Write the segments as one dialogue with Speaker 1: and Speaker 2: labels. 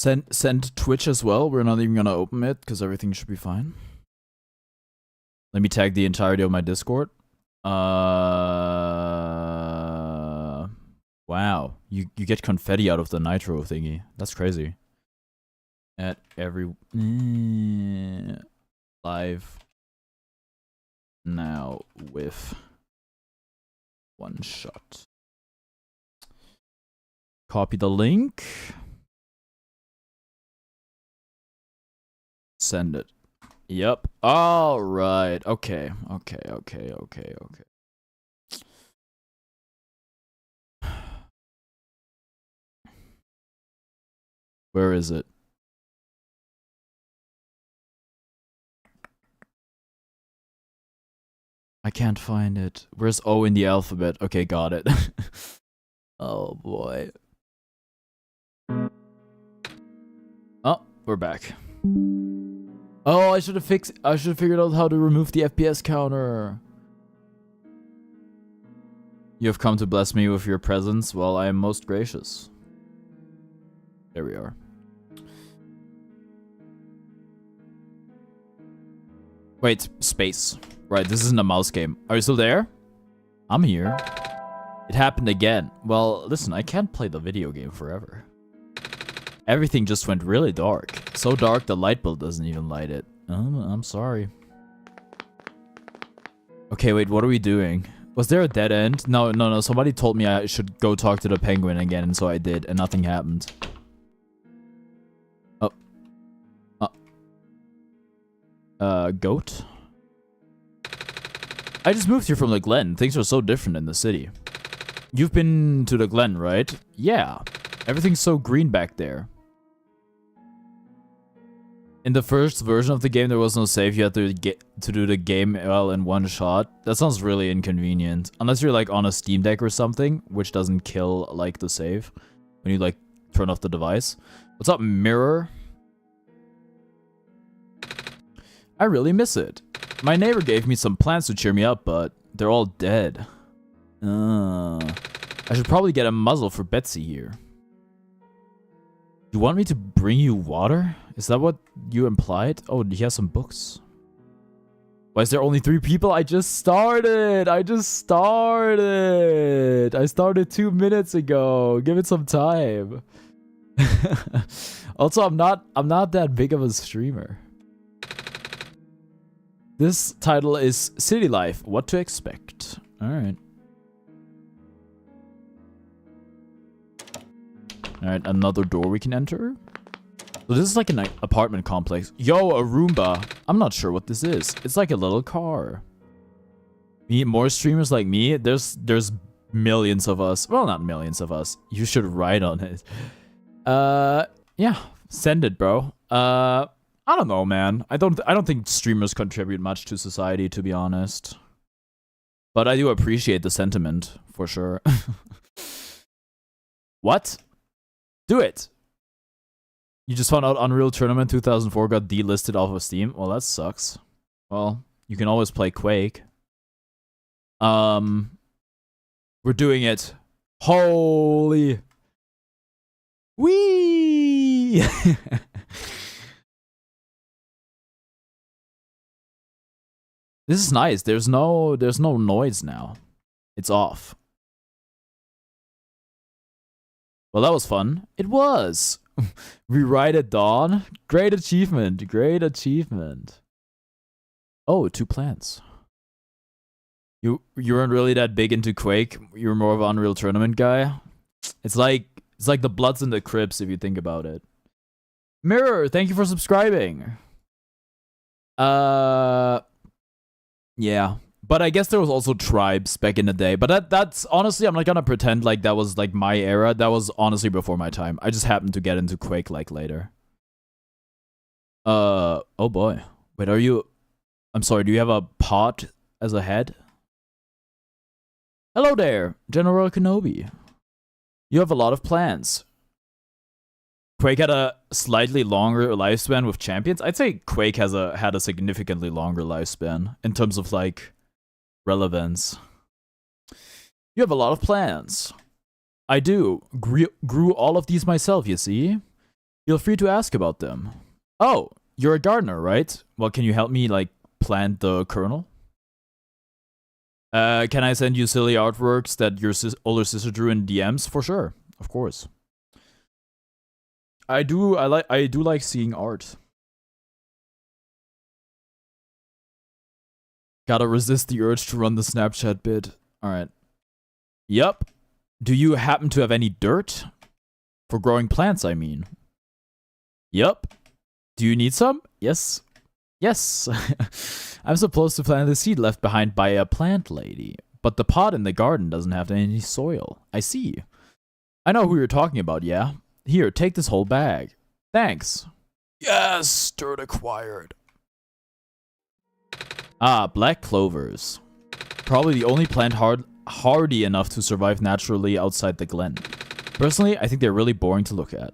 Speaker 1: Send Twitch as well. We're not even gonna open it because everything should be fine. Let me tag the entirety of my Discord. Wow. You get confetti out of the nitro thingy. That's crazy. At every live now with one shot. Copy the link. Send it. Yep. All right. Okay. Where is it? I can't find it. Where's O in the alphabet? Okay, got it. Oh boy. Oh, we're back. Oh, I should have figured out how to remove the FPS counter. You have come to bless me with your presence. Well, I am most gracious. There we are. Wait, space. Right, this isn't a mouse game. Are you still there? I'm here. It happened again. Well, listen, I can't play the video game forever. Everything just went really dark. So dark the light bulb doesn't even light it. I'm sorry. Okay, wait, what are we doing? Was there a dead end? No. Somebody told me I should go talk to the penguin again, and so I did, and nothing happened. Goat? I just moved here from the Glen. Things are so different in the city. You've been to the Glen, right? Yeah. Everything's so green back there. In the first version of the game, there was no save. You had to do the game well in one shot. That sounds really inconvenient. Unless you're like on a Steam Deck or something, which doesn't kill like the save when you like turn off the device. What's up, Mirror? I really miss it. My neighbor gave me some plants to cheer me up, but they're all dead. I should probably get a muzzle for Betsy here. You want me to bring you water? Is that what you implied? Oh, he has some books. Why is there only 3 people? I just started. I started 2 minutes ago. Give it some time. Also, I'm not that big of a streamer. This title is City Life. What to expect? All right. Alright, another door we can enter. So this is like an apartment complex. Yo, a Roomba. I'm not sure what this is. It's like a little car. We need more streamers like me. There's millions of us. Well, not millions of us. You should write on it. Yeah. Send it, bro. I don't know, man. I don't think streamers contribute much to society, to be honest. But I do appreciate the sentiment, for sure. What? Do it. You just found out Unreal Tournament 2004 got delisted off of Steam. Well, that sucks. Well, you can always play Quake. We're doing it. Holy. Wee. This is nice. There's no noise now. It's off. Well, that was fun. It was. Rewrite at dawn. Great achievement. Great achievement. Oh, 2 plants. You weren't really that big into Quake. You were more of an Unreal Tournament guy. It's like the Bloods and the Crips if you think about it. Mirror, thank you for subscribing. Yeah. But I guess there was also Tribes back in the day. But that's honestly, I'm not gonna pretend like that was like my era. That was honestly before my time. I just happened to get into Quake like later. Oh boy. Wait, are you... I'm sorry, do you have a pot as a head? Hello there, General Kenobi. You have a lot of plans. Quake had a slightly longer lifespan with champions. I'd say Quake had a significantly longer lifespan in terms of like relevance. You have a lot of plans. I do. Grew all of these myself, you see? Feel free to ask about them. Oh, you're a gardener, right? Well, can you help me, like, plant the kernel? Can I send you silly artworks that your older sister drew in DMs? For sure, of course. I do like seeing art. Gotta resist the urge to run the Snapchat bid. Alright. Yup. Do you happen to have any dirt? For growing plants, I mean. Yup. Do you need some? Yes. Yes. I'm supposed to plant the seed left behind by a plant lady. But the pot in the garden doesn't have any soil. I see. I know who you're talking about, yeah? Here, take this whole bag. Thanks. Yes, dirt acquired. Ah, black clovers. Probably the only plant hardy enough to survive naturally outside the glen. Personally, I think they're really boring to look at.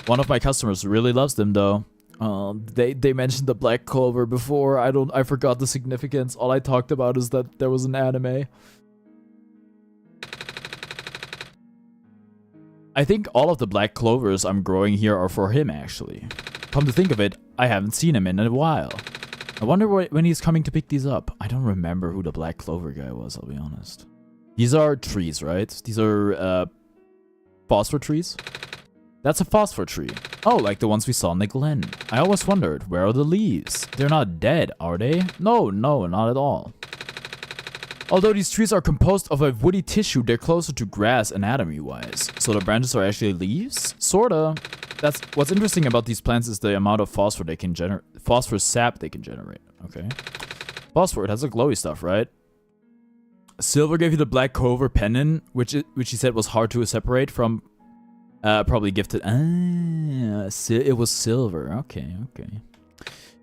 Speaker 1: One of my customers really loves them though. They mentioned the black clover before. I forgot the significance. All I talked about is that there was an anime. I think all of the black clovers I'm growing here are for him actually. Come to think of it, I haven't seen him in a while. I wonder when he's coming to pick these up. I don't remember who the black clover guy was, I'll be honest. These are trees, right? These are phosphor trees? That's a phosphor tree. Oh, like the ones we saw in the glen. I always wondered, where are the leaves? They're not dead, are they? No, not at all. Although these trees are composed of a woody tissue, they're closer to grass anatomy-wise. So the branches are actually leaves? Sorta. That's what's interesting about these plants is the amount of phosphor they can generate. Phosphor sap they can generate. Okay. Phosphor, it has a glowy stuff, right? Silver gave you the black clover pendant, which he said was hard to separate from. Probably gifted. It was silver. Okay.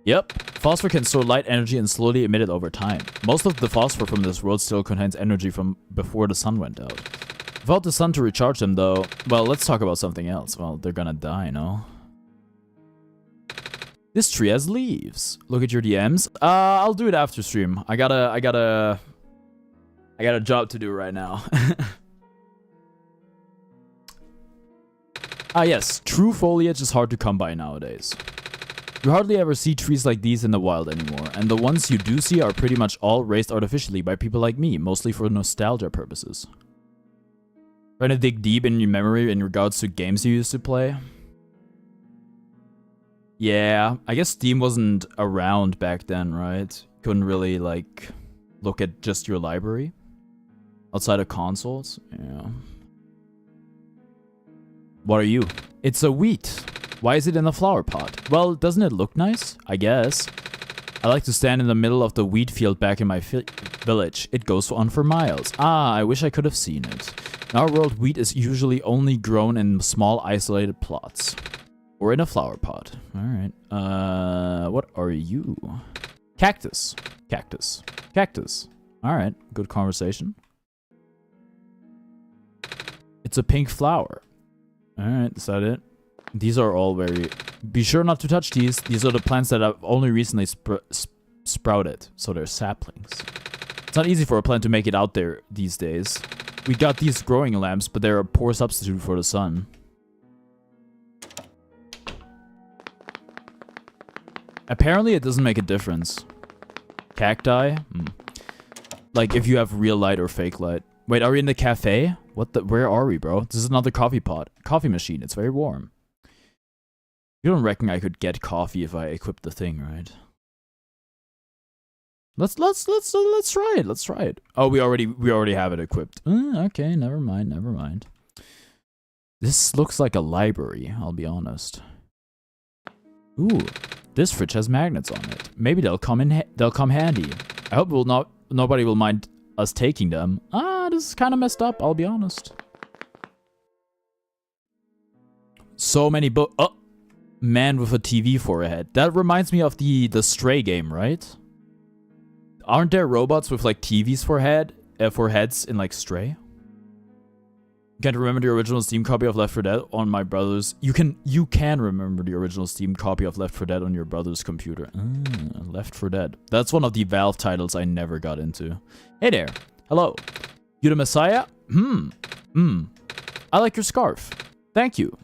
Speaker 1: Yep. Phosphor can store light energy and slowly emit it over time. Most of the phosphor from this world still contains energy from before the sun went out. Without the sun to recharge them, though, well, let's talk about something else. Well, they're gonna die, no? This tree has leaves. Look at your DMs. I'll do it after stream. I got a job to do right now. Yes. True foliage is hard to come by nowadays. You hardly ever see trees like these in the wild anymore, and the ones you do see are pretty much all raised artificially by people like me, mostly for nostalgia purposes. Trying to dig deep in your memory in regards to games you used to play? Yeah, I guess Steam wasn't around back then, right? Couldn't really, like, look at just your library outside of consoles? Yeah. What are you? It's a wheat. Why is it in a flower pot? Well, doesn't it look nice? I guess. I like to stand in the middle of the wheat field back in my village. It goes on for miles. Ah, I wish I could have seen it. In our world, wheat is usually only grown in small isolated plots. Or in a flower pot. Alright. What are you? Cactus. Cactus. Alright, good conversation. It's a pink flower. Alright, is that it? These are all very... Be sure not to touch these. These are the plants that have only recently sprouted. So they're saplings. It's not easy for a plant to make it out there these days. We got these growing lamps, but they're a poor substitute for the sun. Apparently it doesn't make a difference. Cacti? Like if you have real light or fake light. Wait, are we in the cafe? What the... Where are we, bro? This is another coffee pot. Coffee machine. It's very warm. You don't reckon I could get coffee if I equipped the thing, right? Let's try it. Let's try it. Oh, we already have it equipped. Okay, never mind. This looks like a library, I'll be honest. Ooh, this fridge has magnets on it. Maybe they'll come handy. I hope nobody will mind us taking them. This is kind of messed up, I'll be honest. So many books. Oh, man with a TV for a head. That reminds me of the Stray game, right? Aren't there robots with like TVs for heads in like Stray? Can't remember the original Steam copy of Left 4 Dead on my brother's. You can remember the original Steam copy of Left 4 Dead on your brother's computer. Left 4 Dead. That's one of the Valve titles I never got into. Hey there. Hello. You the Messiah? I like your scarf. Thank you.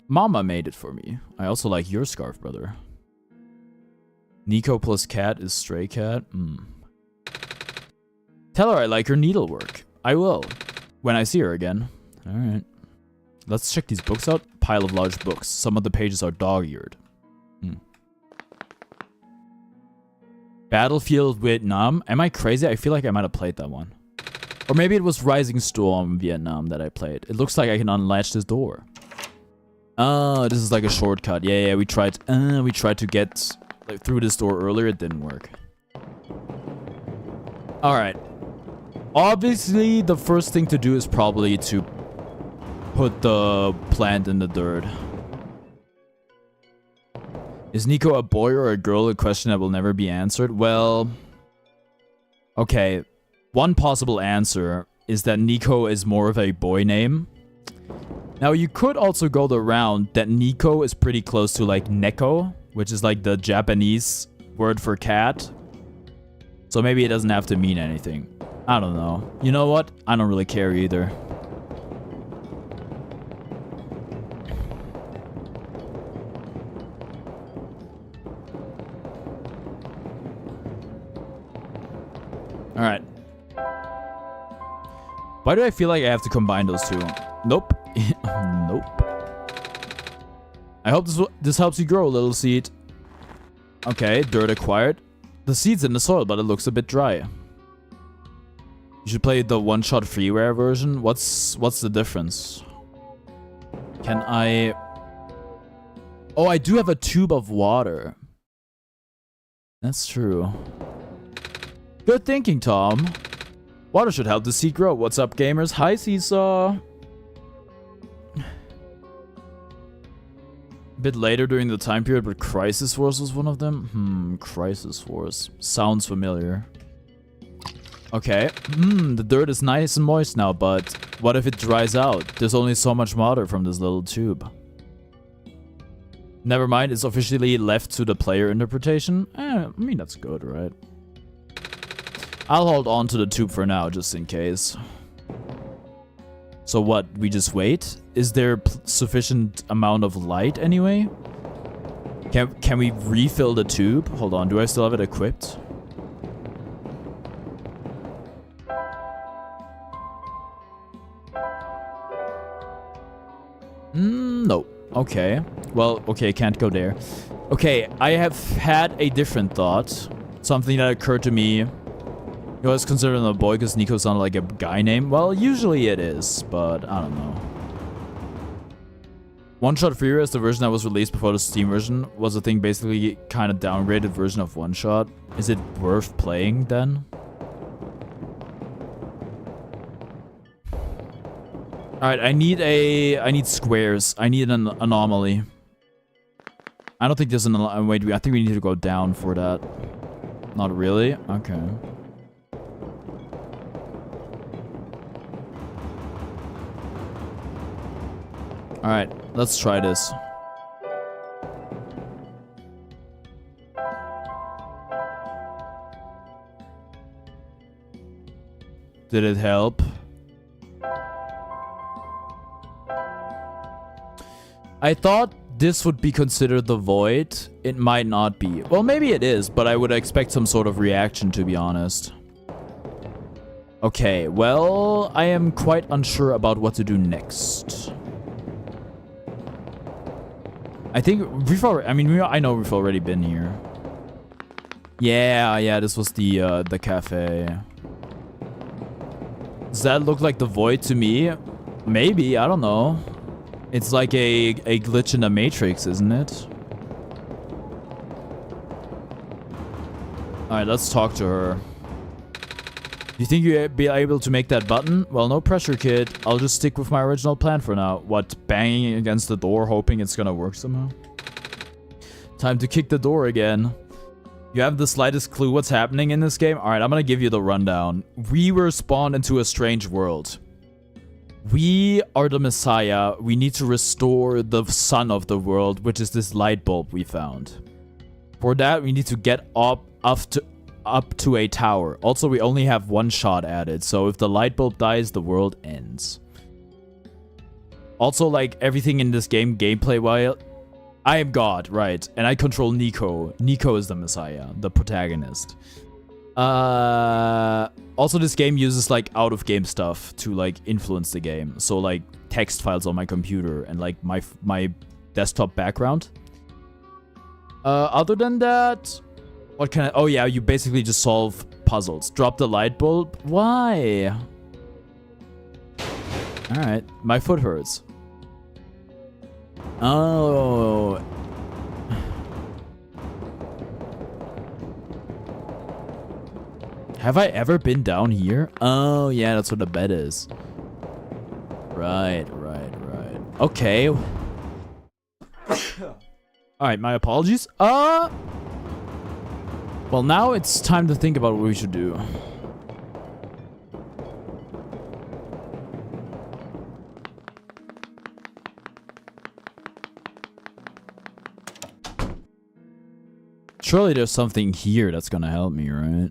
Speaker 1: Mama made it for me. I also like your scarf, brother. Nico plus cat is stray cat. Tell her I like her needlework. I will. When I see her again. Alright. Let's check these books out. Pile of large books. Some of the pages are dog-eared. Battlefield Vietnam. Am I crazy? I feel like I might have played that one. Or maybe it was Rising Storm Vietnam that I played. It looks like I can unlatch this door. Oh, this is like a shortcut. Yeah, we tried to get like through this door earlier. It didn't work. Alright. Obviously, the first thing to do is probably to put the plant in the dirt. Is Nico a boy or a girl? A question that will never be answered. Well, okay. One possible answer is that Nico is more of a boy name. Now, you could also go the round that Nico is pretty close to like Neko, which is like the Japanese word for cat. So maybe it doesn't have to mean anything. I don't know. You know what? I don't really care either. Alright. Why do I feel like I have to combine those two? Nope. Nope. I hope this helps you grow, little seed. Okay, dirt acquired. The seed's in the soil, but it looks a bit dry. You should play the one-shot freeware version. What's the difference? Can I... Oh, I do have a tube of water. That's true. Good thinking, Tom. Water should help the seed grow. What's up, gamers? Hi, Seesaw. A bit later during the time period, but Crisis Wars was one of them? Crisis Wars. Sounds familiar. Okay. The dirt is nice and moist now, but what if it dries out? There's only so much water from this little tube. Never mind, it's officially left to the player interpretation. I mean, that's good, right? I'll hold on to the tube for now, just in case. So what, we just wait? Is there sufficient amount of light anyway? Can we refill the tube? Hold on, do I still have it equipped? No. Okay. Well, okay, can't go there. Okay, I have had a different thought. Something that occurred to me. You always consider him a boy because Nico sounded like a guy name. Well, usually it is, but I don't know. One Shot Freeware, the version that was released before the Steam version, was a thing basically kind of downgraded version of One Shot. Is it worth playing then? Alright, I need squares. I need an anomaly. I don't think there's an wait, I think we need to go down for that. Not really? Okay. Alright, let's try this. Did it help? I thought this would be considered the void. It might not be. Well, maybe it is, but I would expect some sort of reaction, to be honest. Okay, well, I am quite unsure about what to do next. I think we've already, I know we've already been here. Yeah, this was the cafe. Does that look like the void to me? Maybe, I don't know. It's like a glitch in the Matrix, isn't it? Alright, let's talk to her. You think you'll be able to make that button? Well, no pressure, kid. I'll just stick with my original plan for now. What, banging against the door, hoping it's gonna work somehow? Time to kick the door again. You have the slightest clue what's happening in this game? Alright, I'm gonna give you the rundown. We were spawned into a strange world. We are the Messiah. We need to restore the sun of the world, which is this light bulb we found. For that, we need to get up to a tower. Also, we only have one shot at it, so if the light bulb dies, the world ends. Also, like, everything in this game, gameplay-wise, I am God, right? And I control Nico. Nico is the Messiah, the protagonist. Also, this game uses, like, out-of-game stuff to, like, influence the game. So, like, text files on my computer and, like, my desktop background. Other than that, what can I... Oh, yeah, you basically just solve puzzles. Drop the light bulb. Why? Alright, my foot hurts. Oh. Have I ever been down here? Oh, yeah, that's where the bed is. Right. Okay. Alright, my apologies. Well, now it's time to think about what we should do. Surely there's something here that's gonna help me, right?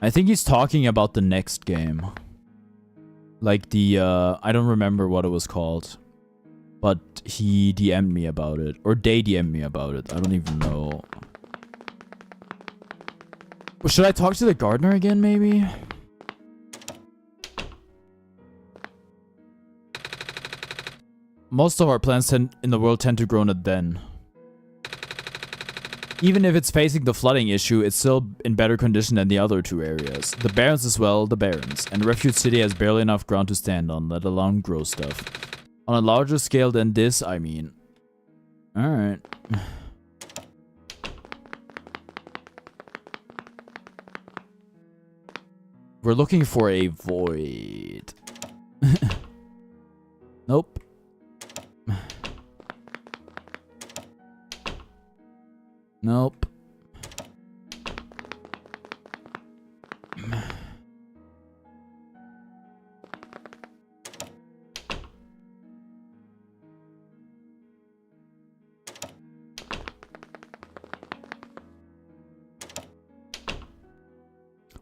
Speaker 1: I think he's talking about the next game. Like the, I don't remember what it was called. But he DM'd me about it. Or they DM'd me about it. I don't even know. Should I talk to the gardener again, maybe? Most of our plants in the world tend to grow in a den. Even if it's facing the flooding issue, it's still in better condition than the other two areas. The Barrens as well, the Barrens. And Refuge City has barely enough ground to stand on, let alone grow stuff. On a larger scale than this, I mean. Alright. We're looking for a void. Nope. Nope.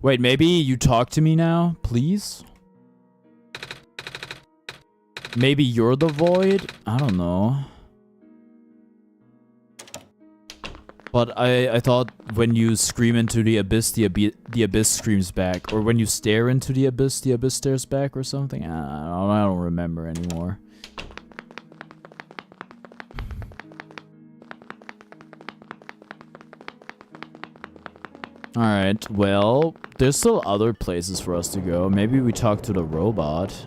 Speaker 1: Wait, maybe you talk to me now, please? Maybe you're the void? I don't know. But I thought when you scream into the abyss screams back. Or when you stare into the abyss stares back or something. I don't remember anymore. Alright, well, there's still other places for us to go. Maybe we talk to the robot.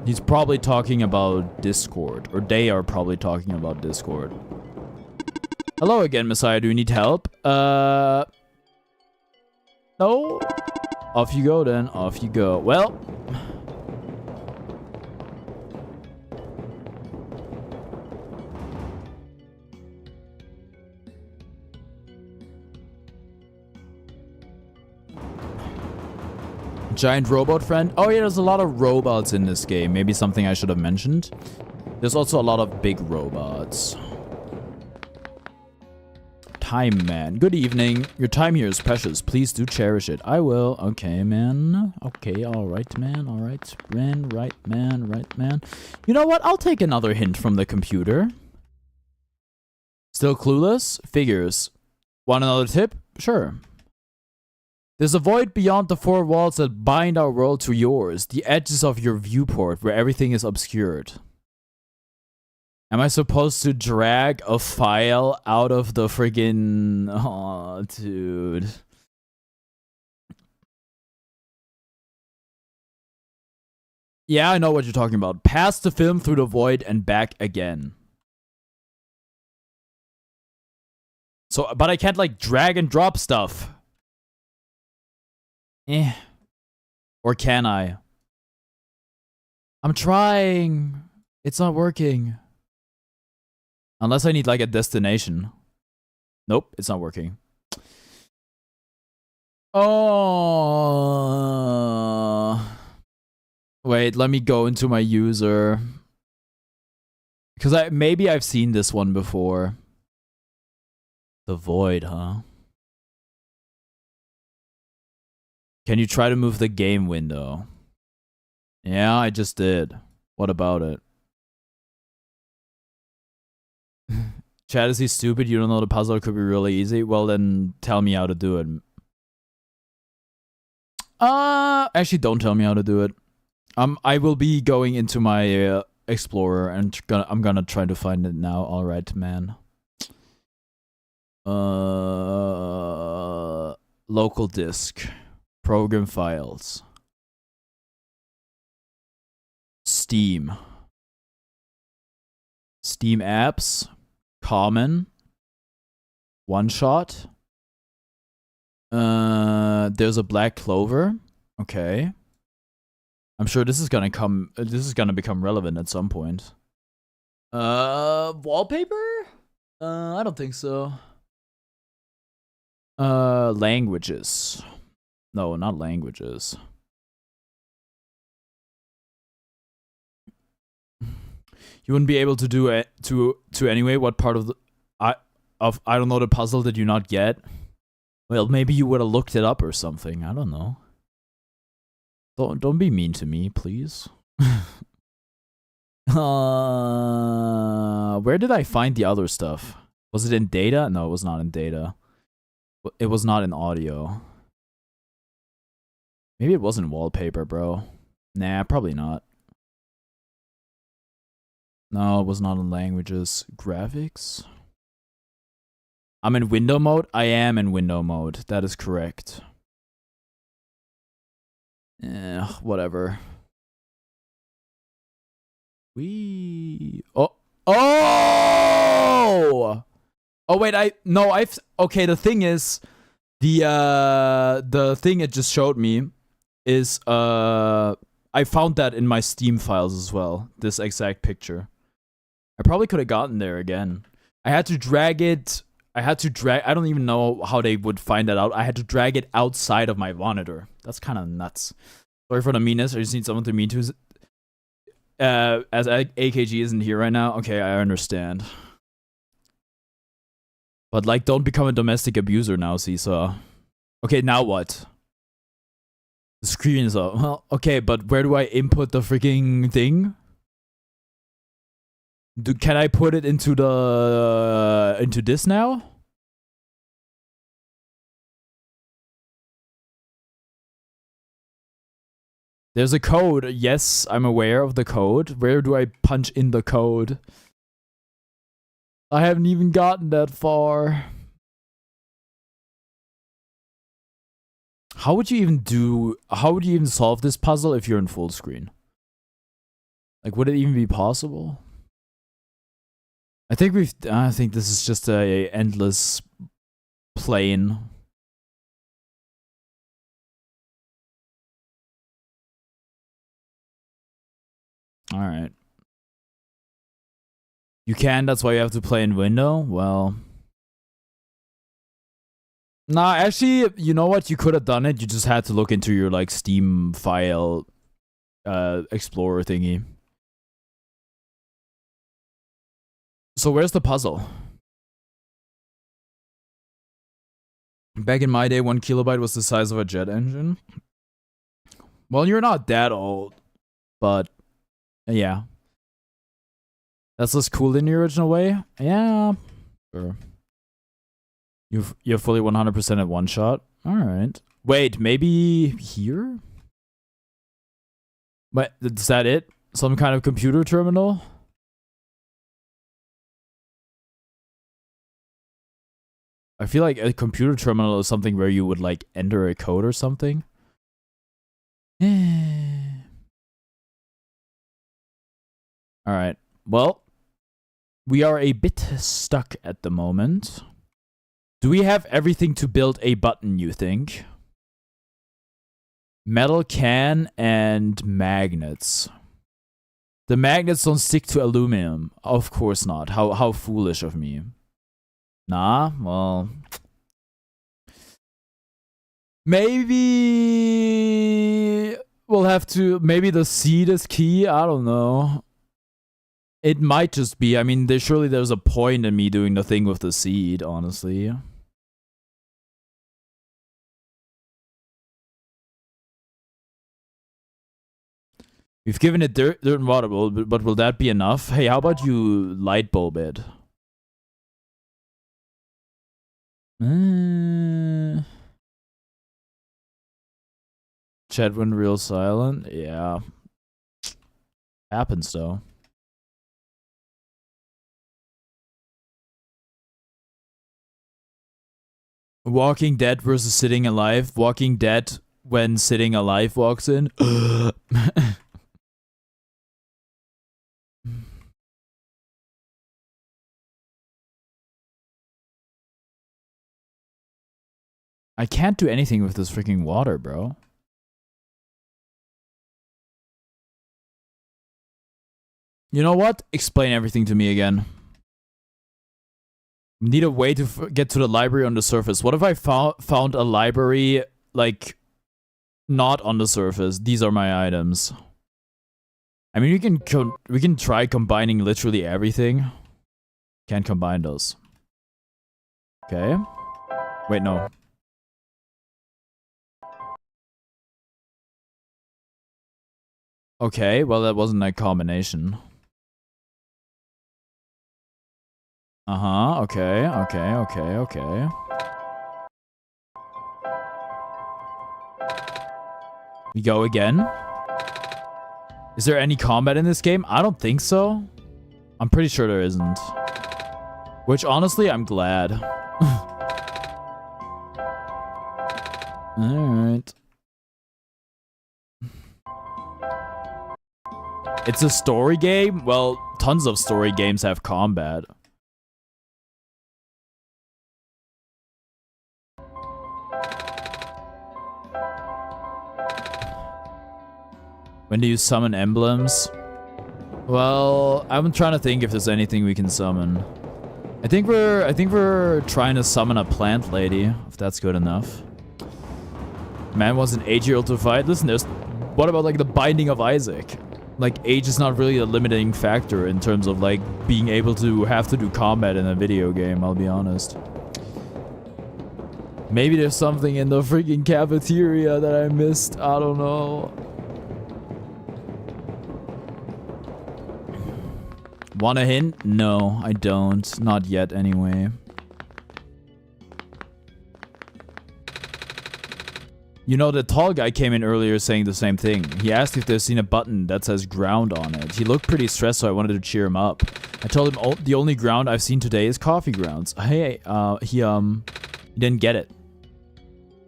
Speaker 1: He's probably talking about Discord. Or they are probably talking about Discord. Hello again, Messiah. Do you need help? No? Off you go then. Off you go. Well... Giant robot friend. Oh yeah, there's a lot of robots in this game. Maybe something I should have mentioned. There's also a lot of big robots. Time man. Good evening. Your time here is precious. Please do cherish it. I will. Okay, man. Okay, alright, man. Alright, man. Right, man. Right, man. You know what? I'll take another hint from the computer. Still clueless? Figures. Want another tip? Sure. There's a void beyond the four walls that bind our world to yours, the edges of your viewport where everything is obscured. Am I supposed to drag a file out of the friggin... Aw, dude. Yeah, I know what you're talking about. Pass the film through the void and back again. So, but I can't, like, drag and drop stuff. Eh. Or can I? I'm trying. It's not working. Unless I need like a destination. Nope, it's not working. Oh. Wait, let me go into my user. Because maybe I've seen this one before. The void, huh? Can you try to move the game window? Yeah, I just did. What about it? Chad, is he stupid? You don't know the puzzle could be really easy? Well, then tell me how to do it. Actually, don't tell me how to do it. I will be going into my Explorer and I'm gonna try to find it now. All right, man. Local disk, program files, Steam apps, common, one shot. There's a black clover. Okay. I'm sure this is gonna become relevant at some point. Wallpaper? I don't think so. Languages. No, not languages. You wouldn't be able to do it to anyway. What part of the I don't know the puzzle did you not get? Well, maybe you would have looked it up or something. I don't know. Don't be mean to me, please. Where did I find the other stuff? Was it in data? No, it was not in data. It was not in audio. Maybe it wasn't wallpaper, bro. Nah, probably not. No, it was not in languages. Graphics? I'm in window mode? I am in window mode. That is correct. Whatever. Oh! Wait, okay, the thing is, the thing it just showed me is, I found that in my Steam files as well, this exact picture. I probably could have gotten there again. I had to drag it, I don't even know how they would find that out. I had to drag it outside of my monitor. That's kind of nuts. Sorry for the meanness, I just need someone to mean to. As AKG isn't here right now, okay, I understand. But, like, don't become a domestic abuser now, Seesaw. Okay, now what? The screen is up. Well, okay, but where do I input the freaking thing? Can I put it into this now? There's a code. Yes, I'm aware of the code. Where do I punch in the code? I haven't even gotten that far. How would you even solve this puzzle if you're in full screen? Like, would it even be possible? I think this is just a endless plane. Alright. You can, that's why you have to play in window? Well. Nah, actually, you know what? You could have done it. You just had to look into your, like, Steam file Explorer thingy. So where's the puzzle? Back in my day, 1 kilobyte was the size of a jet engine. Well, you're not that old, but yeah. That's less cool in the original way? Yeah. Sure. You're fully 100% at one shot? Alright. Wait, maybe here? But is that it? Some kind of computer terminal? I feel like a computer terminal is something where you would, like, enter a code or something. Alright. Well, we are a bit stuck at the moment. Do we have everything to build a button, you think? Metal can and magnets. The magnets don't stick to aluminum. Of course not. How foolish of me. Nah, well. Maybe we'll have to. Maybe the seed is key. I don't know. It might just be. I mean, surely there's a point in me doing the thing with the seed, honestly. We've given it dirt and water, but will that be enough? Hey, how about you light bulb it? Chat went real silent. Yeah. Happens though. Walking Dead versus Sitting Alive. Walking Dead when Sitting Alive walks in. I can't do anything with this freaking water, bro. You know what? Explain everything to me again. Need a way to get to the library on the surface. What if I found a library, like, not on the surface? These are my items. I mean, we can try combining literally everything. Can't combine those. Okay. Wait, no. Okay, well, that wasn't a combination. Uh-huh, okay. We go again. Is there any combat in this game? I don't think so. I'm pretty sure there isn't. Which, honestly, I'm glad. Alright. It's a story game? Well, tons of story games have combat. When do you summon emblems? Well, I'm trying to think if there's anything we can summon. I think we're trying to summon a plant lady, if that's good enough. Man was an 8-year-old to fight. Listen, what about like the Binding of Isaac? Like, age is not really a limiting factor in terms of like being able to have to do combat in a video game, I'll be honest. Maybe there's something in the freaking cafeteria that I missed. I don't know. Want a hint? No, I don't. Not yet, anyway. You know, the tall guy came in earlier saying the same thing. He asked if they've seen a button that says ground on it. He looked pretty stressed, so I wanted to cheer him up. I told him, oh, the only ground I've seen today is coffee grounds. Hey, he didn't get it.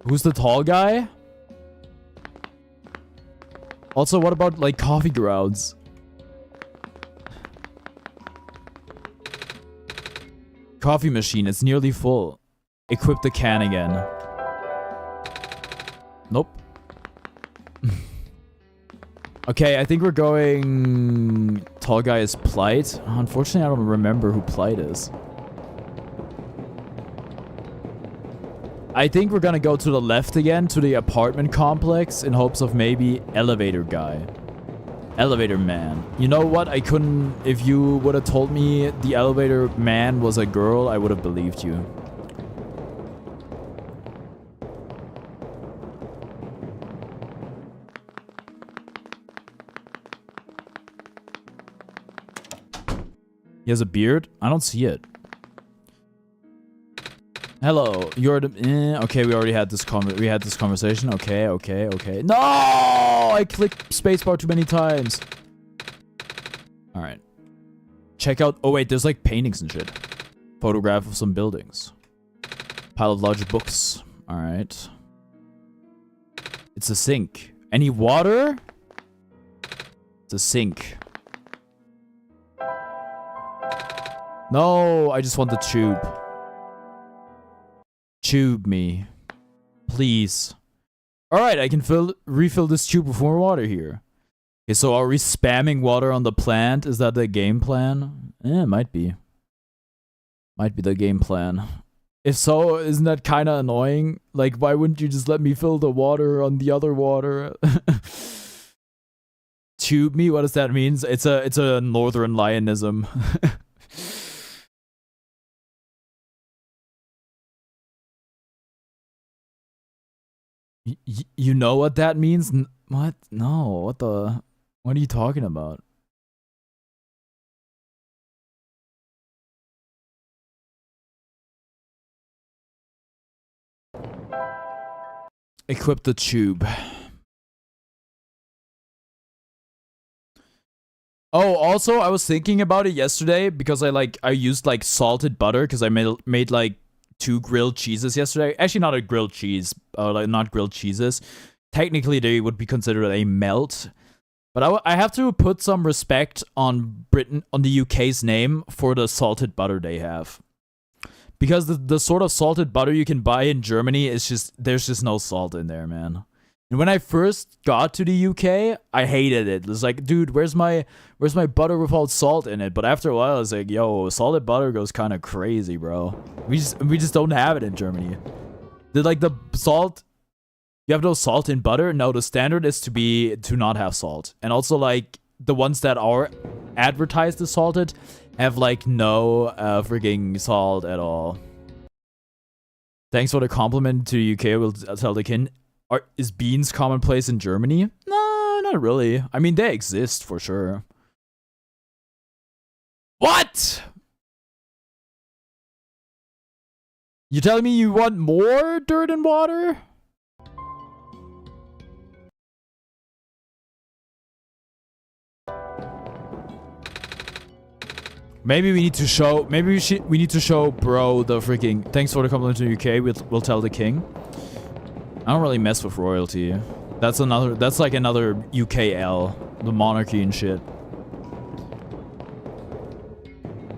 Speaker 1: Who's the tall guy? Also, what about, like, coffee grounds? Coffee machine, it's nearly full. Equip the can again. Nope. Okay, I think we're going... Tall guy is Plight. Unfortunately, I don't remember who Plight is. I think we're gonna go to the left again, to the apartment complex, in hopes of maybe elevator guy. Elevator man. You know what? I couldn't... If you would have told me the elevator man was a girl, I would have believed you. He has a beard? I don't see it. Hello, you're the... okay, we already had this conversation. Okay. No! I clicked spacebar too many times. Alright. Check out... Oh, wait, there's like paintings and shit. Photograph of some buildings. Pile of large books. Alright. It's a sink. Any water? It's a sink. No, I just want the tube. Tube me. Please. Alright, I can refill this tube with more water here. Okay, so are we spamming water on the plant? Is that the game plan? It might be. Might be the game plan. If so, isn't that kind of annoying? Like, why wouldn't you just let me fill the water on the other water? Tube me? What does that mean? It's a northern lionism. You know what that means? What? No. What the? What are you talking about? Equip the tube. Oh, also, I was thinking about it yesterday because I used like salted butter because I made like 2 grilled cheeses yesterday. Actually, not a grilled cheese, like not grilled cheeses. Technically, they would be considered a melt. But I have to put some respect on the UK's name for the salted butter they have. Because the sort of salted butter you can buy in Germany is there's just no salt in there, man. And when I first got to the UK, I hated it. It was like, dude, where's my butter without salt in it? But after a while, I was like, yo, salted butter goes kind of crazy, bro. We just don't have it in Germany. The salt, you have no salt in butter. No, the standard is to not have salt. And also like the ones that are advertised as salted have like no freaking salt at all. Thanks for the compliment to the UK. We'll tell the kin. Is beans commonplace in Germany? No, not really. I mean, they exist for sure. What? You telling me you want more dirt and water? Maybe we need to show. Maybe we need to show bro the freaking. Thanks for the compliment to the UK. We'll tell the king. I don't really mess with royalty. That's like another UKL, the monarchy and shit.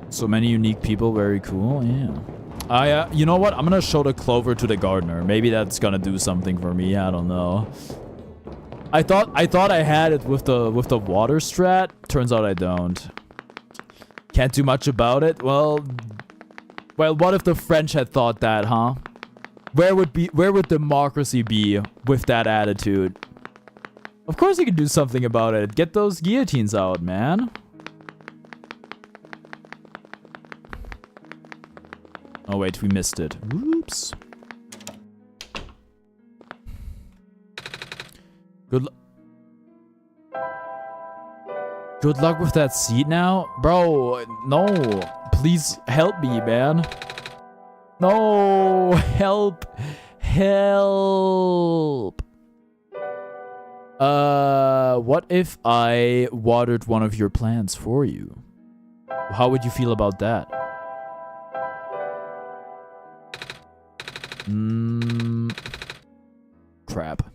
Speaker 1: So many unique people, very cool. Yeah. You know what? I'm gonna show the clover to the gardener. Maybe that's gonna do something for me. I don't know. I thought I had it with the water strat. Turns out I don't. Can't do much about it. Well, what if the French had thought that, huh? Where would democracy be with that attitude? Of course you can do something about it. Get those guillotines out, man. Oh wait, we missed it. Whoops. Good luck with that seat now. Bro, no. Please help me, man. No, help. What if I watered one of your plants for you? How would you feel about that? Crap.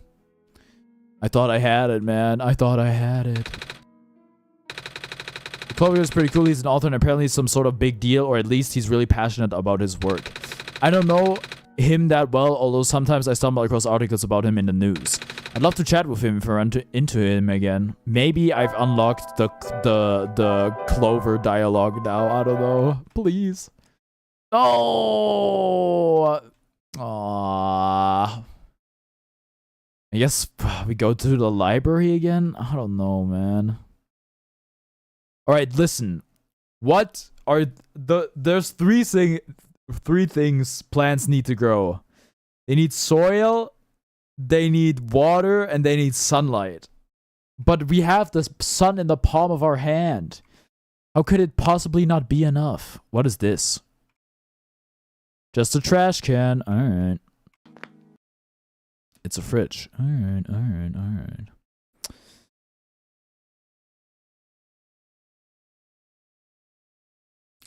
Speaker 1: I thought I had it, man. I thought I had it. Clover is pretty cool. He's an author and apparently some sort of big deal, or at least he's really passionate about his work. I don't know him that well, although sometimes I stumble across articles about him in the news. I'd love to chat with him if I run into him again. Maybe I've unlocked the Clover dialogue now. I don't know. Please. Oh. Aww. I guess we go to the library again? I don't know, man. Alright, listen. What are there's three things plants need to grow. They need soil, they need water, and they need sunlight. But we have the sun in the palm of our hand. How could it possibly not be enough? What is this? Just a trash can. Alright. It's a fridge. Alright.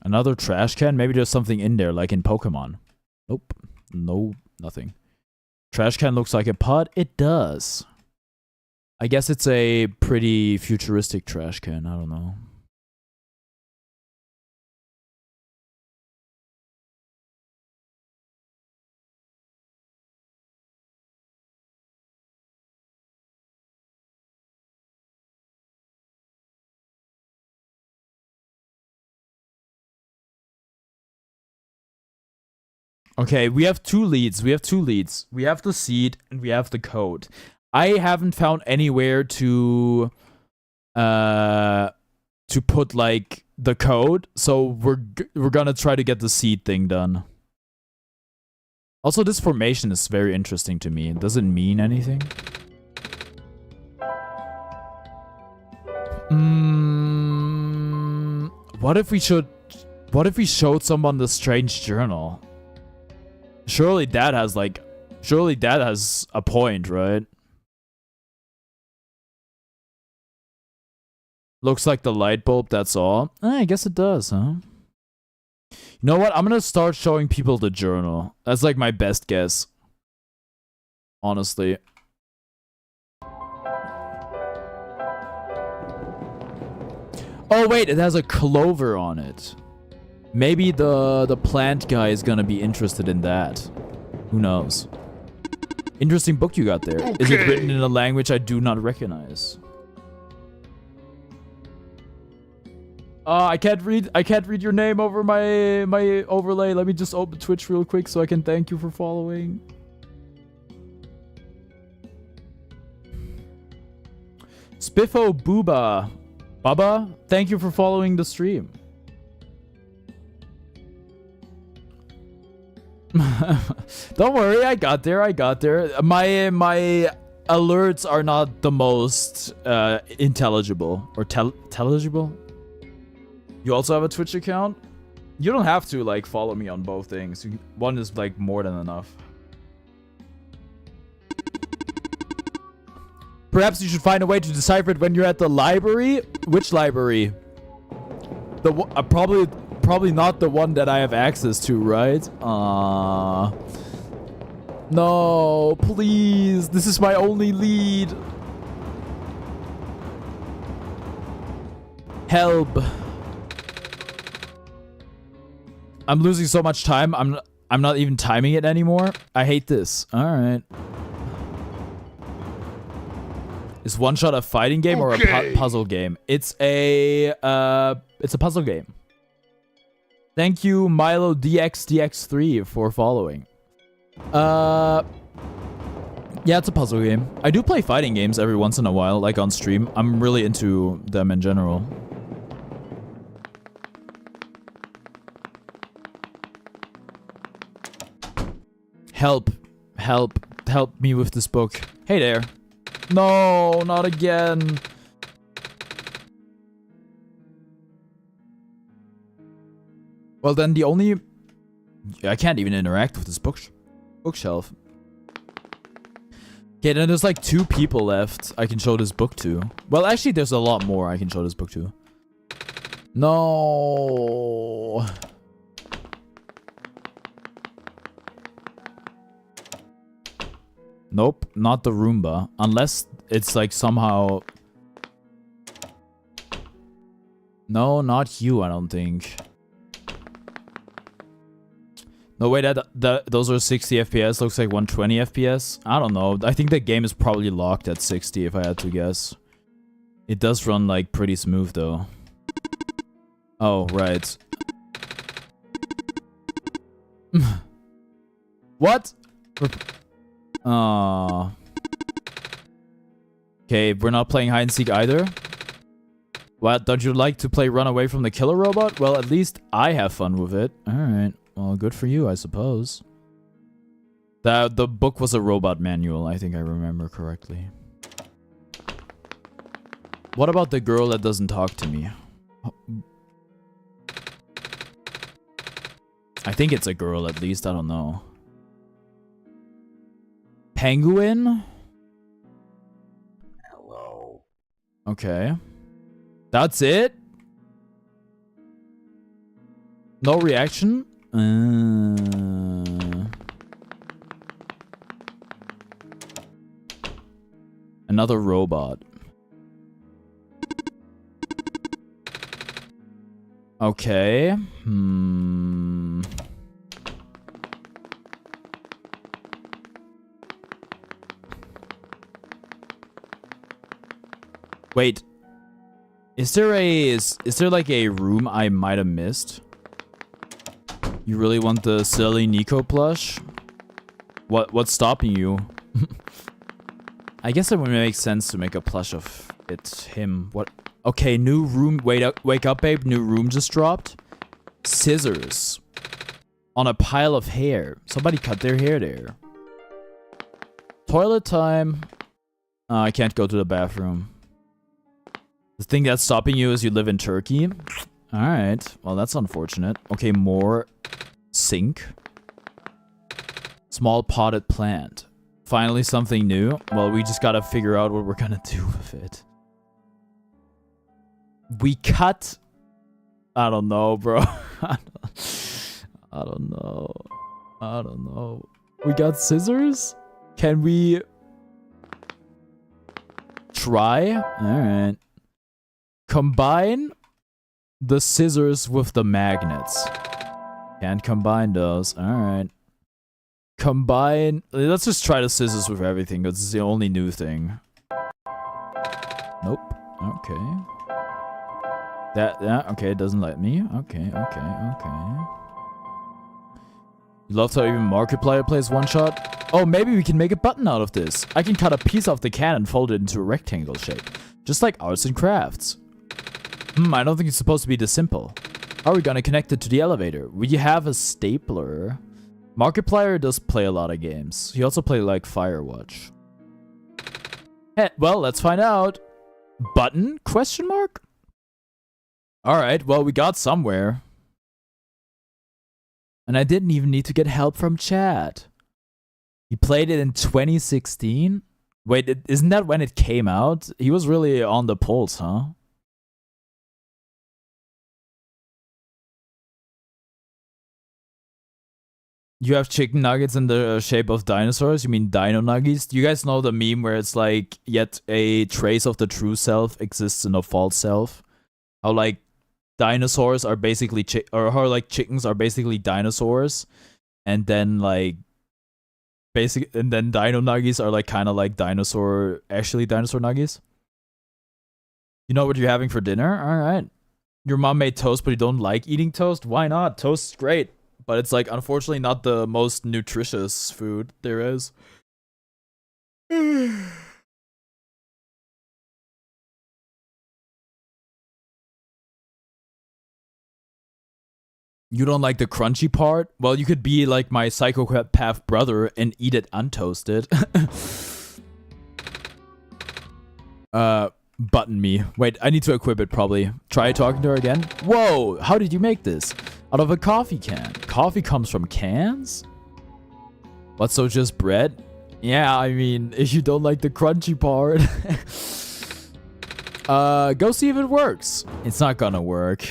Speaker 1: Another trash can? Maybe there's something in there, like in Pokemon. Nope. No, nothing. Trash can looks like a pot. It does. I guess it's a pretty futuristic trash can. I don't know. Okay, we have two leads. We have the seed and we have the code. I haven't found anywhere to to put like the code. So we're gonna try to get the seed thing done. Also, this formation is very interesting to me. It doesn't mean anything. What if we showed someone the strange journal? Surely that has a point, right? Looks like the light bulb, that's all. I guess it does, huh? You know what? I'm gonna start showing people the journal. That's like my best guess. Honestly. Oh wait, it has a clover on it. Maybe the plant guy is gonna be interested in that. Who knows? Interesting book you got there. Okay. Is it written in a language I do not recognize? I can't read your name over my overlay. Let me just open Twitch real quick so I can thank you for following. Spiffo Booba. Baba, thank you for following the stream. Don't worry, I got there. My alerts are not the most intelligible or intelligible. You also have a Twitch account? You don't have to like follow me on both things. One is like more than enough. Perhaps you should find a way to decipher it when you're at the library. Which library? The probably not the one that I have access to, right? No, please. This is my only lead. Help. I'm losing so much time. I'm not even timing it anymore. I hate this. All right. Is One Shot a fighting game or a puzzle game? It's a puzzle game. Thank you, Milo DXDX3 for following. Yeah, it's a puzzle game. I do play fighting games every once in a while, like on stream. I'm really into them in general. Help me with this book. Hey there. No, not again. Well, then the only... I can't even interact with this bookshelf. Okay, then there's like 2 people left I can show this book to. Well, actually, there's a lot more I can show this book to. No. Nope, not the Roomba. Unless it's like somehow... No, not you, I don't think. No, wait, those are 60 FPS. Looks like 120 FPS. I don't know. I think the game is probably locked at 60 if I had to guess. It does run like pretty smooth though. Oh, right. What? Okay, we're not playing hide and seek either. What, don't you like to play Run Away from the Killer Robot? Well, at least I have fun with it. Alright, well, good for you, I suppose. The book was a robot manual, I think I remember correctly. What about the girl that doesn't talk to me? I think it's a girl at least, I don't know. Penguin?
Speaker 2: Hello.
Speaker 1: Okay. That's it? No reaction? Another robot. Okay. Wait. Is there like a room I might have missed? You really want the silly Nico plush? What's stopping you? I guess it would make sense to make a plush of It's him. What? Okay, new room. Wake up, babe. New room just dropped. Scissors. On a pile of hair. Somebody cut their hair there. Toilet time. I can't go to the bathroom. The thing that's stopping you is you live in Turkey. Alright. Well, that's unfortunate. Okay, more sink. Small potted plant. Finally something new. Well, we just gotta figure out what we're gonna do with it. We cut... I don't know, bro. I don't know. I don't know. We got scissors? Can we... try? Alright. Combine the scissors with the magnets. Can't combine those. Alright. Combine... Let's just try the scissors with everything, because it's the only new thing. Nope. Okay. Okay, it doesn't let me. Okay. You love how even Markiplier plays one shot? Oh, maybe we can make a button out of this. I can cut a piece of the can and fold it into a rectangle shape. Just like arts and crafts. I don't think it's supposed to be this simple. How are we gonna connect it to the elevator? We have a stapler. Markiplier does play a lot of games. He also plays like Firewatch. Hey, well, let's find out. Button? Question mark? Alright, well, we got somewhere. And I didn't even need to get help from chat. He played it in 2016? Wait, isn't that when it came out? He was really on the pulse, huh? You have chicken nuggets in the shape of dinosaurs? You mean dino nuggies? Do you guys know the meme where it's like, yet a trace of the true self exists in a false self? How like dinosaurs are basically or how like chickens are basically dinosaurs, and then like and then dino nuggies are like kind of like dinosaur nuggies. You know what you're having for dinner? All right. Your mom made toast, but you don't like eating toast? Why not? Toast's great, but it's like unfortunately not the most nutritious food there is. You don't like the crunchy part? Well, you could be like my psychopath brother and eat it untoasted. Button me. Wait, I need to equip it probably. Try talking to her again. Whoa, how did you make this? Out of a coffee can. Coffee comes from cans? What, so just bread? Yeah, I mean, if you don't like the crunchy part. Go see if it works. It's not gonna work.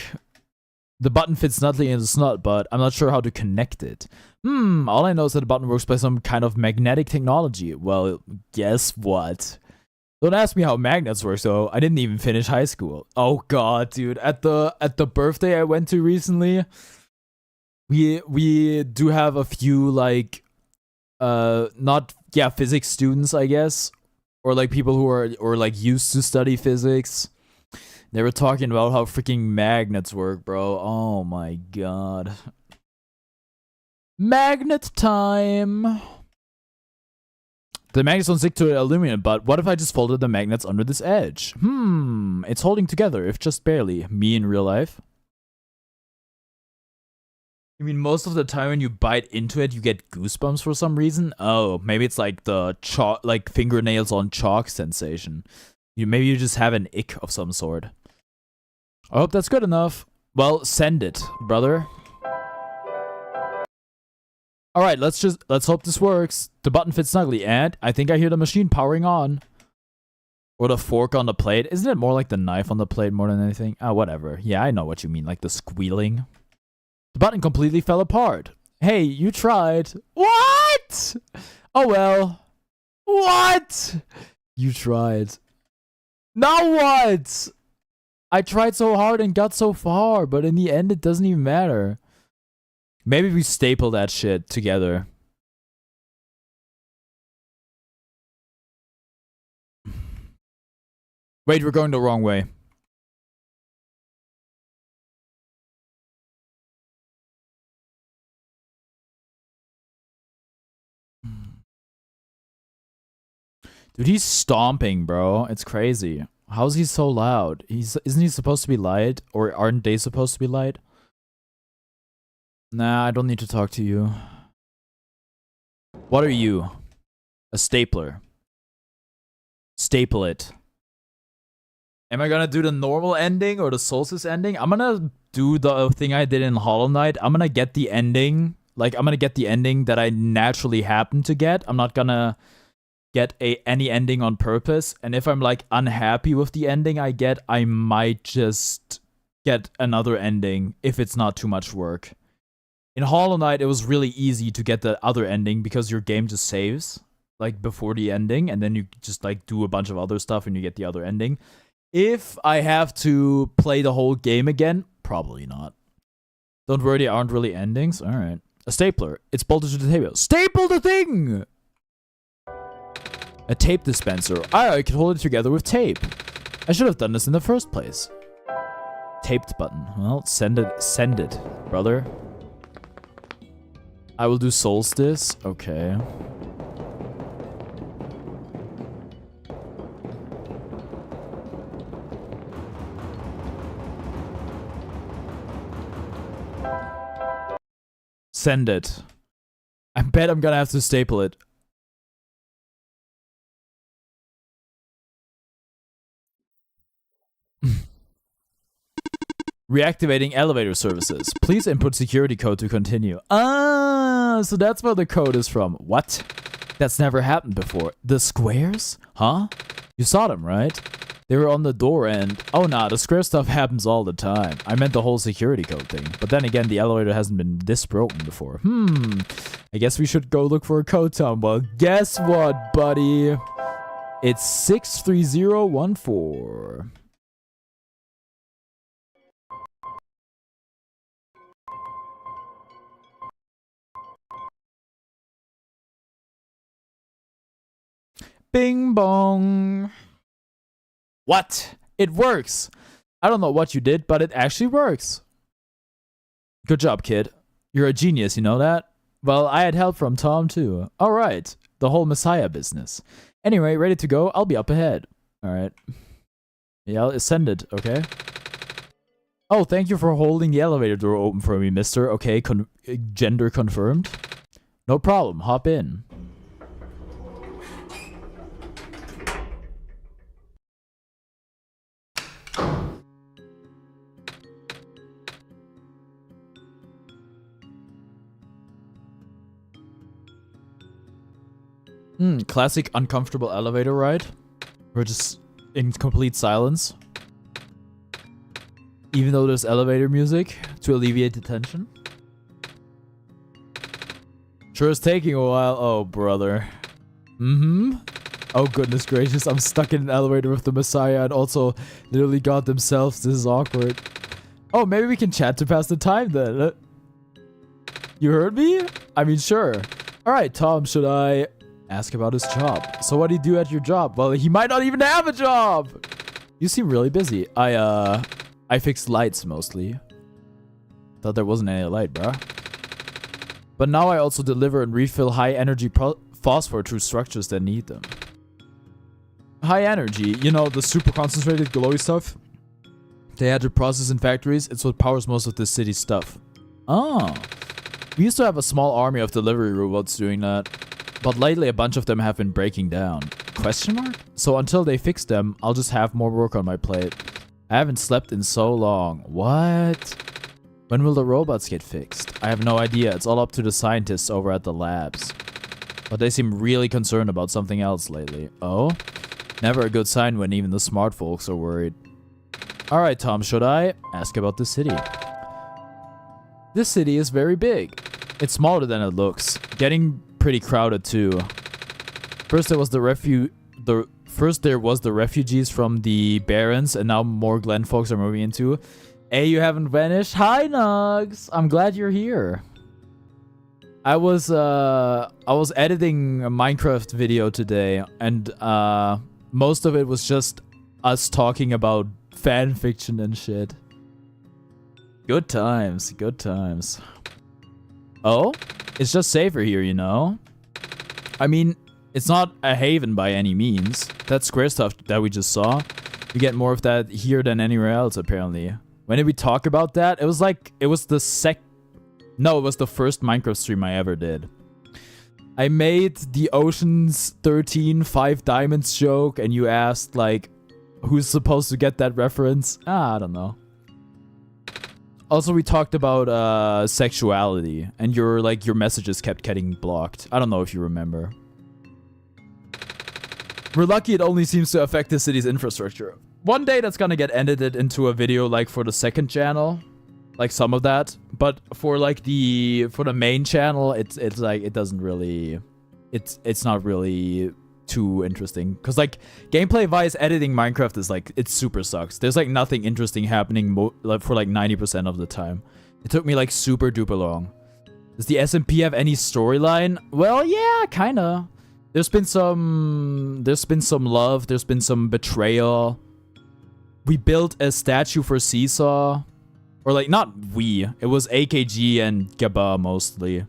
Speaker 1: The button fits snugly in the snot, but I'm not sure how to connect it. All I know is that the button works by some kind of magnetic technology. Well, guess what? Don't ask me how magnets work, though. I didn't even finish high school. Oh god, dude. At the birthday I went to recently, we do have a few like physics students, I guess. Or like people who are like used to study physics. They were talking about how freaking magnets work, bro. Oh my god. Magnet time! The magnets don't stick to aluminum, but what if I just folded the magnets under this edge? It's holding together, if just barely. Me in real life. I mean, most of the time when you bite into it, you get goosebumps for some reason. Oh, maybe it's like the like fingernails on chalk sensation. Maybe you just have an ick of some sort. I hope that's good enough. Well, send it, brother. Alright, let's hope this works. The button fits snugly, and I think I hear the machine powering on. Or the fork on the plate. Isn't it more like the knife on the plate more than anything? Oh, whatever. Yeah, I know what you mean, like the squealing. The button completely fell apart. Hey, you tried. What? Oh well. What? You tried. Now what? I tried so hard and got so far, but in the end, it doesn't even matter. Maybe we staple that shit together. Wait, we're going the wrong way. Dude, he's stomping, bro. It's crazy. How's he so loud? Isn't he supposed to be light? Or aren't they supposed to be light? Nah, I don't need to talk to you. What are you? A stapler. Staple it. Am I gonna do the normal ending or the Solstice ending? I'm gonna do the thing I did in Hollow Knight. I'm gonna get the ending. Like, I'm gonna get the ending that I naturally happen to get. I'm not gonna get any ending on purpose. And if I'm, like, unhappy with the ending I get, I might just get another ending if it's not too much work. In Hollow Knight, it was really easy to get the other ending because your game just saves, like, before the ending. And then you just, like, do a bunch of other stuff and you get the other ending. If I have to play the whole game again, probably not. Don't worry, there aren't really endings. All right. A stapler. It's bolted to the table. Staple the thing! A tape dispenser. I could hold it together with tape. I should have done this in the first place. Taped button. Well, send it, brother. I will do Solstice. Okay. Send it. I bet I'm gonna have to staple it. Reactivating elevator services. Please input security code to continue. Ah, so that's where the code is from. What? That's never happened before. The squares? Huh? You saw them, right? They were on the door and... Oh nah, the square stuff happens all the time. I meant the whole security code thing. But then again, the elevator hasn't been this broken before. I guess we should go look for a code, Tom. Well, guess what, buddy? It's 63014. Bing bong. What? It works. I don't know what you did, but it actually works. Good job, kid. You're a genius, you know that? Well, I had help from Tom, too. Alright. The whole Messiah business. Anyway, ready to go? I'll be up ahead. Alright. Yeah, I'll send it, okay? Oh, thank you for holding the elevator door open for me, mister. Okay, gender confirmed. No problem. Hop in. Classic uncomfortable elevator ride. We're just in complete silence. Even though there's elevator music to alleviate the tension. Sure is taking a while. Oh, brother. Oh, goodness gracious. I'm stuck in an elevator with the Messiah and also literally God themselves. This is awkward. Oh, maybe we can chat to pass the time then. You heard me? I mean, sure. Alright, Tom, should I... ask about his job. So what do you do at your job? Well, he might not even have a job. You seem really busy. I fix lights mostly. Thought there wasn't any light, bruh. But now I also deliver and refill high energy phosphor to structures that need them. High energy, you know, the super concentrated glowy stuff they had to process in factories. It's what powers most of the city's stuff. Oh. We used to have a small army of delivery robots doing that. But lately, a bunch of them have been breaking down. Question mark? So until they fix them, I'll just have more work on my plate. I haven't slept in so long. What? When will the robots get fixed? I have no idea. It's all up to the scientists over at the labs. But they seem really concerned about something else lately. Oh? Never a good sign when even the smart folks are worried. Alright, Tom, should I ask about the city? This city is very big. It's smaller than it looks. Getting pretty crowded too. First there was the refugees from the Barrens, and now more Glen folks are moving into. Hey, you haven't vanished. Hi, Nugs. I'm glad you're here. I was editing a Minecraft video today, and most of it was just us talking about fan fiction and shit. Good times, good times. Oh? It's just safer here, you know? I mean, it's not a haven by any means. That square stuff that we just saw, We get more of that here than anywhere else, apparently. When did we talk about that? It was like, it was the No, it was the first Minecraft stream I ever did. I made the Ocean's 13 5 Diamonds joke, and you asked, like, who's supposed to get that reference? I don't know. Also, we talked about sexuality, and your messages kept getting blocked. I don't know if you remember. We're lucky it only seems to affect the city's infrastructure. One day that's gonna get edited into a video, like, for the second channel. Like, some of that. But for, like, for the main channel, it's like, it doesn't really... It's not really too interesting. Because, like, gameplay-wise, editing Minecraft is, like, it super sucks. There's, like, nothing interesting happening for, like, 90% of the time. It took me, like, super duper long. Does the SMP have any storyline? Well, yeah, kinda. There's been some love. There's been some betrayal. We built a statue for Seesaw. Or, like, not we. It was AKG and Gaba, mostly.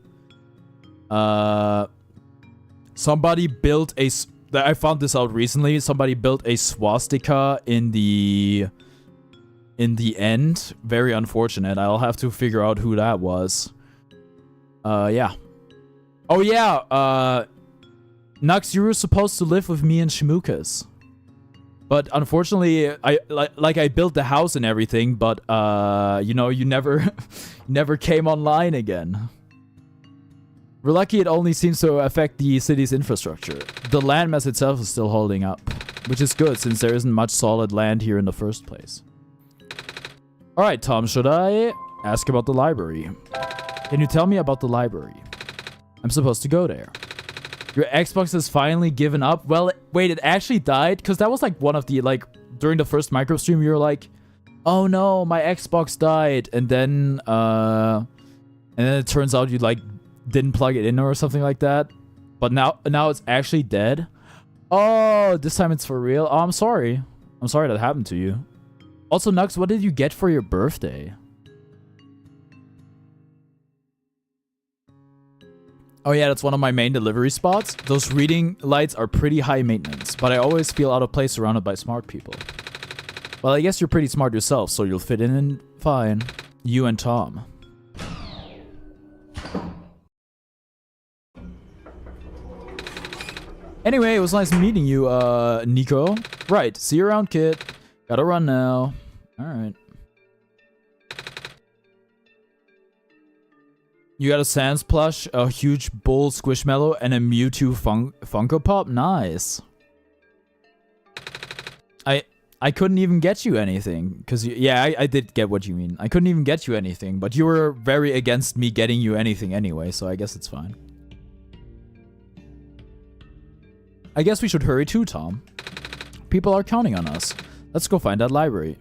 Speaker 1: Somebody built a... I found this out recently. Somebody built a swastika in the end. Very unfortunate. I'll have to figure out who that was. Yeah. Oh, yeah. Nux, you were supposed to live with me and Shmukas. But unfortunately, I built the house and everything, but you know, you never never came online again. We're lucky it only seems to affect the city's infrastructure. The landmass itself is still holding up, which is good since there isn't much solid land here in the first place. Alright, Tom, should I ask about the library? Can you tell me about the library? I'm supposed to go there. Your Xbox has finally given up? Well, wait, it actually died? Because that was like one of the, like, during the first micro stream, you were like, oh no, my Xbox died. And then it turns out you, like, didn't plug it in or something like that. But now it's actually dead. Oh, this time it's for real? Oh, I'm sorry. I'm sorry that happened to you. Also, Nux, what did you get for your birthday? Oh yeah, that's one of my main delivery spots. Those reading lights are pretty high maintenance, but I always feel out of place surrounded by smart people. Well, I guess you're pretty smart yourself, so you'll fit in fine. You and Tom. Anyway, it was nice meeting you, Nico. Right, see you around, kid. Gotta run now. Alright. You got a Sans plush, a huge bull Squishmallow, and a Mewtwo Funko Pop? Nice. I couldn't even get you anything. Because, yeah, I did get what you mean. I couldn't even get you anything. But you were very against me getting you anything anyway, so I guess it's fine. I guess we should hurry too, Tom. People are counting on us. Let's go find that library.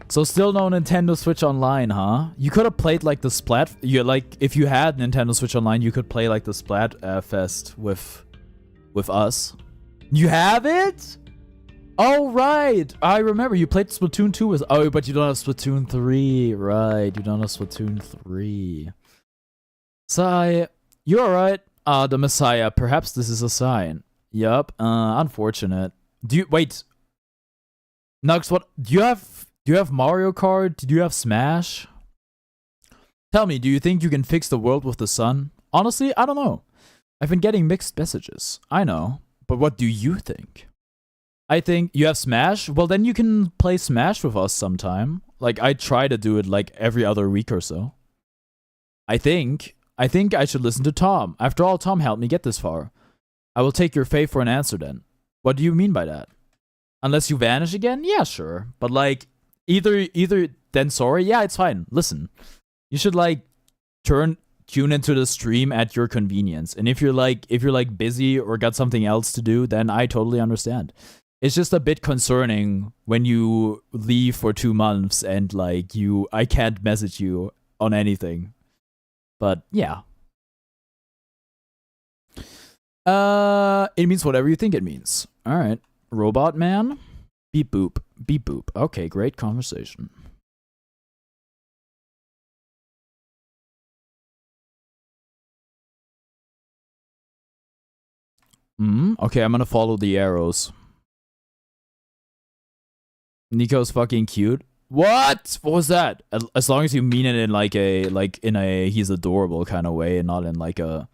Speaker 1: So still no Nintendo Switch Online, huh? You could have played like the Splat... if you had Nintendo Switch Online, you could play like the Splat Fest with us. You have it? Oh, right. I remember you played Splatoon 2 with... Oh, but you don't have Splatoon 3. Right, you don't have Splatoon 3. Sai, you alright? The Messiah. Perhaps this is a sign. Yup. Unfortunate. Wait. Nux, what... Do you have Mario Kart? Do you have Smash? Tell me, do you think you can fix the world with the sun? Honestly, I don't know. I've been getting mixed messages. I know. But what do you think? I think you have Smash? Well, then you can play Smash with us sometime. Like, I try to do it like every other week or so. I think I should listen to Tom. After all, Tom helped me get this far. I will take your faith for an answer then. What do you mean by that? Unless you vanish again? Yeah, sure. But like... Either then sorry, yeah, it's fine. Listen, you should like tune into the stream at your convenience. And if you're like busy or got something else to do, then I totally understand. It's just a bit concerning when you leave for 2 months and like I can't message you on anything. But yeah. It means whatever you think it means. All right, Robot Man. Beep boop. Beep boop. Okay, great conversation. Okay, I'm gonna follow the arrows. Nico's fucking cute. What? What was that? As long as you mean it in like a he's adorable kind of way and not in like a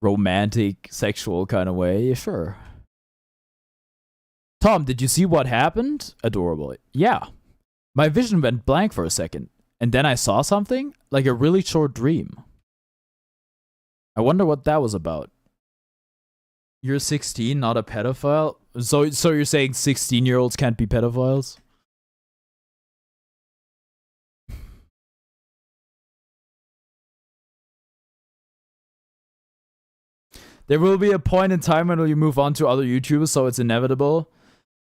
Speaker 1: romantic sexual kind of way. Sure. Tom, did you see what happened? Adorable. Yeah. My vision went blank for a second, and then I saw something like a really short dream. I wonder what that was about. You're 16, not a pedophile? So you're saying 16-year-olds can't be pedophiles? There will be a point in time when you move on to other YouTubers, so it's inevitable.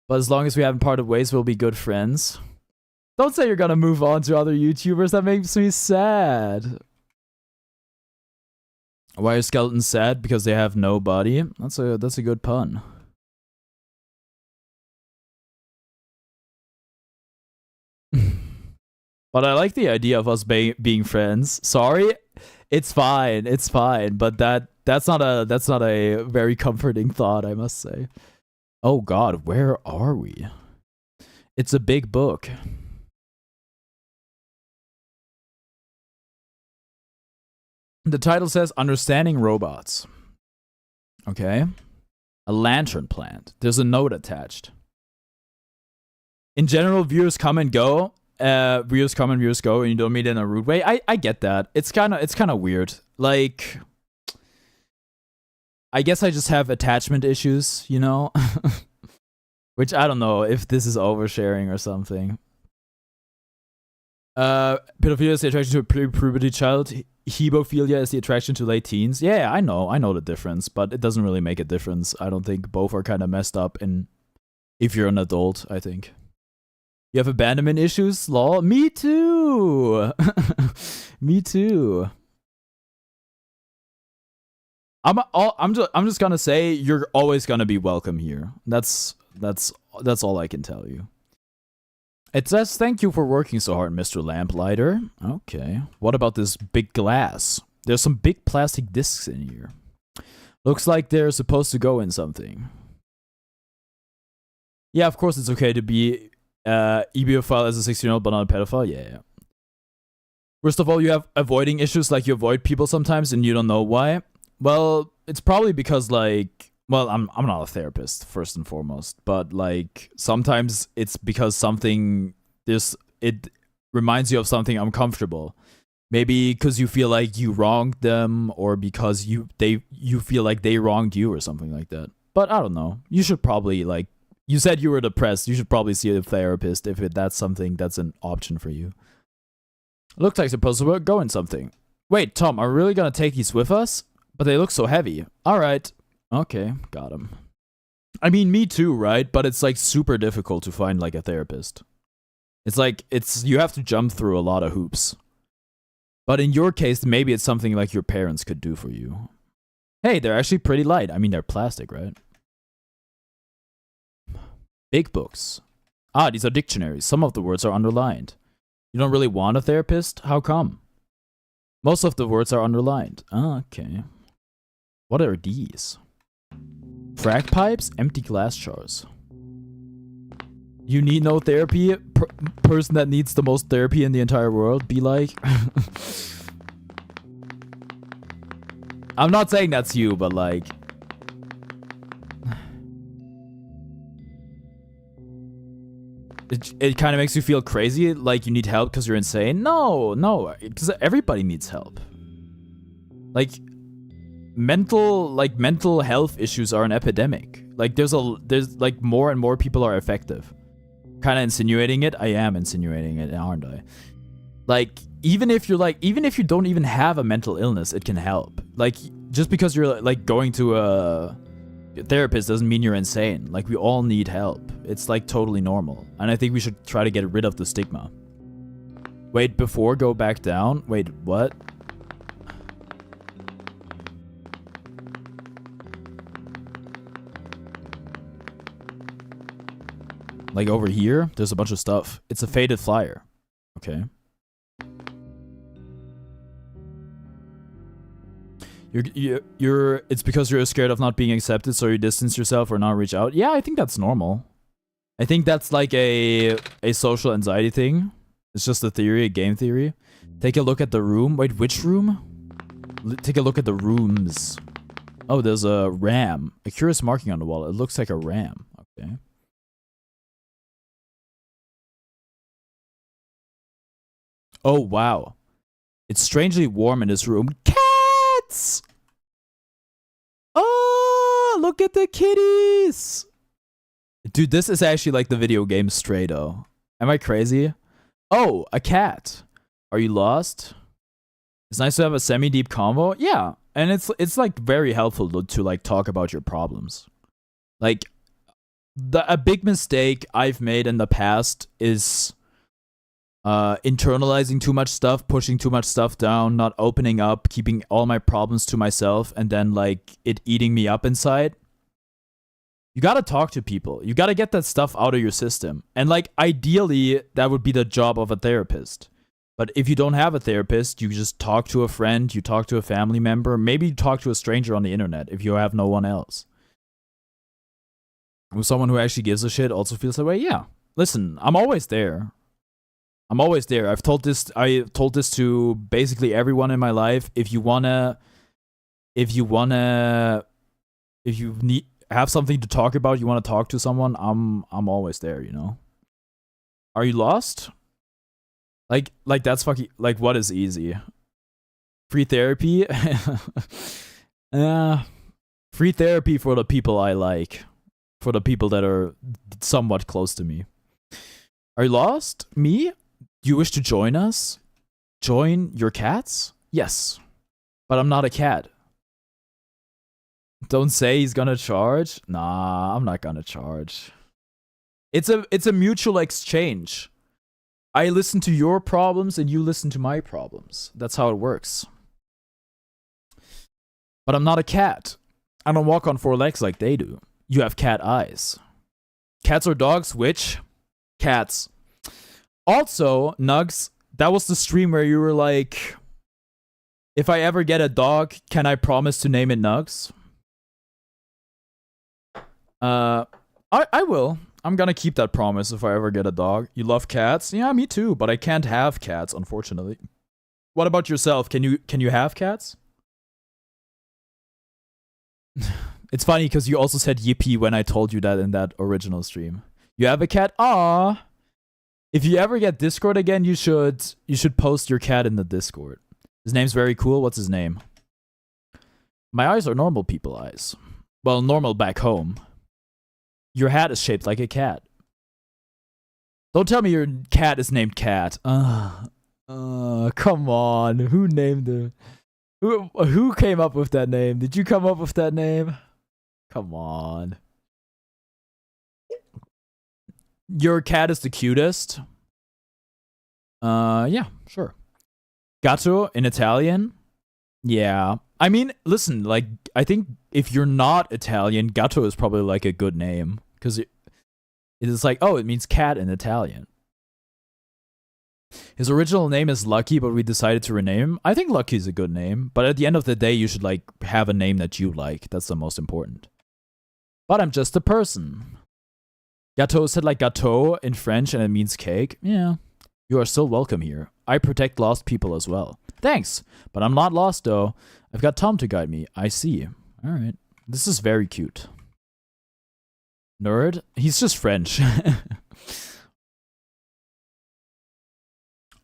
Speaker 1: But as long as we haven't parted ways, we'll be good friends. Don't say you're gonna move on to other YouTubers. That makes me sad. Why are skeletons sad? Because they have no body. That's a good pun. But I like the idea of us being friends. Sorry, it's fine. It's fine. But that's not a very comforting thought, I must say. Oh God, where are we? It's a big book. The title says Understanding Robots. Okay. A lantern plant. There's a note attached. In general, viewers come and go. Viewers come and viewers go, and you don't meet in a rude way. I get that. It's kind of weird. Like, I guess I just have attachment issues, you know? Which I don't know if this is oversharing or something. Pedophilia is the attraction to a pre-puberty child. Hebophilia is the attraction to late teens. Yeah, I know the difference, but it doesn't really make a difference. I don't think both are kind of messed up. And if you're an adult, I think. You have abandonment issues? Lol. Me too. Me too. I'm just gonna say you're always gonna be welcome here. That's all I can tell you. It says thank you for working so hard, Mr. Lamplighter. Okay. What about this big glass? There's some big plastic discs in here. Looks like they're supposed to go in something. Yeah, of course it's okay to be eBiophile as a 16-year-old, but not a pedophile. Yeah. First of all, you have avoiding issues, like you avoid people sometimes and you don't know why. Well, it's probably because, like, well, I'm not a therapist, first and foremost, but, like, sometimes it's because it reminds you of something uncomfortable. Maybe because you feel like you wronged them, or because you feel like they wronged you or something like that. But I don't know. You should probably, like, you said you were depressed. You should probably see a therapist if that's something that's an option for you. Looks like supposed to go in something. Wait, Tom, are we really gonna take these with us? But they look so heavy. Alright. Okay, got him. I mean, me too, right? But it's like super difficult to find like a therapist. It's like, you have to jump through a lot of hoops. But in your case, maybe it's something like your parents could do for you. Hey, they're actually pretty light. I mean, they're plastic, right? Big books. Ah, these are dictionaries. Some of the words are underlined. You don't really want a therapist? How come? Most of the words are underlined. Ah, okay. What are these? Frag pipes? Empty glass jars. You need no therapy? Person that needs the most therapy in the entire world? Be like? I'm not saying that's you, but like... It kind of makes you feel crazy, like you need help because you're insane. No, because everybody needs help. Like, mental health issues are an epidemic. Like, there's like more and more people are effective. Kind of insinuating it. I am insinuating it, aren't I? Like, even if you don't even have a mental illness, it can help. Like, just because you're like going to a therapist doesn't mean you're insane. Like, we all need help. It's like totally normal. And I think we should try to get rid of the stigma. Wait, before go back down? Wait, what? Like over here, there's a bunch of stuff. It's a faded flyer. Okay. It's because you're scared of not being accepted, so you distance yourself or not reach out. Yeah, I think that's normal. I think that's like a social anxiety thing. It's just a theory, a game theory. Take a look at the room. Wait, which room? Take a look at the rooms. Oh, there's a ram. A curious marking on the wall. It looks like a ram. Okay. Oh, wow. It's strangely warm in this room. Cats! Oh, look at the kitties! Dude, this is actually like the video game Stray, though. Am I crazy? Oh, a cat. Are you lost? It's nice to have a semi-deep convo. Yeah, and it's like very helpful to like talk about your problems. Like, a big mistake I've made in the past is internalizing too much stuff, pushing too much stuff down, not opening up, keeping all my problems to myself, and then like it eating me up inside. You gotta talk to people. You gotta get that stuff out of your system. And like ideally, that would be the job of a therapist. But if you don't have a therapist, you just talk to a friend, you talk to a family member, maybe you talk to a stranger on the internet if you have no one else. With someone who actually gives a shit also feels that way. Yeah. Listen, I'm always there. I'm always there. I told this to basically everyone in my life. If you need have something to talk about, you want to talk to someone, I'm always there, you know. Are you lost? Like that's fucking like what is easy? Free therapy? Free therapy for the people I like. For the people that are somewhat close to me. Are you lost? Me? Do you wish to join us? Join your cats? Yes. But I'm not a cat. Don't say he's gonna charge. Nah, I'm not gonna charge. It's a mutual exchange. I listen to your problems and you listen to my problems. That's how it works. But I'm not a cat. I don't walk on 4 legs like they do. You have cat eyes. Cats or dogs? Which? Cats. Also, Nugs, that was the stream where you were like, if I ever get a dog, can I promise to name it Nugs? I will. I'm gonna keep that promise if I ever get a dog. You love cats? Yeah, me too, but I can't have cats, unfortunately. What about yourself? Can you have cats? It's funny because you also said yippee when I told you that in that original stream. You have a cat? Aww. If you ever get Discord again, you should post your cat in the Discord. His name's very cool. What's his name? My eyes are normal people eyes. Well, normal back home. Your hat is shaped like a cat. Don't tell me your cat is named Cat. Come on. Who named it? Who came up with that name? Did you come up with that name? Come on. Your cat is the cutest. Yeah, sure. Gatto in Italian? Yeah. I mean, listen, like, I think if you're not Italian, Gatto is probably like a good name. Because it is like, oh, it means cat in Italian. His original name is Lucky, but we decided to rename him. I think Lucky is a good name, but at the end of the day, you should like have a name that you like. That's the most important. But I'm just a person. Gâteau said like gâteau in French and it means cake. Yeah. You are still welcome here. I protect lost people as well. Thanks. But I'm not lost though. I've got Tom to guide me. I see. Alright. This is very cute. Nerd? He's just French.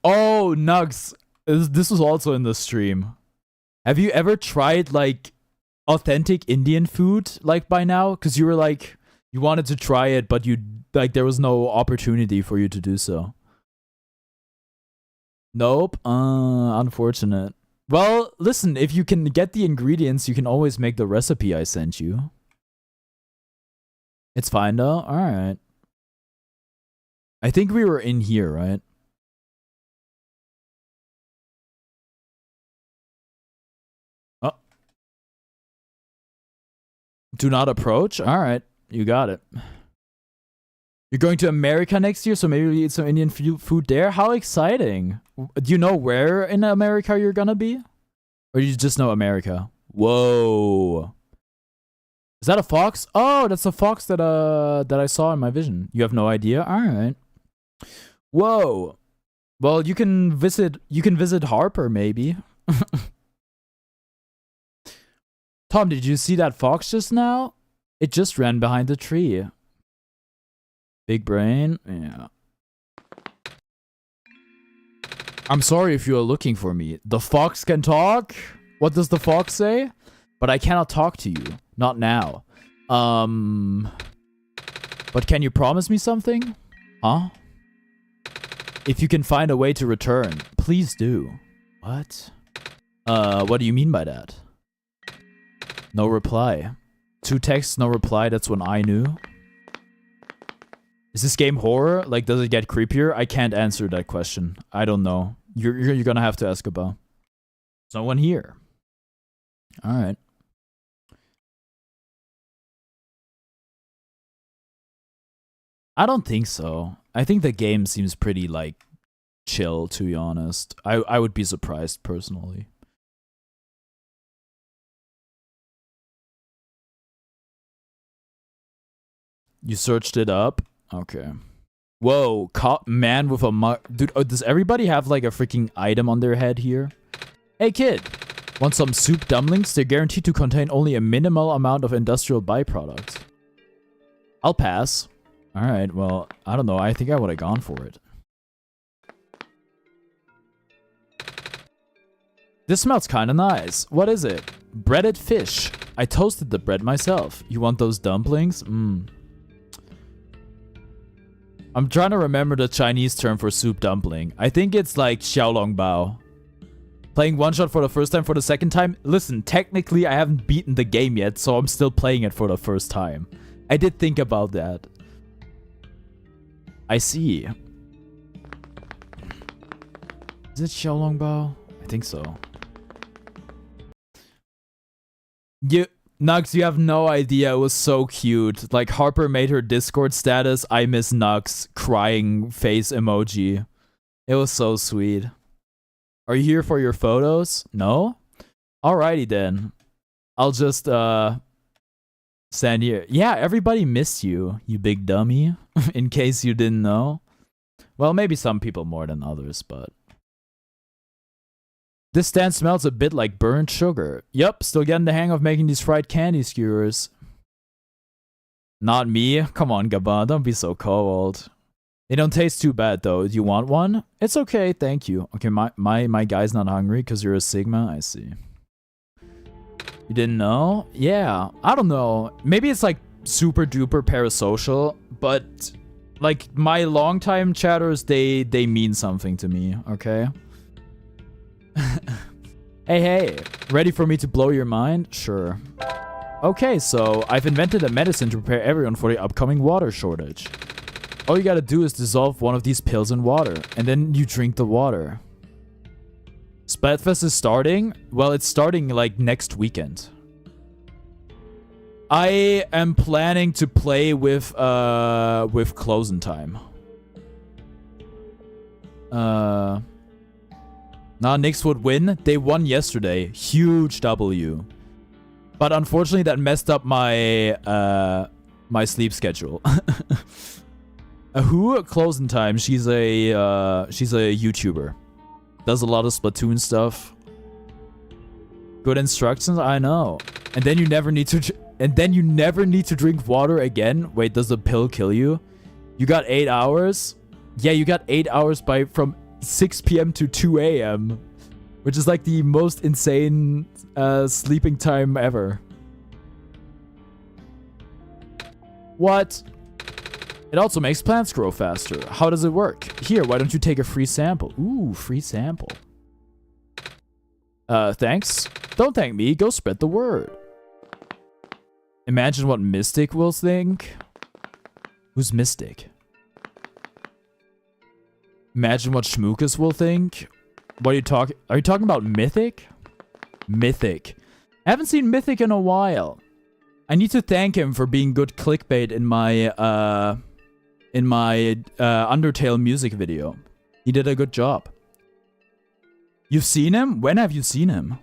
Speaker 1: Oh, Nugs. This was also in the stream. Have you ever tried like authentic Indian food like by now? Because you were like, you wanted to try it, but you like there was no opportunity for you to do so. Nope. Unfortunate. Well, listen, if you can get the ingredients, you can always make the recipe I sent you. It's fine though. Alright. I think we were in here, right? Oh. Do not approach? Alright. You got it. You're going to America next year, so maybe we eat some Indian food there? How exciting. Do you know where in America you're gonna be? Or you just know America? Whoa. Is that a fox? Oh, that's a fox that I saw in my vision. You have no idea? Alright. Whoa. Well, you can visit Harper, maybe. Tom, did you see that fox just now? It just ran behind the tree. Big brain? Yeah. I'm sorry if you are looking for me. The fox can talk? What does the fox say? But I cannot talk to you. Not now. But can you promise me something? Huh? If you can find a way to return, please do. What? What do you mean by that? No reply. 2 texts, no reply, that's when I knew. Is this game horror? Like, does it get creepier? I can't answer that question. I don't know. You're gonna have to ask about. There's no one here. Alright. I don't think so. I think the game seems pretty, like, chill, to be honest. I would be surprised, personally. You searched it up? Okay. Whoa, man with a mug. Dude, does everybody have, like, a freaking item on their head here? Hey, kid. Want some soup dumplings? They're guaranteed to contain only a minimal amount of industrial byproducts. I'll pass. Alright, well, I don't know. I think I would have gone for it. This smells kind of nice. What is it? Breaded fish. I toasted the bread myself. You want those dumplings? Mmm. I'm trying to remember the Chinese term for soup dumpling. I think it's like xiaolongbao. Playing one shot for the first time for the second time? Listen, technically I haven't beaten the game yet, so I'm still playing it for the first time. I did think about that. I see. Is it xiaolongbao? I think so. Nux, you have no idea. It was so cute. Like, Harper made her Discord status, I miss Nux, crying face emoji. It was so sweet. Are you here for your photos? No? Alrighty then. I'll just, send you. Yeah, everybody missed you, you big dummy. In case you didn't know. Well, maybe some people more than others, but... This stand smells a bit like burnt sugar. Yup, still getting the hang of making these fried candy skewers. Not me. Come on, Gabba, don't be so cold. They don't taste too bad, though. Do you want one? It's okay, thank you. Okay, my guy's not hungry because you're a Sigma. I see. You didn't know? Yeah, I don't know. Maybe it's like super duper parasocial, but like my longtime chatters, they mean something to me, okay? Hey, ready for me to blow your mind? Sure. Okay, so I've invented a medicine to prepare everyone for the upcoming water shortage. All you gotta do is dissolve one of these pills in water, and then you drink the water. Splatfest is starting? Well, it's starting like next weekend. I am planning to play with closing time. Nah, Knicks would win. They won yesterday. Huge W. But unfortunately, that messed up my my sleep schedule. Who? Closing time. She's a YouTuber. Does a lot of Splatoon stuff. Good instructions. I know. And then you never need to. And then you never need to drink water again. Wait, does the pill kill you? You got 8 hours. Yeah, you got 8 hours from 6 p.m. to 2 a.m. Which is like the most insane sleeping time ever. What? It also makes plants grow faster. How does it work? Here, why don't you take a free sample? Ooh, free sample. Thanks. Don't thank me. Go spread the word. Imagine what Mystic will think. Who's Mystic? Imagine what Schmookus will think. What are you talking? Are you talking about Mythic? Mythic. I haven't seen Mythic in a while. I need to thank him for being good clickbait in my Undertale music video. He did a good job. You've seen him? When have you seen him?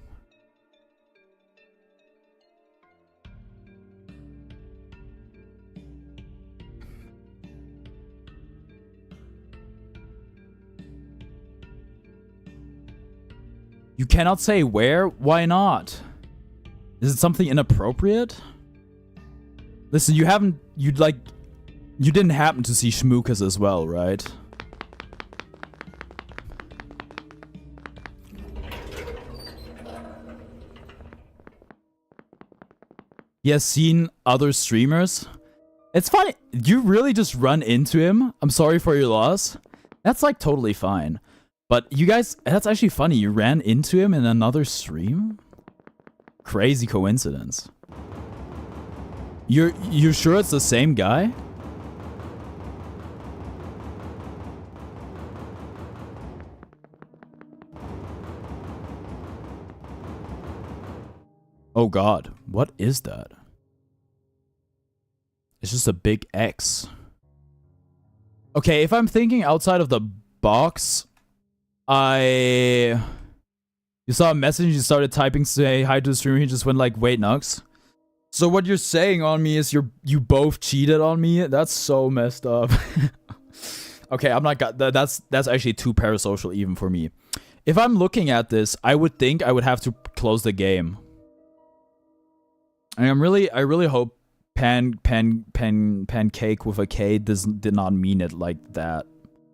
Speaker 1: You cannot say where? Why not? Is it something inappropriate? Listen, you didn't happen to see Schmookas as well, right? He has seen other streamers. It's funny. You really just run into him. I'm sorry for your loss. That's like totally fine. But you guys, that's actually funny. You ran into him in another stream? Crazy coincidence. You're sure it's the same guy? Oh god, what is that? It's just a big X. Okay, if I'm thinking outside of the box, you saw a message, you started typing, say hi to the streamer, he just went like, wait, Nux. So what you're saying on me is you both cheated on me? That's so messed up. Okay, I'm not, that's actually too parasocial even for me. If I'm looking at this, I would think I would have to close the game. And I really hope pancake with a K did not mean it like that.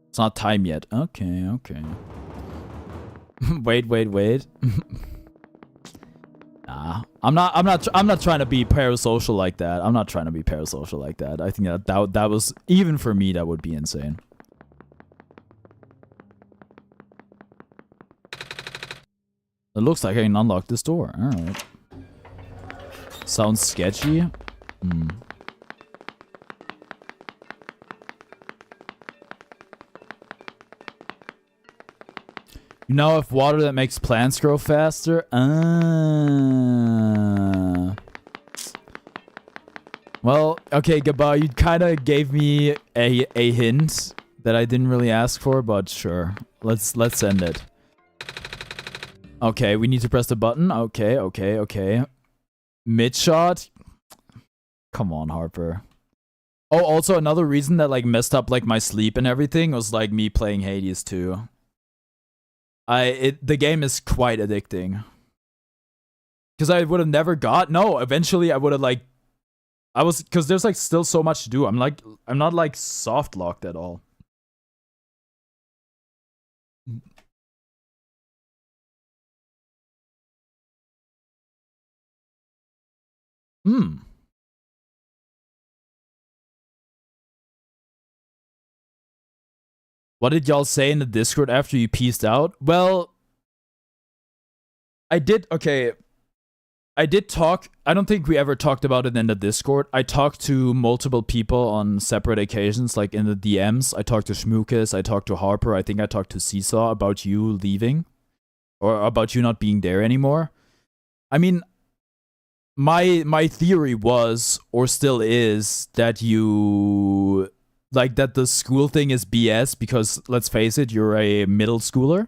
Speaker 1: It's not time yet. Okay. wait. Nah, I'm not trying to be parasocial like that. I'm not trying to be parasocial like that. I think that was, even for me, that would be insane. It looks like I can unlock this door. All right. Sounds sketchy. Hmm. You know, if water that makes plants grow faster. Well, okay, Gaba, you kind of gave me a hint that I didn't really ask for, but sure. Let's send it. Okay, we need to press the button. Okay. Mid shot. Come on, Harper. Oh, also another reason that like messed up like my sleep and everything was like me playing Hades too. The game is quite addicting. Because I would have never eventually I would have like because there's like still so much to do. I'm not like soft locked at all. What did y'all say in the Discord after you peaced out? Well, I did talk. I don't think we ever talked about it in the Discord. I talked to multiple people on separate occasions, like in the DMs. I talked to Schmookas, I talked to Harper, I think I talked to Seesaw about you leaving. Or about you not being there anymore. I mean, my theory was, or still is, that you... like, that the school thing is BS because, let's face it, you're a middle schooler.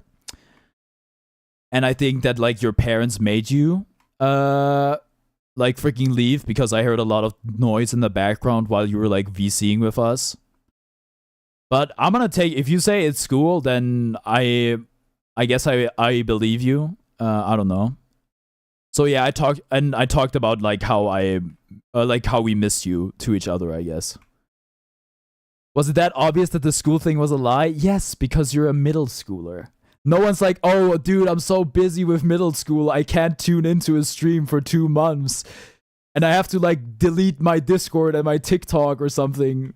Speaker 1: And I think that, like, your parents made you, like, freaking leave because I heard a lot of noise in the background while you were, like, VCing with us. But I'm gonna take... if you say it's school, then I guess I believe you. I don't know. So yeah, I talked about, like, how how we missed you to each other, I guess. Was it that obvious that the school thing was a lie? Yes, because you're a middle schooler. No one's like, oh, dude, I'm so busy with middle school, I can't tune into a stream for 2 months. And I have to, like, delete my Discord and my TikTok or something.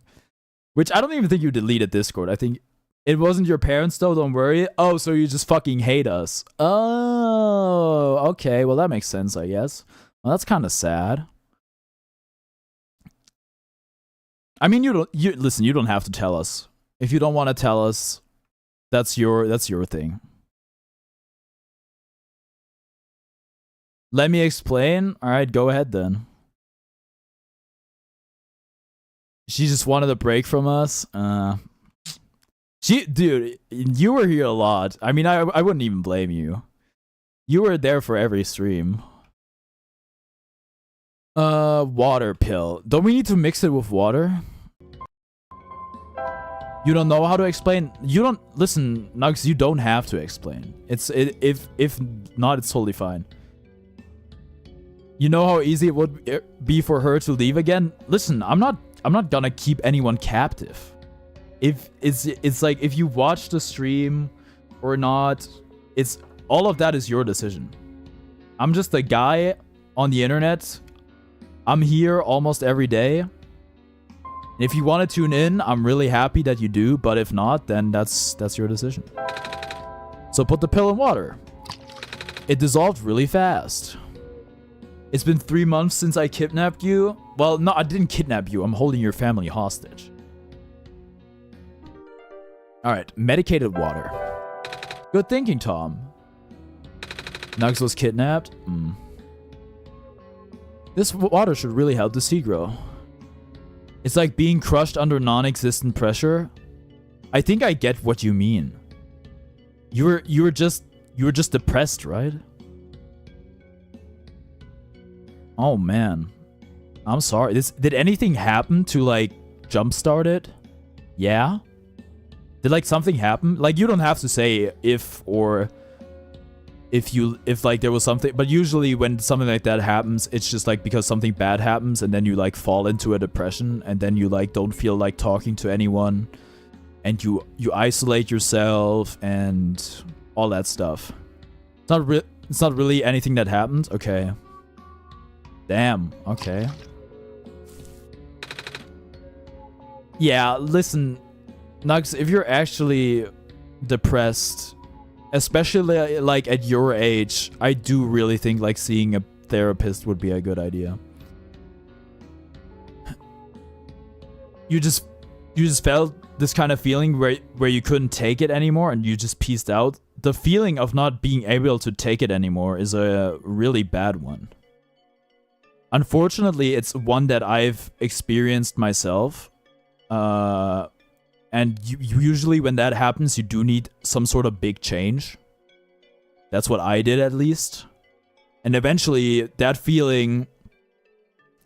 Speaker 1: Which I don't even think you deleted Discord. I think it wasn't your parents, though, don't worry. Oh, so you just fucking hate us. Oh, okay. Well, that makes sense, I guess. Well, that's kind of sad. I mean, listen, you don't have to tell us. If you don't want to tell us, that's your thing. Let me explain. All right, go ahead then. She just wanted a break from us. Dude, you were here a lot. I mean, I wouldn't even blame you. You were there for every stream. Water pill. Don't we need to mix it with water? You don't know how to explain. You don't listen, Nugs. You don't have to explain. If not, it's totally fine. You know how easy it would be for her to leave again. Listen, I'm not gonna keep anyone captive. If it's like if you watch the stream or not, it's all of that is your decision. I'm just a guy on the internet. I'm here almost every day. If you want to tune in, I'm really happy that you do, but if not, then that's your decision. So put the pill in water. It dissolved really fast. It's been 3 months since I kidnapped you. Well, no, I didn't kidnap you. I'm holding your family hostage. Alright, medicated water. Good thinking, Tom. Nugs was kidnapped? This water should really help the sea grow. It's like being crushed under non-existent pressure. I think I get what you mean. You were just depressed, right? Oh man. I'm sorry. Did anything happen to like jumpstart it? Yeah? Did like something happen? Like you don't have to say if like there was something, but usually when something like that happens, it's just like because something bad happens and then you like fall into a depression and then you like don't feel like talking to anyone and you isolate yourself and all that stuff. It's not really anything that happened. Okay. Damn. Okay. Yeah, listen, Nugs, if you're actually depressed, especially like at your age, I do really think like seeing a therapist would be a good idea. You just felt this kind of feeling where you couldn't take it anymore and you just peaced out. The feeling of not being able to take it anymore is a really bad one. Unfortunately, it's one that I've experienced myself. And usually when that happens, you do need some sort of big change. That's what I did, at least. And eventually, that feeling,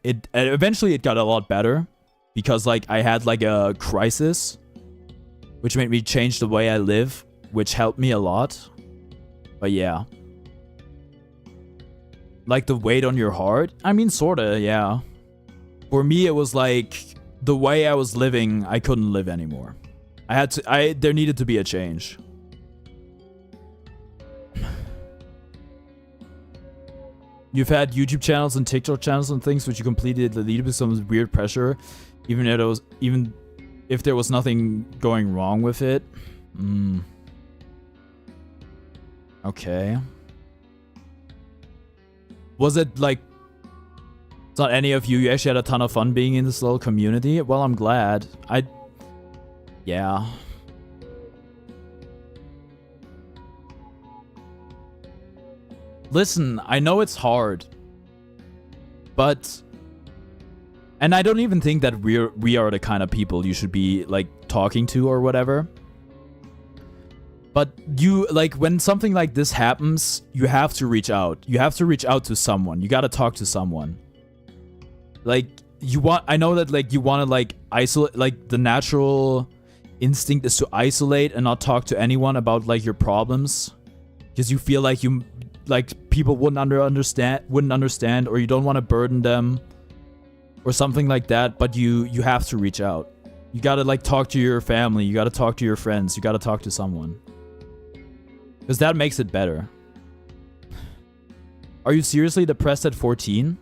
Speaker 1: it got a lot better. Because, like, I had, like, a crisis. Which made me change the way I live. Which helped me a lot. But yeah. Like, the weight on your heart? I mean, sorta, yeah. For me, it was like the way I was living, I couldn't live anymore. There needed to be a change. You've had YouTube channels and TikTok channels and things which you completely deleted with some weird pressure, even if there was nothing going wrong with it. Okay. Was it like it's not any of you? You actually had a ton of fun being in this little community? Well, I'm glad. Yeah. Listen, I know it's hard. But... And I don't even think that we are the kind of people you should be, like, talking to or whatever. But you, like, when something like this happens, you have to reach out. You have to reach out to someone. You gotta talk to someone. Like, I know that, like, you want to, like, isolate, like, the natural instinct is to isolate and not talk to anyone about, like, your problems. Because you feel like people wouldn't understand, or you don't want to burden them, or something like that, but you have to reach out. You gotta, like, talk to your family, you gotta talk to your friends, you gotta talk to someone. Because that makes it better. Are you seriously depressed at 14?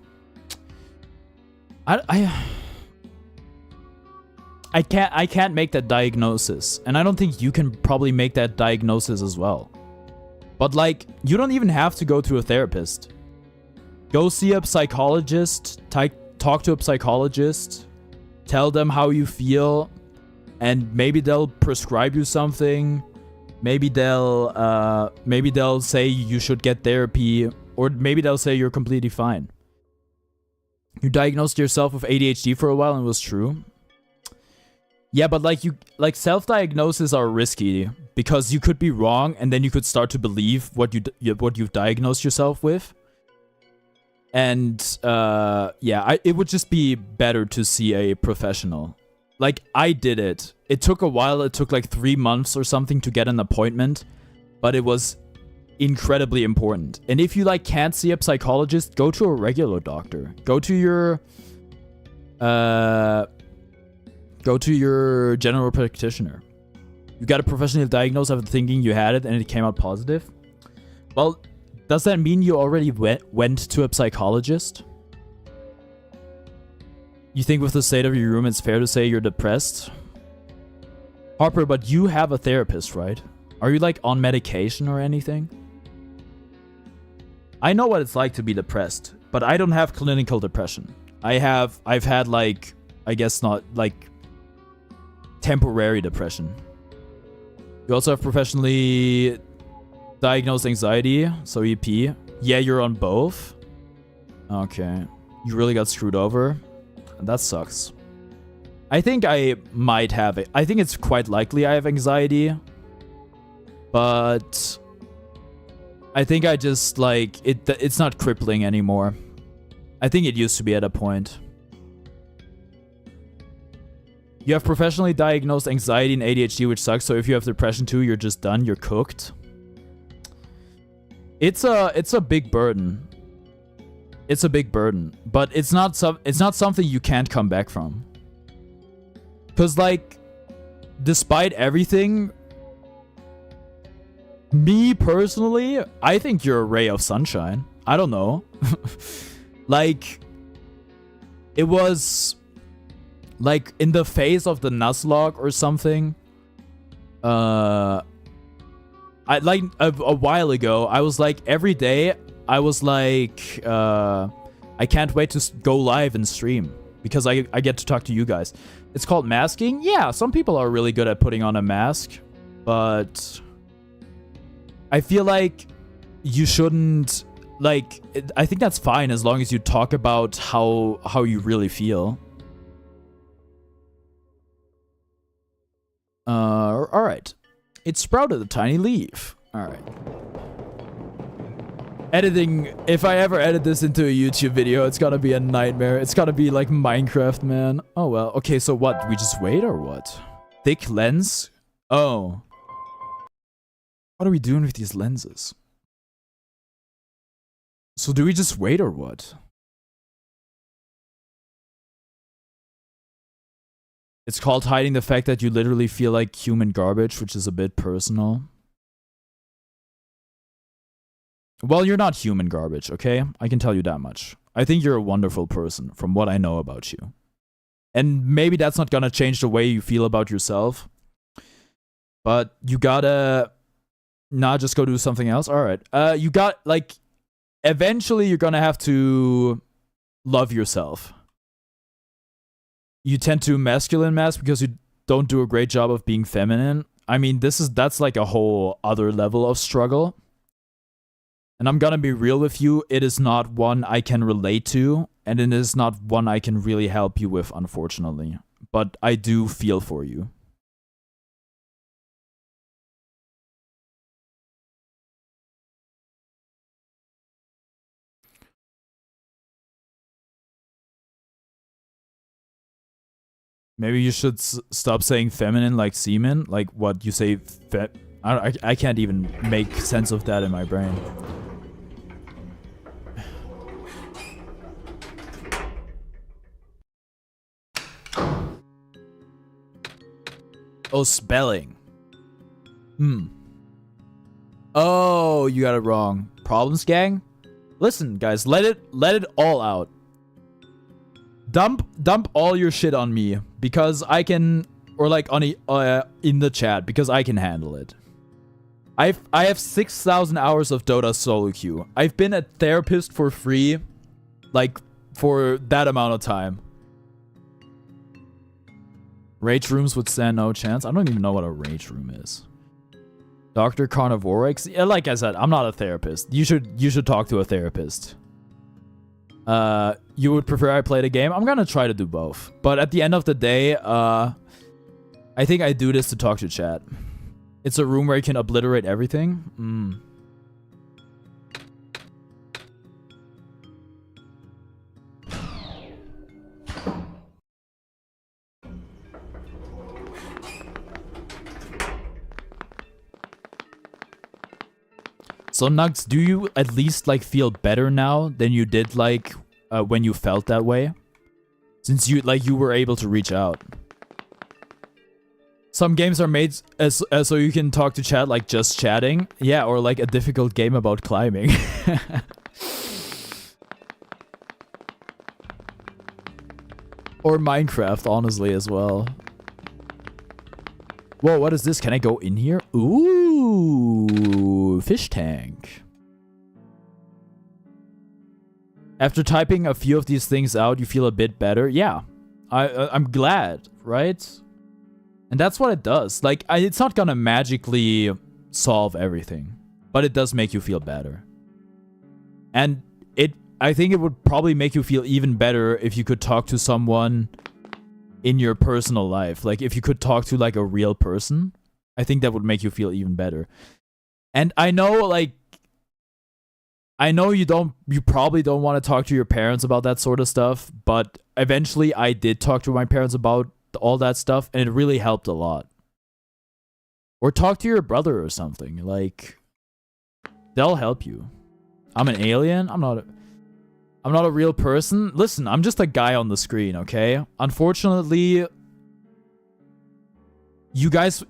Speaker 1: I can't make that diagnosis, and I don't think you can probably make that diagnosis as well. But like, you don't even have to go to a therapist. Go see a psychologist, talk to a psychologist, tell them how you feel, and maybe they'll prescribe you something. Maybe they'll say you should get therapy, or maybe they'll say you're completely fine. You diagnosed yourself with ADHD for a while and it was true. Yeah, but like self-diagnoses are risky because you could be wrong and then you could start to believe what you've diagnosed yourself with. And yeah, it would just be better to see a professional. like, I did it. It took a while. It took like 3 months or something to get an appointment, but it was incredibly important. And if you like can't see a psychologist, go to a regular doctor. Go to your general practitioner. You got a professional diagnosis after thinking you had it and it came out positive. Well, does that mean you already went to a psychologist? You think with the state of your room, it's fair to say you're depressed? Harper, but you have a therapist, right? Are you like on medication or anything? I know what it's like to be depressed, but I don't have clinical depression. I've had like, I guess not like temporary depression. You also have professionally diagnosed anxiety, so EP. Yeah, you're on both. Okay. You really got screwed over. That sucks. I think I might have it. I think it's quite likely I have anxiety. But I think I just like it's not crippling anymore. I think it used to be at a point. You have professionally diagnosed anxiety and ADHD, which sucks. So if you have depression too, you're just done. You're cooked. It's a big burden. It's a big burden, but it's not something you can't come back from. Cause like, despite everything, me personally, I think you're a ray of sunshine. I don't know. Like, it was like in the phase of the Nuzlocke or something. I like a while ago, I was like every day, I was like, I can't wait to go live and stream because I get to talk to you guys. It's called masking. Yeah, some people are really good at putting on a mask, but I feel like you shouldn't, like, I think that's fine as long as you talk about how you really feel. All right. It sprouted a tiny leaf. All right. Editing, if I ever edit this into a YouTube video, it's gonna be a nightmare. It's gonna be like Minecraft, man. Oh well. Okay, so what? We just wait or what? Thick lens? Oh. What are we doing with these lenses? So do we just wait or what? It's called hiding the fact that you literally feel like human garbage, which is a bit personal. Well, you're not human garbage, okay? I can tell you that much. I think you're a wonderful person from what I know about you. And maybe that's not gonna change the way you feel about yourself. But you gotta not just go do something else. All right. You got, like, eventually you're gonna have to love yourself. You tend to masculine mask because you don't do a great job of being feminine. I mean, that's like a whole other level of struggle. And I'm gonna be real with you, it is not one I can relate to, and it is not one I can really help you with, unfortunately. But I do feel for you. Maybe you should stop saying feminine like semen. Like what you say. I can't even make sense of that in my brain. Oh, spelling. Oh, you got it wrong. Problems, gang? Listen, guys, let it all out. Dump all your shit on me because I can, or like on in the chat because I can handle it. I have 6,000 hours of Dota solo queue. I've been a therapist for free, like for that amount of time. Rage rooms would stand no chance. I don't even know what a rage room is. Dr. Carnivorex? Yeah, like I said, I'm not a therapist. You should talk to a therapist. You would prefer I play the game? I'm gonna try to do both. But at the end of the day, I think I do this to talk to chat. It's a room where you can obliterate everything. So Nugs, do you at least like feel better now than you did like when you felt that way? Since you were able to reach out. Some games are made as so you can talk to chat like just chatting. Yeah, or like a difficult game about climbing. Or Minecraft, honestly, as well. Whoa, what is this? Can I go in here? Ooh, fish tank. After typing a few of these things out, you feel a bit better. Yeah, I'm glad, right? And that's what it does. Like, it's not gonna magically solve everything, but it does make you feel better. And I think it would probably make you feel even better if you could talk to someone in your personal life. Like, if you could talk to, like, a real person, I think that would make you feel even better. And I know, like, you probably don't want to talk to your parents about that sort of stuff, but eventually I did talk to my parents about all that stuff, and it really helped a lot. Or talk to your brother or something. Like, they'll help you. I'm an alien? I'm not a real person. Listen, I'm just a guy on the screen, okay? Unfortunately, you guys,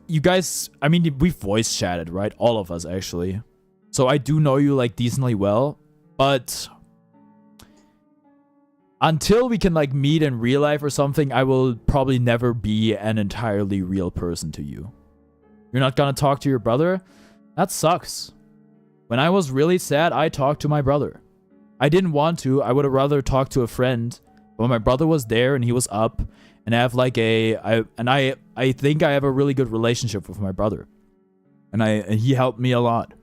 Speaker 1: I mean, we've voice chatted, right? All of us, actually. So I do know you, like, decently well, but until we can, like, meet in real life or something, I will probably never be an entirely real person to you. You're not gonna talk to your brother? That sucks. When I was really sad, I talked to my brother. I didn't want to. I would have rather talked to a friend, but my brother was there and he was up, and I have like I think I have a really good relationship with my brother, and he helped me a lot.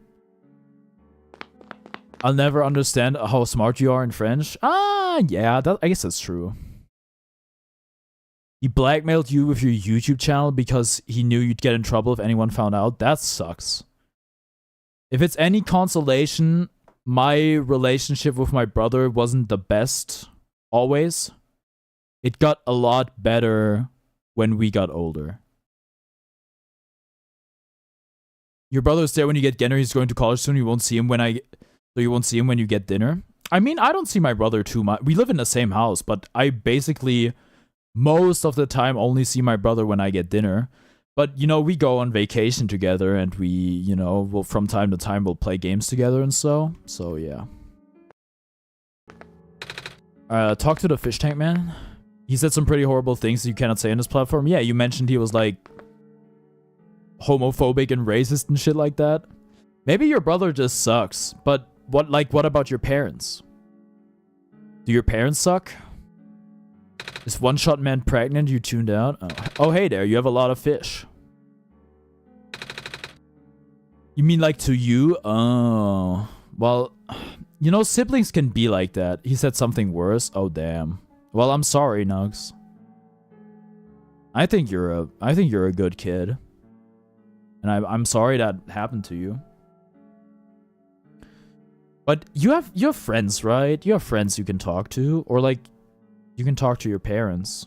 Speaker 1: I'll never understand how smart you are in French. Yeah, I guess that's true. He blackmailed you with your YouTube channel because he knew you'd get in trouble if anyone found out. That sucks. If it's any consolation, my relationship with my brother wasn't the best, always. It got a lot better when we got older. Your brother's there when you get dinner. He's going to college soon. You won't see him when you get dinner. I mean, I don't see my brother too much. We live in the same house, but I basically most of the time only see my brother when I get dinner. But, you know, we go on vacation together, and we, you know, from time to time we'll play games together and so. So, yeah. Talk to the fish tank man. He said some pretty horrible things that you cannot say on this platform. Yeah, you mentioned he was, like, homophobic and racist and shit like that. Maybe your brother just sucks, but what about your parents? Do your parents suck? Is One Shot Man pregnant? You tuned out? Oh, hey there, you have a lot of fish. You mean like to you? Oh, well, you know, siblings can be like that. He said something worse. Oh, damn. Well, I'm sorry, Nugs. I think you're a good kid. And I'm sorry that happened to you. But you have friends, right? You have friends you can talk to, or like you can talk to your parents.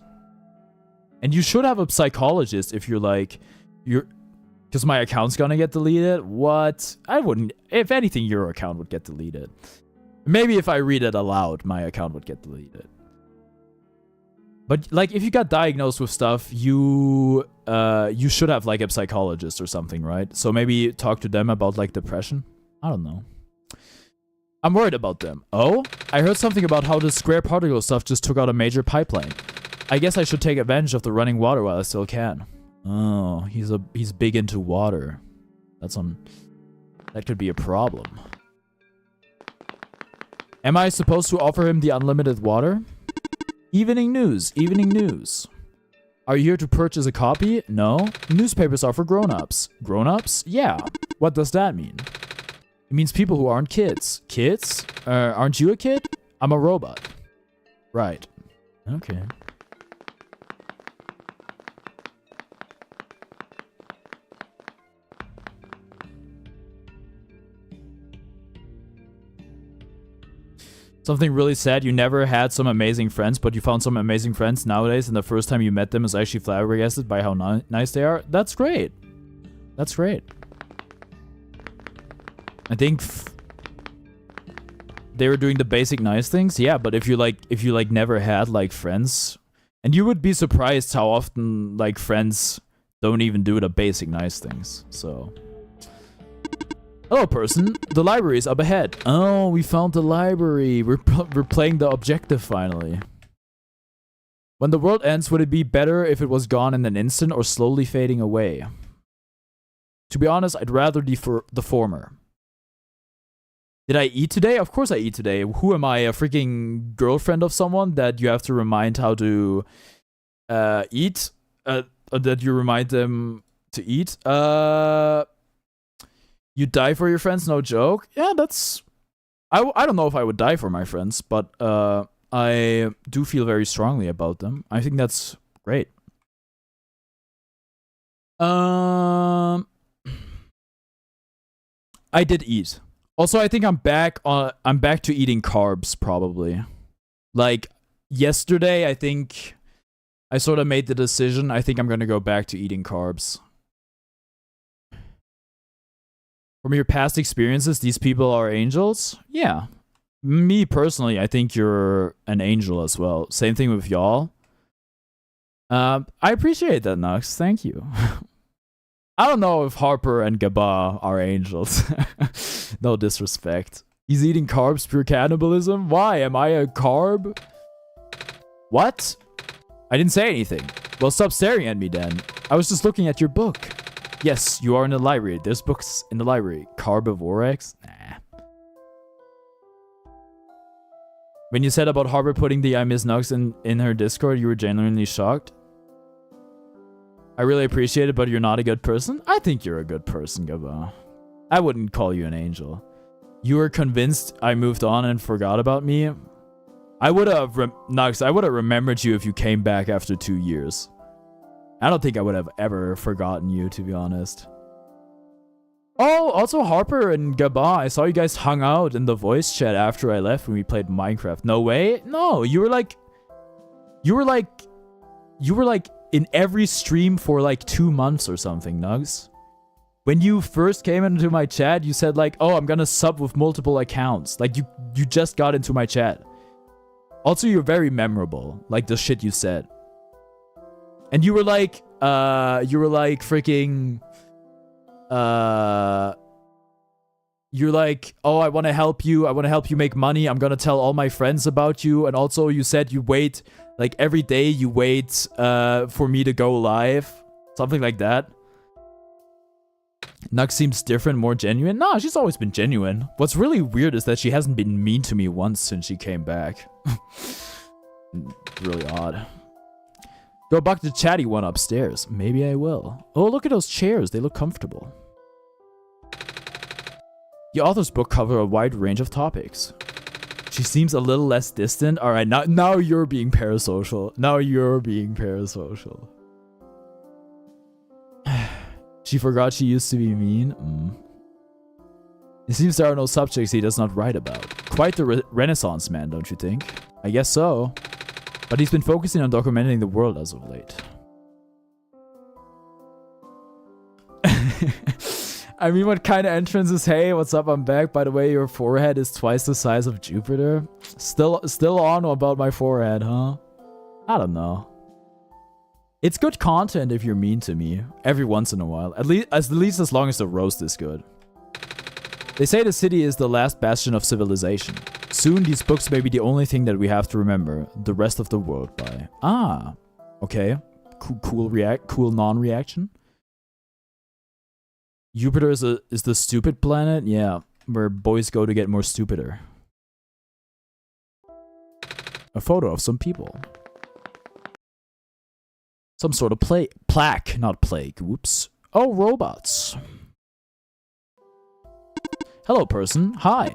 Speaker 1: And you should have a psychologist if you're like because my account's gonna get deleted. What? I wouldn't. If anything, your account would get deleted. Maybe if I read it aloud, my account would get deleted. But like, if you got diagnosed with stuff, you should have like a psychologist or something, right? So maybe talk to them about like depression. I don't know. I'm worried about them. Oh, I heard something about how the square particle stuff just took out a major pipeline. I guess I should take advantage of the running water while I still can. Oh, he's big into water. That could be a problem. Am I supposed to offer him the unlimited water? Evening news, evening news. Are you here to purchase a copy? No. Newspapers are for grown-ups. Grown-ups? Yeah. What does that mean? It means people who aren't kids. Kids? Aren't you a kid? I'm a robot. Right. Okay. Something really sad, you never had some amazing friends, but you found some amazing friends nowadays, and the first time you met them is actually flabbergasted by how nice they are. That's great. That's great. I think they were doing the basic nice things. Yeah, but if you like never had like friends, and you would be surprised how often like friends don't even do the basic nice things. So, hello, person. The library is up ahead. Oh, we found the library. We're playing the objective finally. When the world ends, would it be better if it was gone in an instant or slowly fading away? To be honest, I'd rather defer the former. Did I eat today? Of course I eat today. Who am I, a freaking girlfriend of someone that you have to remind how to eat? That you remind them to eat? You die for your friends, no joke? Yeah, that's... I don't know if I would die for my friends, but I do feel very strongly about them. I think that's great. I did eat. Also, I think I'm back to eating carbs, probably. Like, yesterday, I think I sort of made the decision. I think I'm gonna go back to eating carbs. From your past experiences, these people are angels? Yeah. Me, personally, I think you're an angel as well. Same thing with y'all. I appreciate that, Nux. Thank you. I don't know if Harper and Gaba are angels. No disrespect. He's eating carbs pure cannibalism? Why? Am I a carb? What? I didn't say anything. Well, stop staring at me then. I was just looking at your book. Yes, you are in the library. There's books in the library. Carbivorex? Nah. When you said about Harper putting the I Miss Nux in her Discord, you were genuinely shocked. I really appreciate it, but you're not a good person? I think you're a good person, Gaba. I wouldn't call you an angel. You were convinced I moved on and forgot about me? I would have, Nux, I would have remembered you if you came back after 2 years. I don't think I would have ever forgotten you, to be honest. Oh, also Harper and Gaba, I saw you guys hung out in the voice chat after I left when we played Minecraft. No way? No, you were like in every stream for like 2 months or something, Nugs. When you first came into my chat, you said like, oh, I'm gonna sub with multiple accounts. Like you just got into my chat. Also, you're very memorable, like the shit you said. And you were like freaking, you're like, oh, I want to help you make money. I'm gonna tell all my friends about you. And also you said you wait, like every day you wait for me to go live. Something like that. Nux seems different, more genuine. Nah, she's always been genuine. What's really weird is that she hasn't been mean to me once since she came back. Really odd. Go back to the chatty one upstairs. Maybe I will. Oh, look at those chairs. They look comfortable. The author's book covers a wide range of topics. She seems a little less distant. All right, now you're being parasocial. Now you're being parasocial. She forgot she used to be mean. It seems there are no subjects he does not write about. Quite the Renaissance man, don't you think? I guess so. But he's been focusing on documenting the world as of late. I mean, what kind of entrance is, hey, what's up, I'm back. By the way, your forehead is twice the size of Jupiter. Still on about my forehead, huh? I don't know. It's good content if you're mean to me. Every once in a while. At least as long as the roast is good. They say the city is the last bastion of civilization. Soon these books may be the only thing that we have to remember the rest of the world by. Ah. Okay. Cool non-reaction. Jupiter is the stupid planet? Yeah. Where boys go to get more stupider. A photo of some people. Some sort of plaque, not plague. Whoops. Oh, robots. Hello, person. Hi.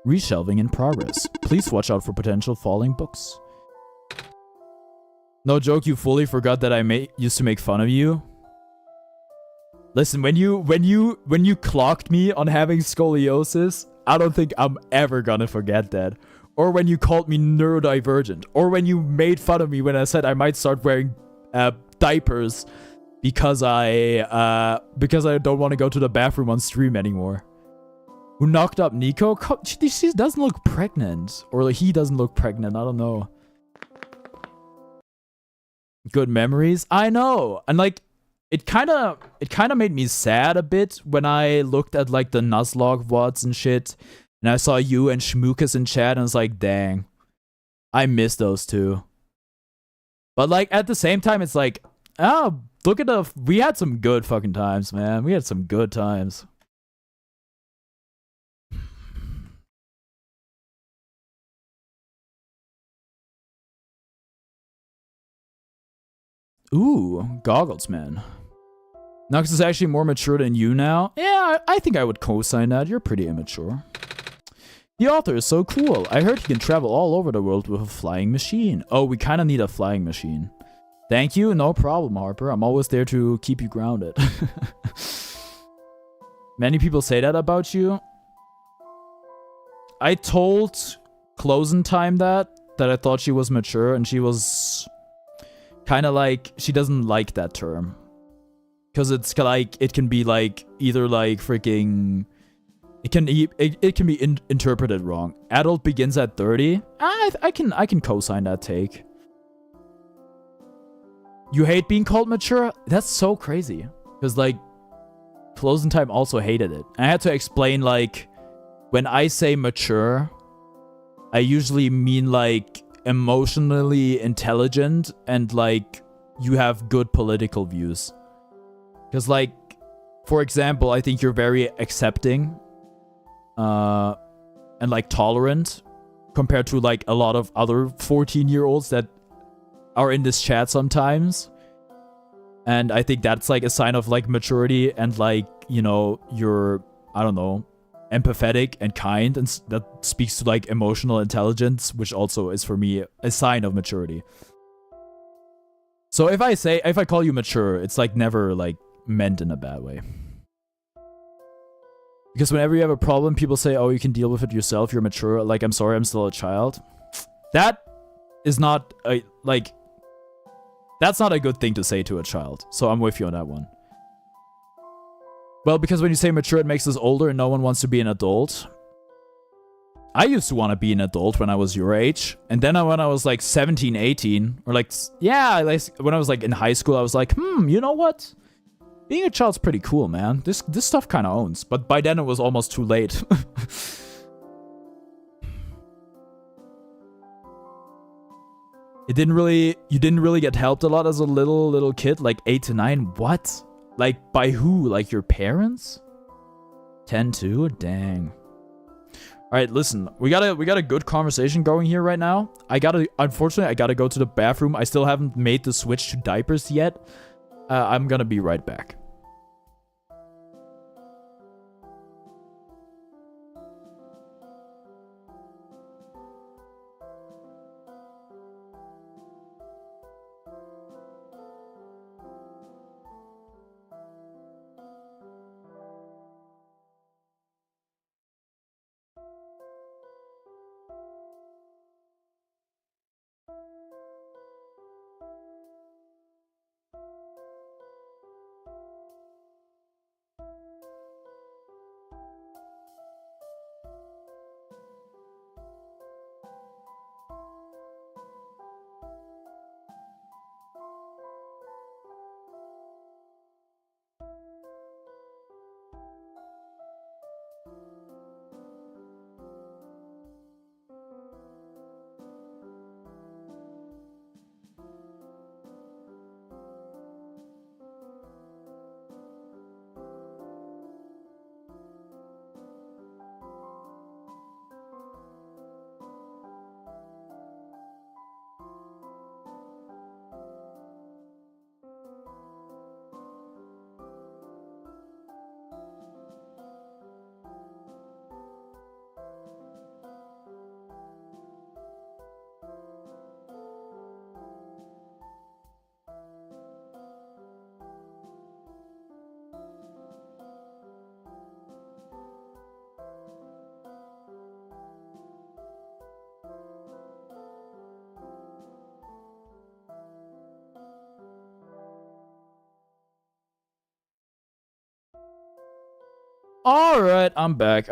Speaker 1: Reshelving in progress. Please watch out for potential falling books. No joke, you fully forgot that I used to make fun of you. Listen, when you clocked me on having scoliosis, I don't think I'm ever gonna forget that. Or when you called me neurodivergent. Or when you made fun of me when I said I might start wearing diapers because I don't want to go to the bathroom on stream anymore. Who knocked up Nico? She doesn't look pregnant. Or like, he doesn't look pregnant. I don't know. Good memories. I know. And like, it kind of made me sad a bit when I looked at like the Nuzlocke VODs and shit. And I saw you and Schmookus in chat and I was like, dang. I miss those two. But like, at the same time, it's like, oh, look at we had some good fucking times, man. We had some good times. Ooh, goggles, man. Nux is actually more mature than you now. Yeah, I think I would co-sign that. You're pretty immature. The author is so cool. I heard he can travel all over the world with a flying machine. Oh, we kind of need a flying machine. Thank you. No problem, Harper. I'm always there to keep you grounded. Many people say that about you. I told Closentime that I thought she was mature, and she was kind of like, she doesn't like that term. Because it's like, it can be like, either like freaking, it can be interpreted wrong. Adult begins at 30. I can co-sign that take. You hate being called mature? That's so crazy. Because like, Closentime also hated it. I had to explain like, when I say mature, I usually mean like emotionally intelligent and like you have good political views. Because like, for example, I think you're very accepting and like tolerant compared to like a lot of other 14-year-olds that are in this chat sometimes. And I think that's like a sign of like maturity and like, you know, you're, I don't know, empathetic and kind, and that speaks to like emotional intelligence, which also is for me a sign of maturity. So if I call you mature, it's like never like meant in a bad way. Because whenever you have a problem, people say, oh, you can deal with it yourself, you're mature. Like, I'm sorry, I'm still a child. That is not a, like, that's not a good thing to say to a child. So I'm with you on that one. Well, because when you say mature, it makes us older and no one wants to be an adult. I used to want to be an adult when I was your age. And then when I was like 17, 18, or like, yeah, like when I was like in high school, I was like, you know what? Being a child's pretty cool, man. This stuff kind of owns. But by then it was almost too late. You didn't really get helped a lot as a little kid, like 8 to 9. What? Like by who? Like your parents? 10 too? Dang. All right, listen. We got a good conversation going here right now. Unfortunately, I gotta go to the bathroom. I still haven't made the switch to diapers yet. I'm gonna be right back. Alright, I'm back.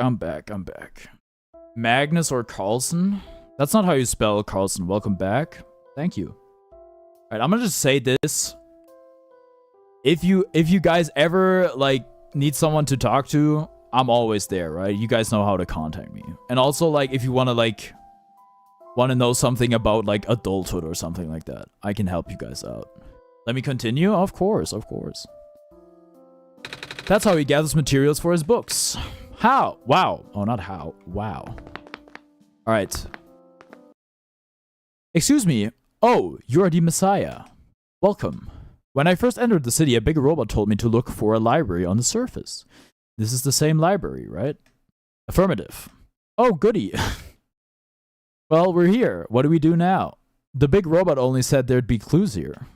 Speaker 1: Magnus or Carlson? That's not how you spell Carlson. Welcome back. Thank you. Alright, I'm gonna just say this. If you guys ever, like, need someone to talk to, I'm always there, right? You guys know how to contact me. And also, like, if you wanna know something about, like, adulthood or something like that, I can help you guys out. Let me continue? Of course. That's how he gathers materials for his books. How? Wow. Oh, not how. Wow. Alright. Excuse me. Oh, you're the Messiah. Welcome. When I first entered the city, a big robot told me to look for a library on the surface. This is the same library, right? Affirmative. Oh, goody. Well, we're here. What do we do now? The big robot only said there'd be clues here.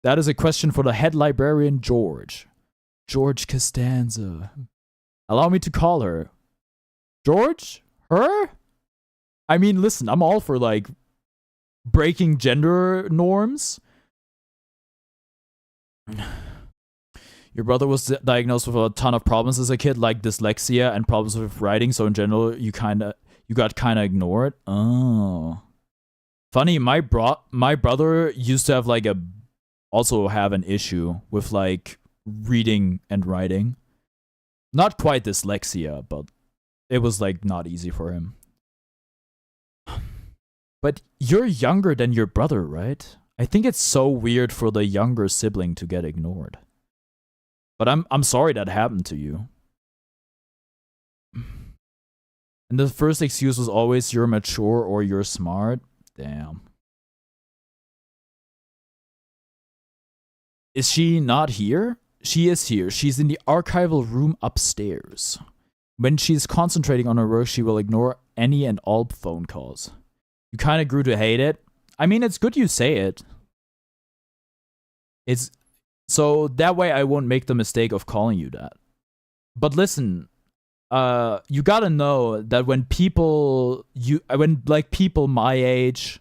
Speaker 1: That is a question for the head librarian, George. George Costanza. Allow me to call her. George? Her? I mean, listen, I'm all for, like, breaking gender norms. Your brother was diagnosed with a ton of problems as a kid, like dyslexia and problems with writing, so in general, you got kind of ignored. Oh. Funny, my brother used to have, like, also have an issue with, like, reading and writing. Not quite dyslexia, but it was, like, not easy for him. But you're younger than your brother, right? I think it's so weird for the younger sibling to get ignored. But I'm sorry that happened to you. And the first excuse was always you're mature or you're smart. Damn. Is she not here? She is here. She's in the archival room upstairs. When she's concentrating on her work, she will ignore any and all phone calls. You kind of grew to hate it. I mean, it's good you say it. It's so that way I won't make the mistake of calling you that. But listen, you gotta know that when people my age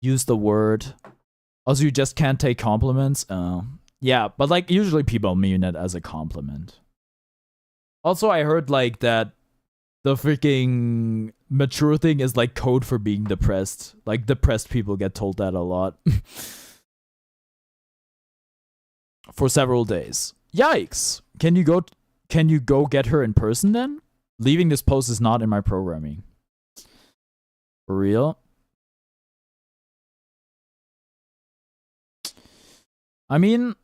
Speaker 1: use the word, also you just can't take compliments. Yeah, but like usually people mean it as a compliment. Also, I heard like that the freaking mature thing is like code for being depressed. Like depressed people get told that a lot. For several days. Yikes! Can you go get her in person then? Leaving this post is not in my programming. For real? I mean,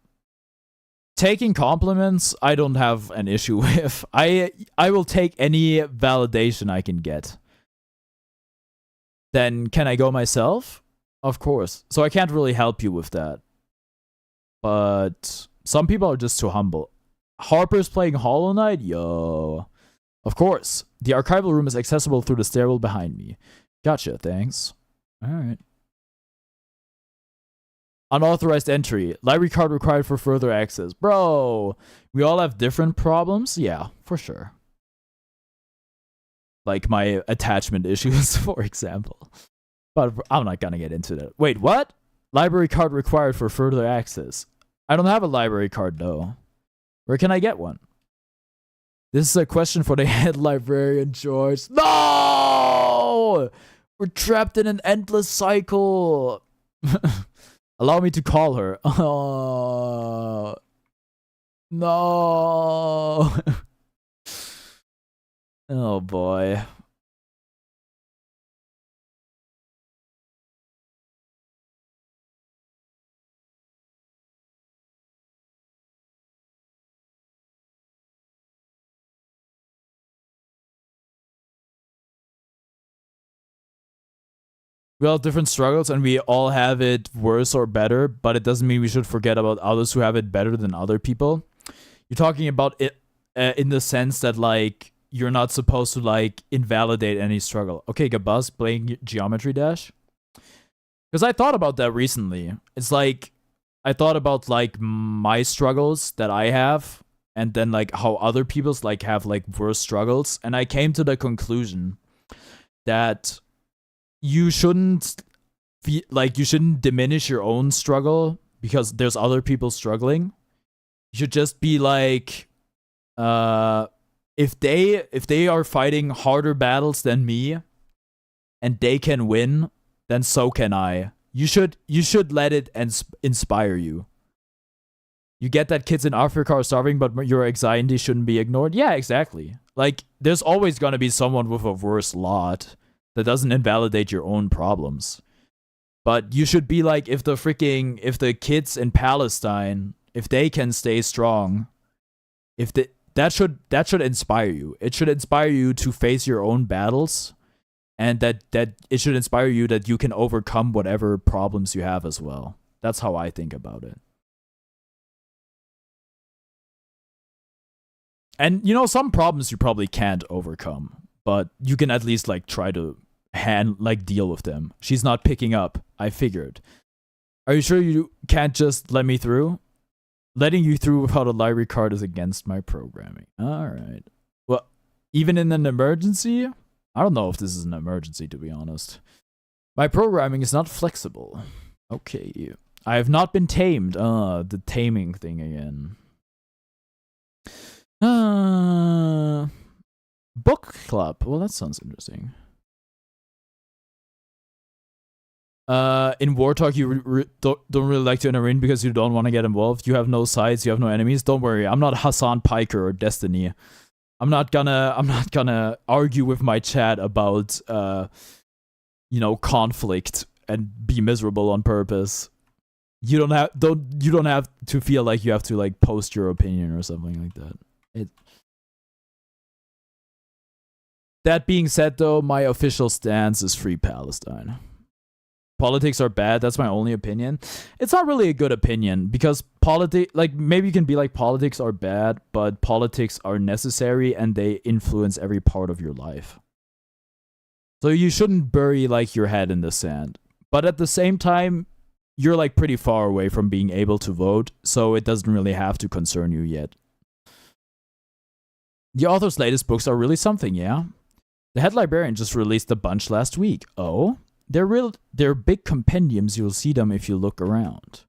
Speaker 1: taking compliments, I don't have an issue with. I will take any validation I can get. Then can I go myself? Of course. So I can't really help you with that. But some people are just too humble. Harper's playing Hollow Knight? Yo. Of course. The archival room is accessible through the stairwell behind me. Gotcha, thanks. Alright. Unauthorized entry. Library card required for further access. Bro, we all have different problems? Yeah, for sure. Like my attachment issues, for example. But I'm not gonna get into that. Wait, what? Library card required for further access. I don't have a library card, though. Where can I get one? This is a question for the head librarian, George. No! We're trapped in an endless cycle. Allow me to call her. Oh. No. Oh, boy. We all have different struggles and we all have it worse or better, but it doesn't mean we should forget about others who have it better than other people. You're talking about it in the sense that, like, you're not supposed to, like, invalidate any struggle. Okay, Gabuz playing Geometry Dash? Because I thought about that recently. It's like, I thought about, like, my struggles that I have, and then, like, how other people's, like, have, like, worse struggles. And I came to the conclusion that you shouldn't you shouldn't diminish your own struggle because there's other people struggling. You should just be like, if they are fighting harder battles than me and they can win, then so can I. You should let it inspire you. You get that kids in Africa are starving, but your anxiety shouldn't be ignored? Yeah, exactly. Like, there's always gonna be someone with a worse lot. That doesn't invalidate your own problems. But you should be like, if the kids in Palestine, if they can stay strong, that should inspire you. It should inspire you to face your own battles, and that it should inspire you that you can overcome whatever problems you have as well. That's how I think about it. And you know, some problems you probably can't overcome, but you can at least like try to deal with them. She's not picking up. I figured. Are you sure you can't just let me through? Letting you through without a library card is against my programming. Alright. Well, even in an emergency? I don't know if this is an emergency, to be honest. My programming is not flexible. Okay. I have not been tamed. The taming thing again. Book club. Well, that sounds interesting. In War Talk, you don't really like to intervene because you don't want to get involved. You have no sides, you have no enemies. Don't worry, I'm not Hassan Piker or Destiny. I'm not gonna argue with my chat about conflict and be miserable on purpose. You don't have to feel like you have to like post your opinion or something like that. That being said, though, my official stance is Free Palestine. Politics are bad. That's my only opinion. It's not really a good opinion because maybe you can be like, politics are bad, but politics are necessary and they influence every part of your life. So you shouldn't bury like your head in the sand. But at the same time, you're like pretty far away from being able to vote, so it doesn't really have to concern you yet. The author's latest books are really something, yeah? The head librarian just released a bunch last week. Oh? They're big compendiums. You'll see them if you look around.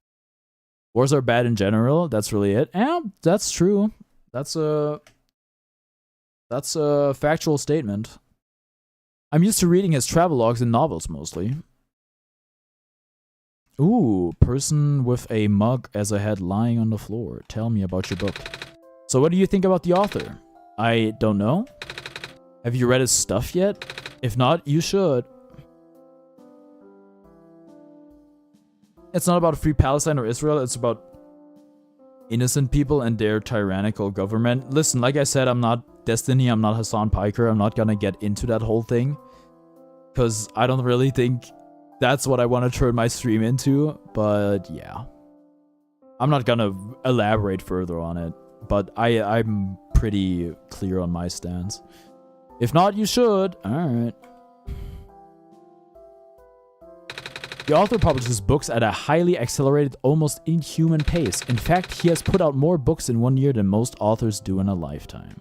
Speaker 1: Wars are bad in general. That's really it. Yeah, that's true. That's a factual statement. I'm used to reading his travelogues and novels mostly. Ooh, person with a mug as a head lying on the floor. Tell me about your book. So what do you think about the author? I don't know. Have you read his stuff yet? If not, you should. It's not about Free Palestine or Israel, it's about innocent people and their tyrannical government. Listen, like I said, I'm not Destiny, I'm not Hassan Piker, I'm not gonna get into that whole thing. Because I don't really think that's what I want to turn my stream into, but yeah. I'm not gonna elaborate further on it, but I'm pretty clear on my stance. If not, you should. Alright. The author publishes books at a highly accelerated, almost inhuman pace. In fact, he has put out more books in 1 year than most authors do in a lifetime.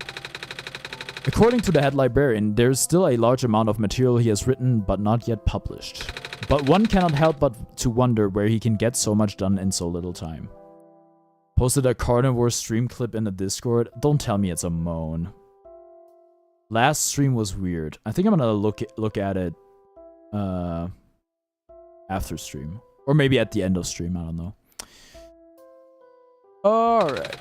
Speaker 1: According to the head librarian, there is still a large amount of material he has written but not yet published. But one cannot help but to wonder where he can get so much done in so little time. Posted a carnivore stream clip in the Discord. Don't tell me it's a moan. Last stream was weird. I think I'm gonna look at it after stream. Or maybe at the end of stream, I don't know. Alright.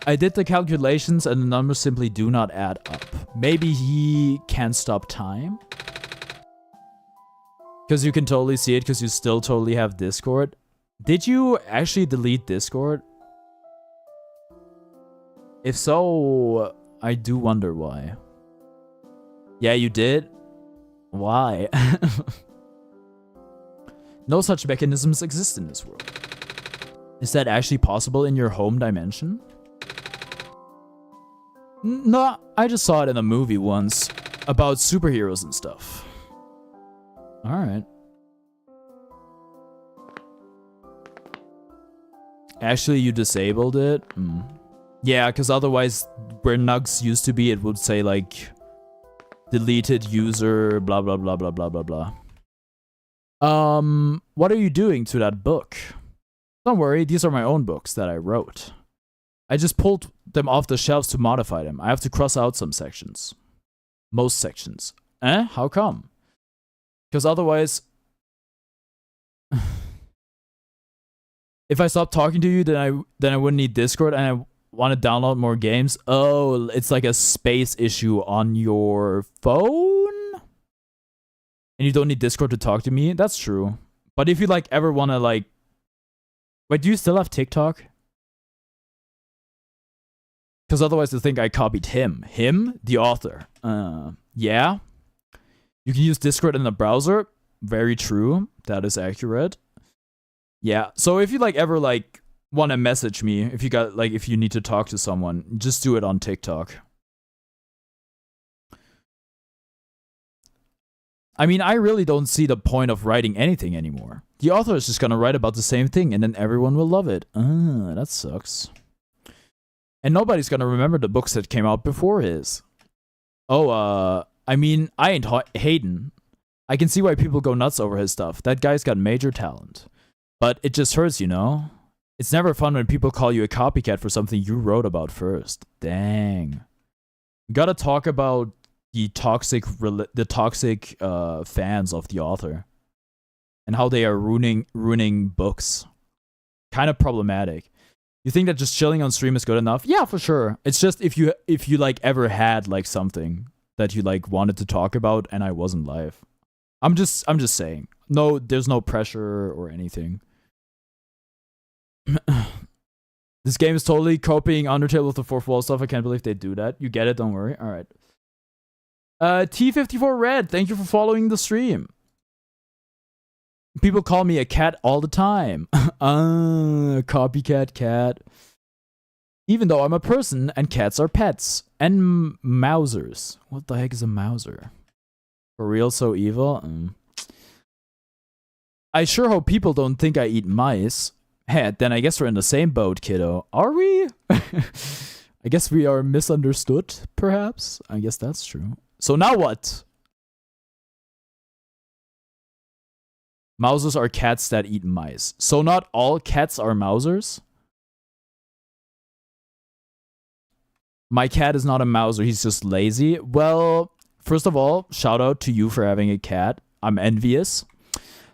Speaker 1: I did the calculations and the numbers simply do not add up. Maybe he can't stop time? Because you can totally see it because you still totally have Discord. Did you actually delete Discord? If so, I do wonder why. Yeah, you did? Why? No such mechanisms exist in this world. Is that actually possible in your home dimension? No, I just saw it in a movie once about superheroes and stuff. Alright. Actually, you disabled it? Yeah, because otherwise, where Nugs used to be, it would say like deleted user, blah blah blah blah blah blah blah. What are you doing to that book? Don't worry, these are my own books that I wrote. I just pulled them off the shelves to modify them. I have to cross out some sections. Most sections. How come? Because otherwise, if I stop talking to you, then I wouldn't need Discord, and I want to download more games. Oh, it's like a space issue on your phone, and you don't need Discord to talk to me. That's true. But if you like ever want to like, wait, do you still have TikTok? Because otherwise they think I copied him. Him, the author. Yeah. You can use Discord in the browser. Very true. That is accurate. Yeah. So if you like ever like want to message me, if you need to talk to someone, just do it on TikTok. I mean, I really don't see the point of writing anything anymore. The author is just gonna write about the same thing and then everyone will love it. That sucks. And nobody's gonna remember the books that came out before his. Oh, I mean, I ain't Hayden. I can see why people go nuts over his stuff. That guy's got major talent. But it just hurts, you know? It's never fun when people call you a copycat for something you wrote about first. Dang. We gotta talk about the toxic fans of the author. And how they are ruining books. Kind of problematic. You think that just chilling on stream is good enough? Yeah, for sure. It's just if you like ever had like something that you like wanted to talk about and I wasn't live. I'm just saying. No, there's no pressure or anything. This game is totally copying Undertale with the fourth wall stuff. I can't believe they do that. You get it, don't worry. Alright. T54 Red, thank you for following the stream. People call me a cat all the time. Copycat cat. Even though I'm a person and cats are pets. And mousers. What the heck is a mouser? For real, so evil? I sure hope people don't think I eat mice. Hey, then I guess we're in the same boat, kiddo. Are we? I guess we are misunderstood, perhaps? I guess that's true. So now what? Mousers are cats that eat mice. So not all cats are mousers? My cat is not a mouser, he's just lazy. Well, first of all, shout out to you for having a cat. I'm envious.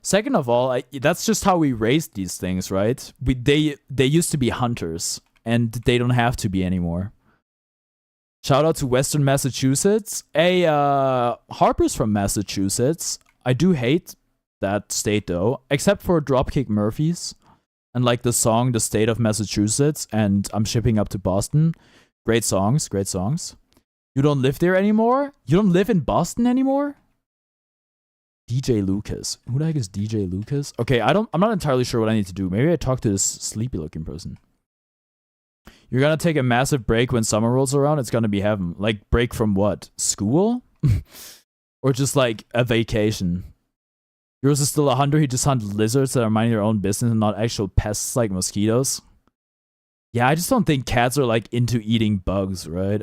Speaker 1: Second of all, that's just how we raised these things, right? They used to be hunters, and they don't have to be anymore. Shout out to Western Massachusetts. Hey, Harper's from Massachusetts. I do hate that state though, except for Dropkick Murphys and like the song The State of Massachusetts and I'm Shipping Up to Boston. Great songs, great songs. You don't live there anymore? You don't live in Boston anymore? DJ Lucas. Who the heck is DJ Lucas? Okay, I'm not entirely sure what I need to do. Maybe I talk to this sleepy looking person. You're gonna take a massive break when summer rolls around? It's gonna be heaven. Like, break from what? School? Or just like a vacation? Yours is still a hunter. He just hunts lizards that are minding their own business and not actual pests like mosquitoes. Yeah, I just don't think cats are like into eating bugs, right?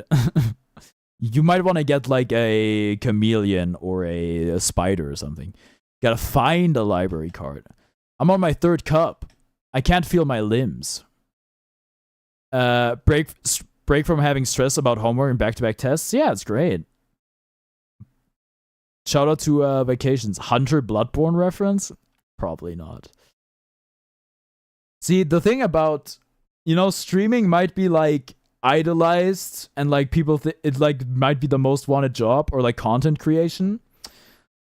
Speaker 1: You might want to get like a chameleon or a spider or something. Gotta find a library card. I'm on my 3rd cup. I can't feel my limbs. Break from having stress about homework and back-to-back tests. Yeah, it's great. Shout out to Vacations. Hunter Bloodborne reference? Probably not. See, the thing about, you know, streaming might be like idolized and like people it like might be the most wanted job or like content creation,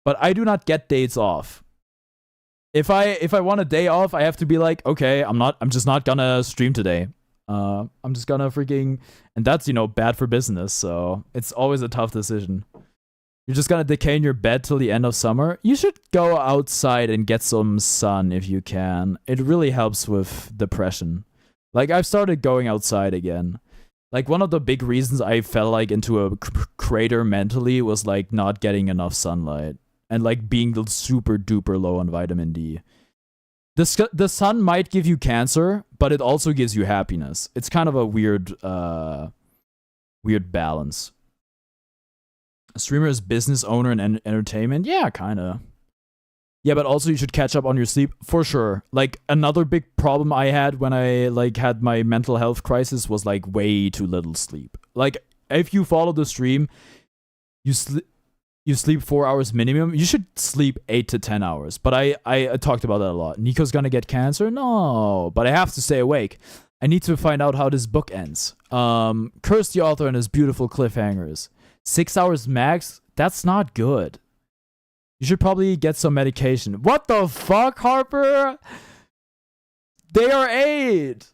Speaker 1: but I do not get days off. If I want a day off, I have to be like, okay, I'm just not gonna stream today. I'm just gonna freaking, and that's, you know, bad for business, so it's always a tough decision. You're just gonna decay in your bed till the end of summer? You should go outside and get some sun if you can. It really helps with depression. Like, I've started going outside again. Like, one of the big reasons I fell like into a crater mentally was like not getting enough sunlight and like being super duper low on vitamin D. The sun might give you cancer, but it also gives you happiness. It's kind of a weird balance. A streamer is business owner and entertainment? Yeah, kind of. Yeah, but also you should catch up on your sleep for sure. Like another big problem I had when I like had my mental health crisis was like way too little sleep. Like if you follow the stream, you sleep 4 hours minimum. You should sleep 8 to 10 hours. But I talked about that a lot. Nico's gonna get cancer? No, but I have to stay awake. I need to find out how this book ends. Curse the author and his beautiful cliffhangers. 6 hours max? That's not good. You should probably get some medication. What the fuck, Harper? They are 8.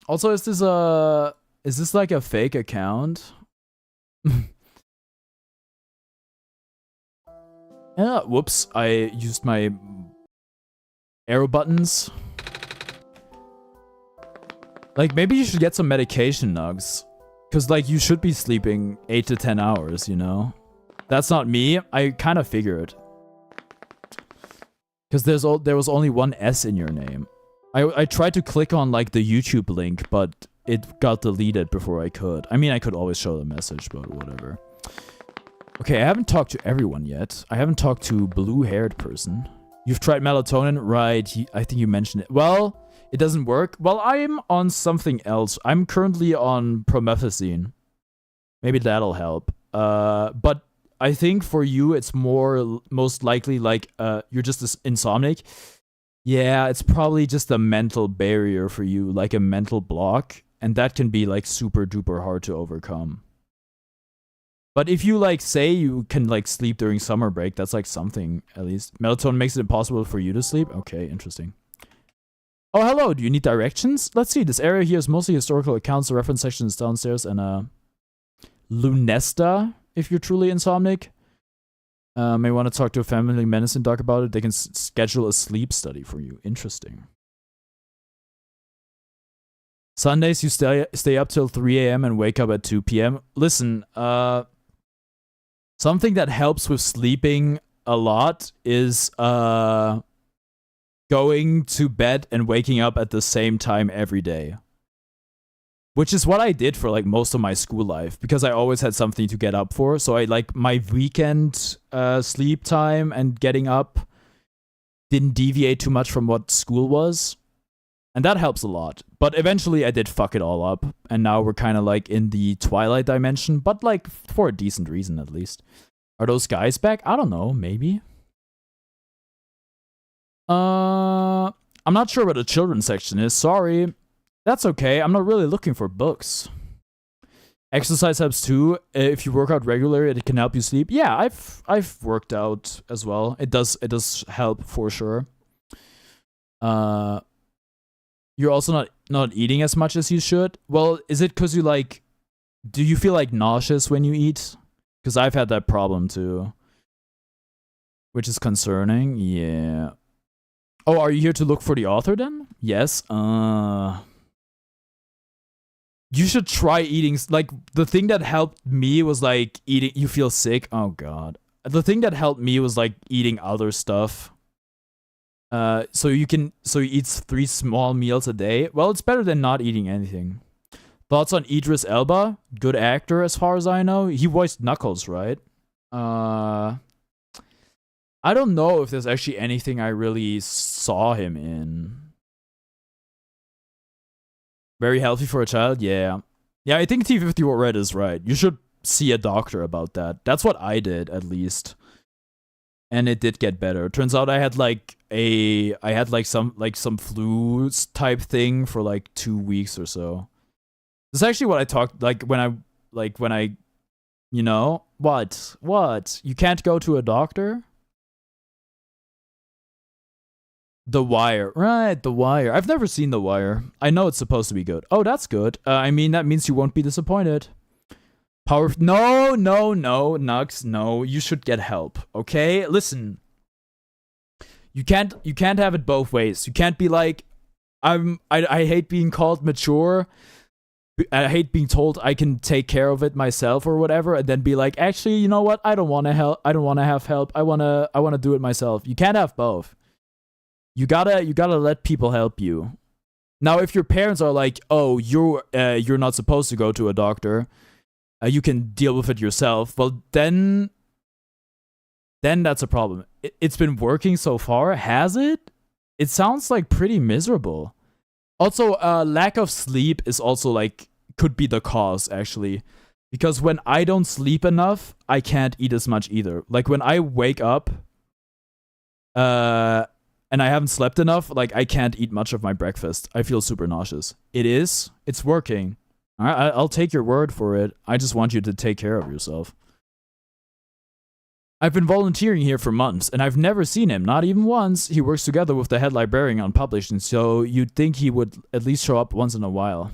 Speaker 1: Also, is this like a fake account? Yeah, whoops. I used my arrow buttons. Like, maybe you should get some medication, Nugs. Because, like, you should be sleeping 8 to 10 hours, you know? That's not me. I kind of figured. Because there was only one S in your name. I tried to click on, like, the YouTube link, but it got deleted before I could. I mean, I could always show the message, but whatever. Okay, I haven't talked to everyone yet. I haven't talked to blue-haired person. You've tried melatonin? Right, I think you mentioned it. Well, it doesn't work. Well, I'm on something else. I'm currently on promethazine. Maybe that'll help. But I think for you, it's most likely like you're just insomniac. Yeah, it's probably just a mental barrier for you, like a mental block. And that can be like super duper hard to overcome. But if you like say you can like sleep during summer break, that's like something at least. Melatonin makes it impossible for you to sleep? Okay, interesting. Oh, hello, do you need directions? Let's see, this area here is mostly historical accounts. The reference section is downstairs and Lunesta, if you're truly insomniac. May want to talk to a family medicine doc about it. They can schedule a sleep study for you. Interesting. Sundays, you stay up till 3 a.m. and wake up at 2 p.m. Listen, something that helps with sleeping a lot is going to bed and waking up at the same time every day. Which is what I did for like most of my school life because I always had something to get up for. So I like my weekend sleep time and getting up didn't deviate too much from what school was. And that helps a lot. But eventually I did fuck it all up. And now we're kind of like in the Twilight dimension, but like for a decent reason at least. Are those guys back? I don't know, maybe. I'm not sure what the children's section is. Sorry. That's okay. I'm not really looking for books. Exercise helps too. If you work out regularly, it can help you sleep. Yeah, I've worked out as well. It does help for sure. You're also not eating as much as you should. Well, is it because you like? Do you feel like nauseous when you eat? Because I've had that problem too, which is concerning. Yeah. Oh, are you here to look for the author then? Yes. You should try eating. Like the thing that helped me was like eating. You feel sick? Oh god. The thing that helped me was like eating other stuff. So you eat 3 small meals a day. Well, it's better than not eating anything. Thoughts on Idris Elba? Good actor as far as I know. He voiced Knuckles, right? I don't know if there's actually anything I really saw him in. Very healthy for a child? Yeah. Yeah, I think T54 Red is right. You should see a doctor about that. That's what I did, at least. And it did get better. Turns out I had some flu type thing for like 2 weeks or so. This is actually what I talked like when I you know, what? You can't go to a doctor? The Wire. Right, The Wire. I've never seen The Wire. I know it's supposed to be good. Oh, that's good. I mean, that means you won't be disappointed. No, Nux, no. You should get help, okay? Listen. You can't have it both ways. You can't be like, I hate being called mature. I hate being told I can take care of it myself or whatever, and then be like, actually, you know what? I don't want to help. I don't want to have help. I wanna do it myself. You can't have both. You gotta let people help you. Now, if your parents are like, oh, you're not supposed to go to a doctor, you can deal with it yourself. Well, then then that's a problem. It's been working so far. Has it? It sounds like pretty miserable. Also, lack of sleep is also like, could be the cause actually. Because when I don't sleep enough, I can't eat as much either. Like when I wake up, and I haven't slept enough, like I can't eat much of my breakfast. I feel super nauseous. It's working. All right, I'll take your word for it. I just want you to take care of yourself. I've been volunteering here for months, and I've never seen him, not even once. He works together with the head librarian on publishing, so you'd think he would at least show up once in a while.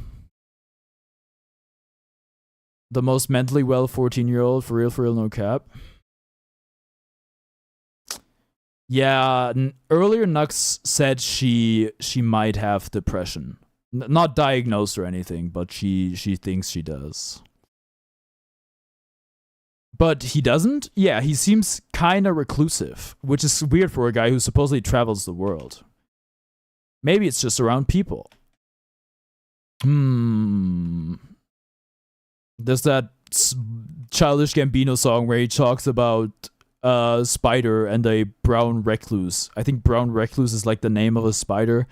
Speaker 1: The most mentally well 14-year-old, for real, no cap. Yeah, earlier Nux said she might have depression. Not diagnosed or anything, but she thinks she does. But he doesn't? Yeah, he seems kind of reclusive, which is weird for a guy who supposedly travels the world. Maybe it's just around people. There's that Childish Gambino song where he talks about a spider and a brown recluse. I think brown recluse is like the name of a spider,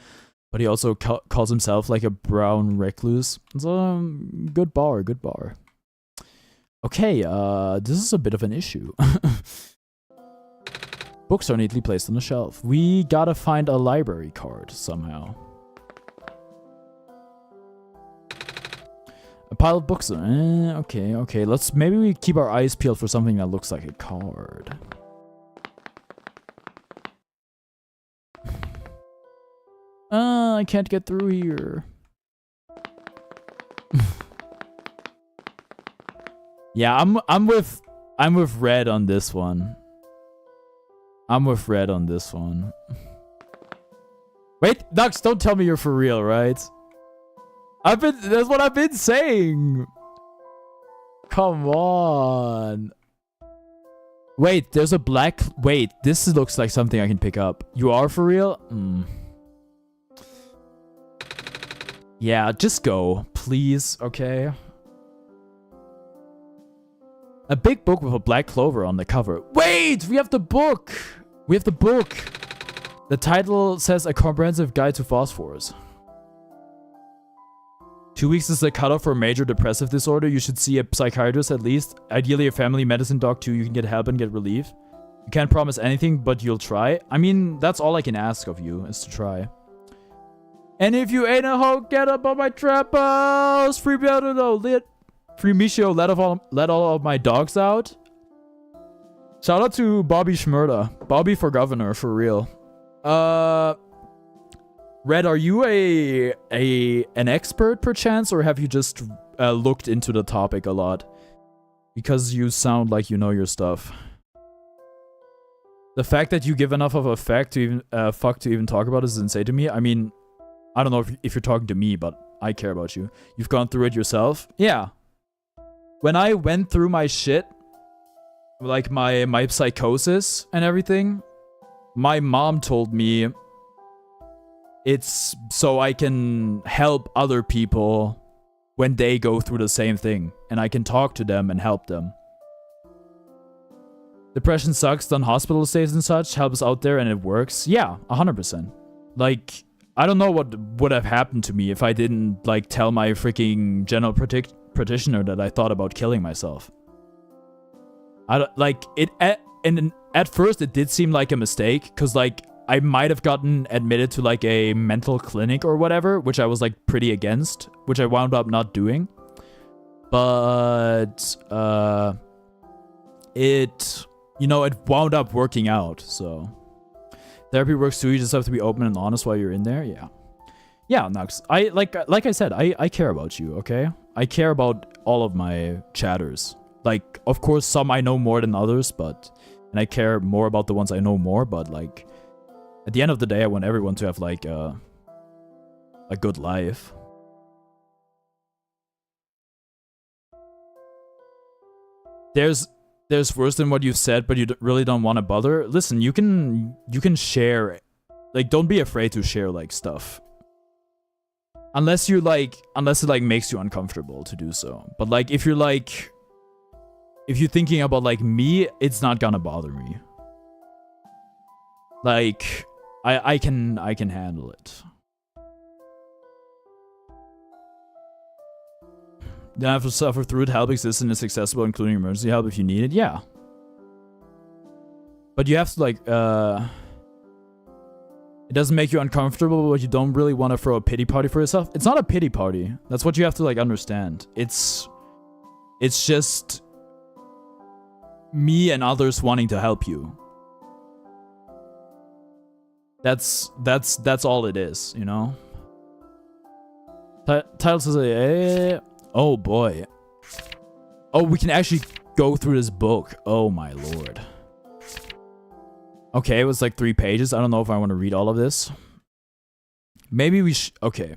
Speaker 1: but he also calls himself like a brown recluse. It's a good bar. Okay, this is a bit of an issue. Books are neatly placed on the shelf. We gotta find a library card somehow. A pile of books. Okay. Maybe we keep our eyes peeled for something that looks like a card. I can't get through here. Yeah, I'm with red on this one. Wait, Nux, don't tell me you're for real, right? That's what I've been saying. Come on. Wait, there's a black... Wait, this looks like something I can pick up. You are for real? Yeah, just go. Please, okay? A big book with a black clover on the cover. Wait, we have the book. The title says A Comprehensive Guide to Phosphorus. 2 weeks is the cutoff for major depressive disorder. You should see a psychiatrist at least. Ideally a family medicine doc too. You can get help and get relief. You can't promise anything, but you'll try. I mean, that's all I can ask of you, is to try. And if you ain't a hoe, get up on my trap house. Free Michio, let all of my dogs out. Shout out to Bobby Shmurda. Bobby for governor, for real. Red, are you an expert perchance, or have you just looked into the topic a lot? Because you sound like you know your stuff. The fact that you give enough of a fuck to even talk about is insane to me. I mean, I don't know if you're talking to me, but I care about you. You've gone through it yourself? Yeah. When I went through my shit, like my psychosis and everything, my mom told me it's so I can help other people when they go through the same thing, and I can talk to them and help them. Depression sucks, done hospital stays and such, helps out there and it works. Yeah, 100%. Like, I don't know what would have happened to me if I didn't, like, tell my freaking general practitioner that I thought about killing myself. I don't, like, at first it did seem like a mistake, because, like, I might have gotten admitted to, like, a mental clinic or whatever, which I was, like, pretty against, which I wound up not doing. But, it wound up working out, so... Therapy works too, you just have to be open and honest while you're in there, yeah. Yeah, Nux, like I said, I care about you, okay? I care about all of my chatters. Like, of course, some I know more than others, and I care more about the ones I know more, but, like, at the end of the day, I want everyone to have, like, a good life. There's worse than what you've said, but you really don't want to bother. Listen, you can share, like, don't be afraid to share, like, stuff. Unless it, like, makes you uncomfortable to do so. But, like, if you're thinking about, like, me, it's not gonna bother me. Like, I can handle it. You don't have to suffer through it. Help exists and is accessible, including emergency help if you need it. Yeah. But you have to, like, it doesn't make you uncomfortable, but you don't really want to throw a pity party for yourself. It's not a pity party. That's what you have to, like, understand. It's just me and others wanting to help you. That's all it is, you know? Title says, oh boy. Oh, we can actually go through this book. Oh my lord. Okay, it was like 3 pages. I don't know if I want to read all of this. Maybe we should. Okay.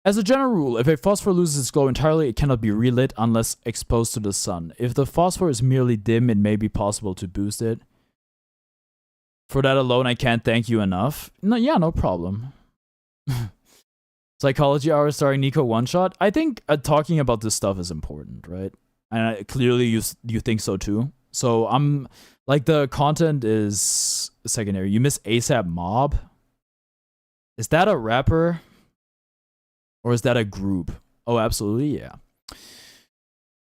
Speaker 1: As a general rule, if a phosphor loses its glow entirely, it cannot be relit unless exposed to the sun. If the phosphor is merely dim, it may be possible to boost it. For that alone, I can't thank you enough. No, yeah, no problem. Psychology Hour starring Nico One Shot. I think talking about this stuff is important, right? And clearly you think so too. So I'm like, the content is secondary. You miss ASAP Mob. Is that a rapper? Or is that a group? Oh, absolutely, yeah.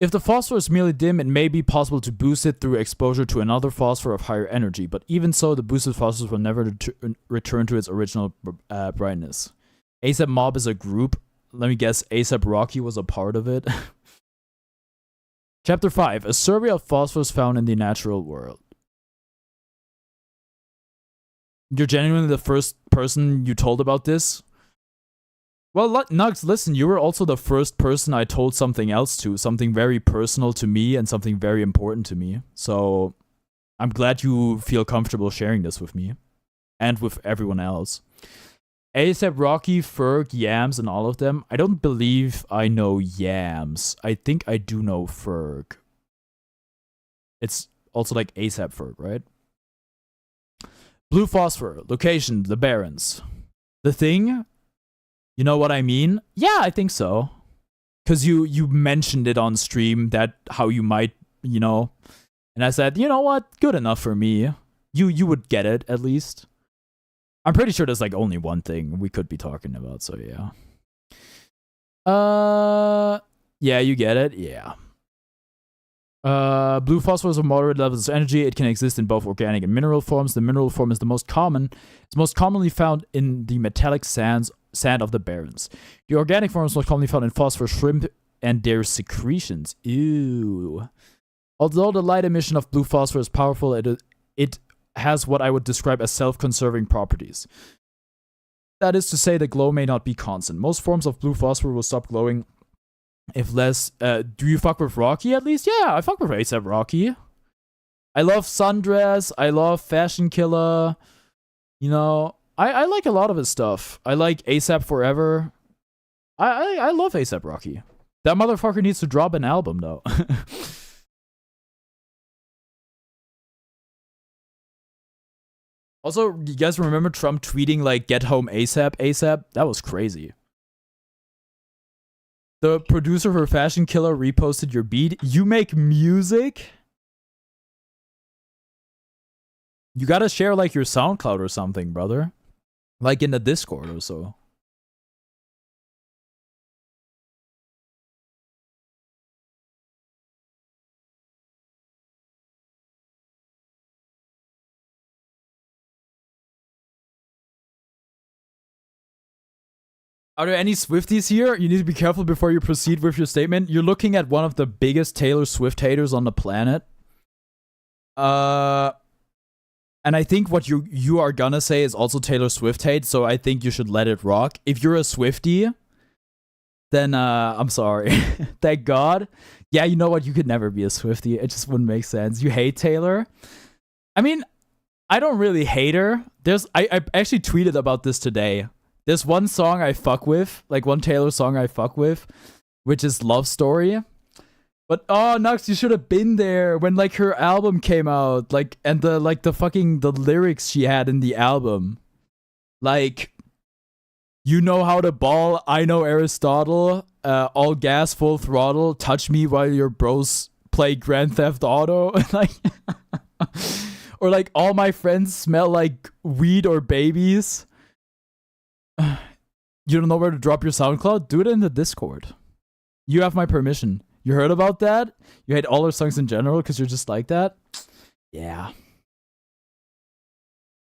Speaker 1: If the phosphor is merely dim, it may be possible to boost it through exposure to another phosphor of higher energy, but even so, the boosted phosphor will never return to its original brightness. ASAP Mob is a group. Let me guess, ASAP Rocky was a part of it. Chapter 5. A survey of phosphors found in the natural world. You're genuinely the first person you told about this? Well, Nugs, listen, you were also the first person I told something else to. Something very personal to me and something very important to me. So, I'm glad you feel comfortable sharing this with me. And with everyone else. ASAP Rocky, Ferg, Yams, and all of them. I don't believe I know Yams. I think I do know Ferg. It's also like ASAP Ferg, right? Blue Phosphor. Location, the Barrens. The Thing... You know what I mean? Yeah, I think so. Because you mentioned it on stream, that how you might, you know. And I said, you know what? Good enough for me. You would get it, at least. I'm pretty sure there's like only one thing we could be talking about, so yeah. Yeah, you get it? Yeah. Blue phosphor is of moderate levels of energy. It can exist in both organic and mineral forms. The mineral form is the most common. It's most commonly found in the metallic sand of the Barrens. The organic form is most commonly found in phosphor shrimp and their secretions. Ew. Although the light emission of blue phosphor is powerful, it has what I would describe as self-conserving properties. That is to say, the glow may not be constant. Most forms of blue phosphor will stop glowing if less. Do you fuck with Rocky at least? Yeah, I fuck with ASAP Rocky. I love Sundress. I love Fashion Killer. You know, I like a lot of his stuff. I like ASAP Forever. I love ASAP Rocky. That motherfucker needs to drop an album though. Also, you guys remember Trump tweeting like "Get home ASAP, ASAP"? That was crazy. The producer for Fashion Killer reposted your beat. You make music? You gotta share like your SoundCloud or something, brother. Like in the Discord or so. Are there any Swifties here? You need to be careful before you proceed with your statement. You're looking at one of the biggest Taylor Swift haters on the planet. And I think what you are gonna say is also Taylor Swift hate, so I think you should let it rock. If you're a Swiftie, then I'm sorry. Thank God. Yeah, you know what? You could never be a Swiftie. It just wouldn't make sense. You hate Taylor? I mean, I don't really hate her. I actually tweeted about this today. There's one song I fuck with, like one Taylor song I fuck with, which is Love Story. But oh, Nux, you should have been there when like her album came out, like, and the lyrics she had in the album, like, you know how to ball, I know Aristotle, all gas, full throttle, touch me while your bros play Grand Theft Auto, like, Or like all my friends smell like weed or babies. You don't know where to drop your SoundCloud? Do it in the Discord. You have my permission. You heard about that? You hate all our songs in general because you're just like that? Yeah.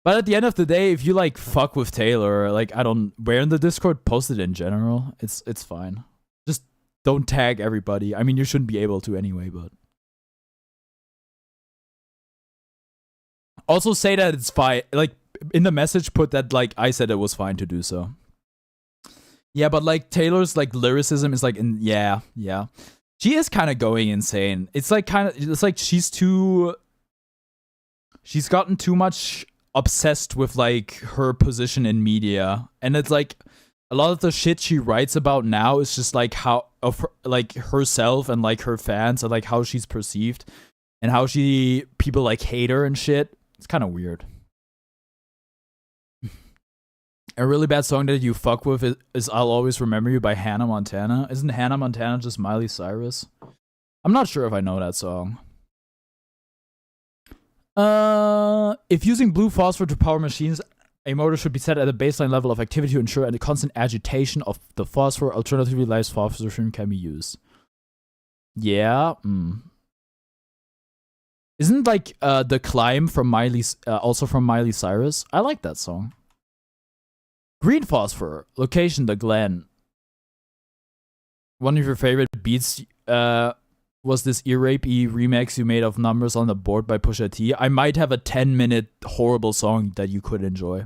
Speaker 1: But at the end of the day, if you like fuck with Taylor, like where in the Discord, post it in general. It's fine. Just don't tag everybody. I mean, you shouldn't be able to anyway, but also say that it's fine. Like in the message, put that like I said it was fine to do so. Yeah, but like Taylor's like lyricism is like yeah. She is kind of going insane. It's like she's gotten too much obsessed with like her position in media, and it's like a lot of the shit she writes about now is just like how of her, like herself and like her fans and like how she's perceived and how people like hate her and shit. It's kind of weird. A really bad song that you fuck with is I'll Always Remember You by Hannah Montana. Isn't Hannah Montana just Miley Cyrus? I'm not sure if I know that song. If using blue phosphor to power machines, a motor should be set at a baseline level of activity to ensure a constant agitation of the phosphor. Alternatively, live phosphorus can be used. Yeah. Isn't like The Climb from also from Miley Cyrus? I like that song. Green Phosphor, location The Glen. One of your favorite beats was this ear-rape-y remix you made of Numbers on the Board by Pusha T. I might have a 10-minute horrible song that you could enjoy.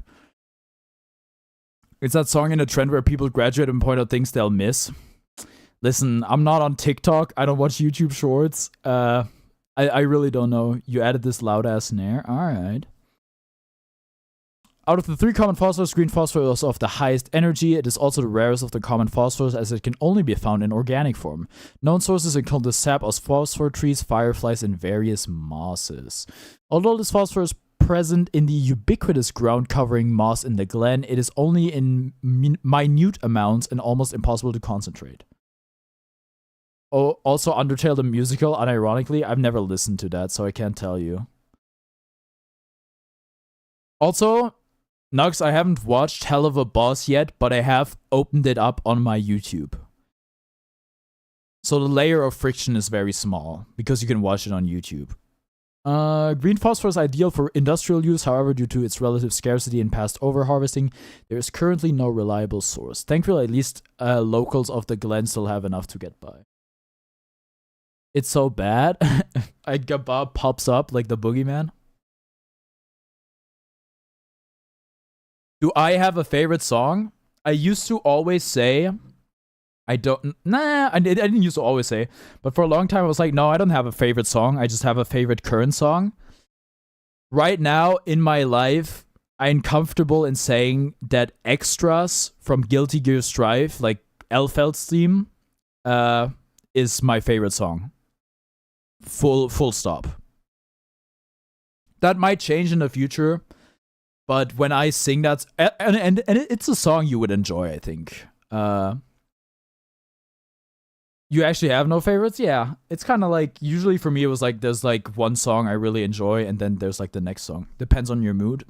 Speaker 1: It's that song in a trend where people graduate and point out things they'll miss. Listen, I'm not on TikTok. I don't watch YouTube Shorts. I really don't know. You added this loud-ass snare. All right. Out of the 3 common phosphors, green phosphor is of the highest energy. It is also the rarest of the common phosphors, as it can only be found in organic form. Known sources include the sap of phosphor trees, fireflies, and various mosses. Although this phosphor is present in the ubiquitous ground-covering moss in the glen, it is only in minute amounts and almost impossible to concentrate. Oh, also Undertale the musical, unironically, I've never listened to that, so I can't tell you. Also, Nux, I haven't watched Hell of a Boss yet, but I have opened it up on my YouTube. So the layer of friction is very small, because you can watch it on YouTube. Green phosphor is ideal for industrial use, however, due to its relative scarcity and past overharvesting, there is currently no reliable source. Thankfully, at least locals of the Glen still have enough to get by. It's so bad. Gabab pops up like the boogeyman. Do I have a favorite song? I used to always say, I didn't used to always say, but for a long time I was like, no, I don't have a favorite song. I just have a favorite current song. Right now in my life, I'm comfortable in saying that Extras from Guilty Gear Strive, like Elfeld's theme, is my favorite song. Full stop. That might change in the future. But when I sing that, and it's a song you would enjoy, I think. You actually have no favorites? Yeah. It's kind of like, usually for me, it was like, there's like one song I really enjoy, and then there's like the next song. Depends on your mood.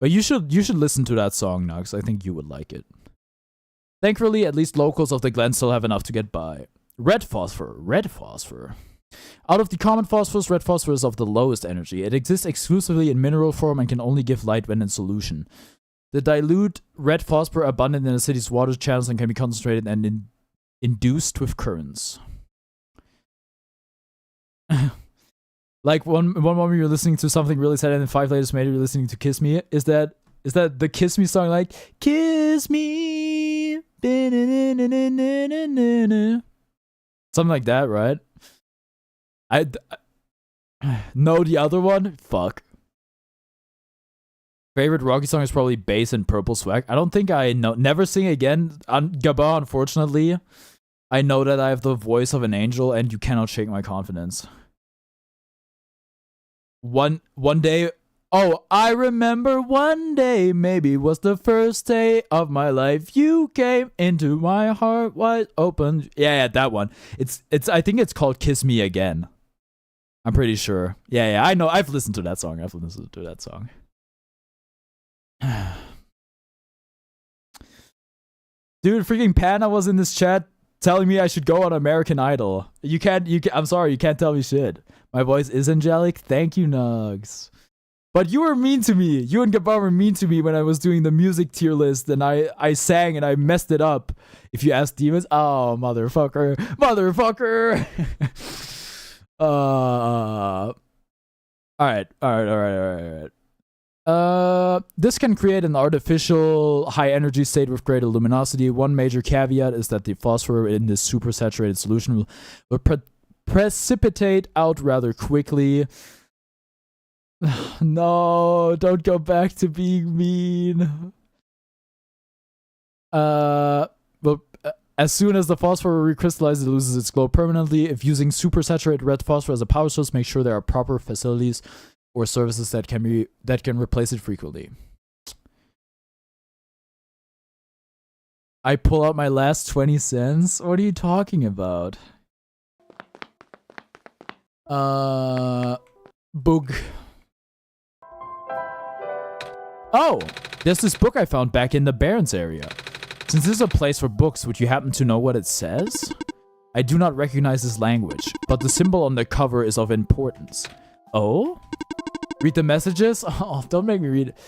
Speaker 1: But you should listen to that song, Nux. I think you would like it. Thankfully, at least locals of the Glen still have enough to get by. Red phosphor. Out of the common phosphors, red phosphor is of the lowest energy. It exists exclusively in mineral form and can only give light when in solution. The dilute red phosphor abundant in the city's water channels and can be concentrated and induced with currents. Like one moment you're listening to something really sad, and then 5 later later you're listening to Kiss Me. Is that the Kiss Me song, like Kiss Me? Something like that, right? I know the other one. Fuck. Favorite Rocky song is probably Bass and Purple Swag. I don't think I know. Never Sing Again. Gaba, unfortunately, I know that I have the voice of an angel, and you cannot shake my confidence. One day. Oh, I remember one day, maybe was the first day of my life. You came into my heart wide open. Yeah, that one. It's. I think it's called Kiss Me Again. I'm pretty sure. Yeah, I know. I've listened to that song. Dude, freaking Panna was in this chat telling me I should go on American Idol. I'm sorry, you can't tell me shit. My voice is angelic. Thank you, Nugs. But you were mean to me. You and Gabar were mean to me when I was doing the music tier list and I sang and I messed it up. If you ask demons, oh, motherfucker. Alright. This can create an artificial high energy state with greater luminosity. One major caveat is that the phosphor in this supersaturated solution will precipitate out rather quickly. No, don't go back to being mean. As soon as the phosphor recrystallizes, it loses its glow permanently. If using supersaturated red phosphor as a power source, make sure there are proper facilities or services that can replace it frequently. I pull out my last 20 cents? What are you talking about? Boog. Oh, there's this book I found back in the Barrens area. Since this is a place for books, would you happen to know what it says? I do not recognize this language, but the symbol on the cover is of importance. Oh? Read the messages? Oh, don't make me read it.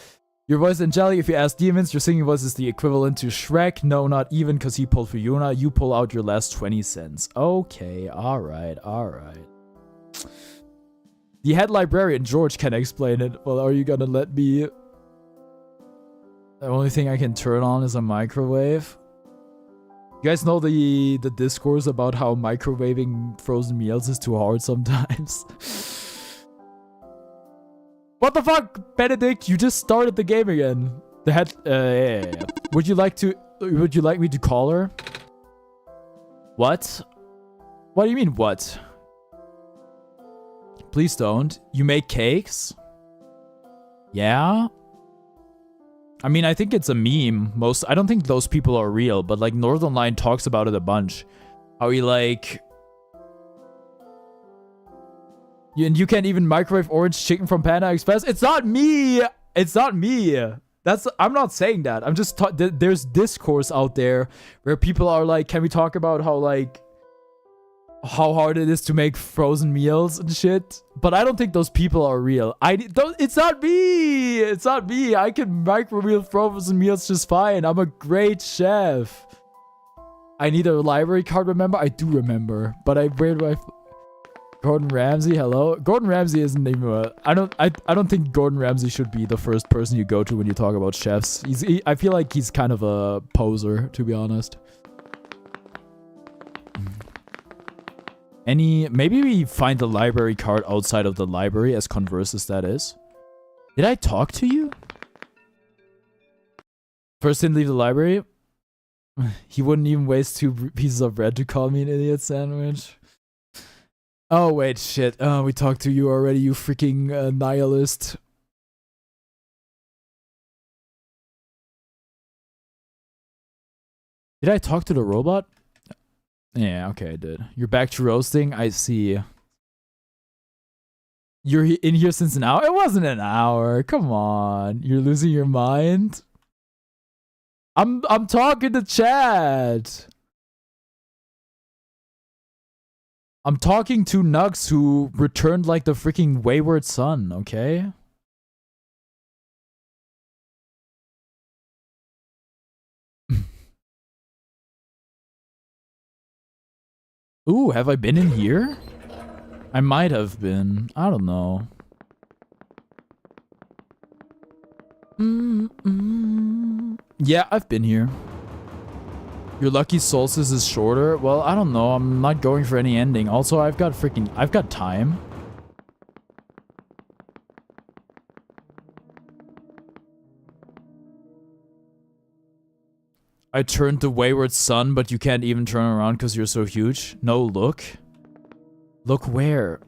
Speaker 1: Your voice is angelic. If you ask demons, your singing voice is the equivalent to Shrek. No, not even, because he pulled for Yuna. You pull out your last 20 cents. Okay, alright. The head librarian, George, can explain it. Well, are you gonna let me... The only thing I can turn on is a microwave. You guys know the discourse about how microwaving frozen meals is too hard sometimes? What the fuck, Benedict? You just started the game again. The head. Yeah. Would you like me to call her? What? What do you mean, what? Please don't. You make cakes? Yeah? I mean, I think it's a meme. I don't think those people are real, but like Northernlion talks about it a bunch. How he like... And you can't even microwave orange chicken from Panda Express? It's not me! I'm not saying that. I'm just... There's discourse out there where people are like, can we talk about how hard it is to make frozen meals and shit? But I don't think those people are real. It's not me! I can microwave frozen meals just fine. I'm a great chef. I need a library card, remember? I do remember. But where do I... Gordon Ramsay, hello? Gordon Ramsay isn't even I don't think Gordon Ramsay should be the first person you go to when you talk about chefs. I feel like he's kind of a poser, to be honest. Maybe we find the library card outside of the library, as converse as that is. Did I talk to you? First didn't leave the library? He wouldn't even waste 2 pieces of bread to call me an idiot sandwich. Oh, wait, shit. We talked to you already, you freaking nihilist. Did I talk to the robot? Yeah, okay, I did. You're back to roasting? I see. You're in here since an hour? It wasn't an hour. Come on. You're losing your mind? I'm talking to chat. I'm talking to Nux, who returned like the freaking wayward son, okay? Ooh, have I been in here? I might have been. I don't know. Yeah, I've been here. Your lucky solstice is shorter? Well, I don't know. I'm not going for any ending. Also, I've got time. I turned the wayward son, but you can't even turn around because you're so huge. No, look. Look where?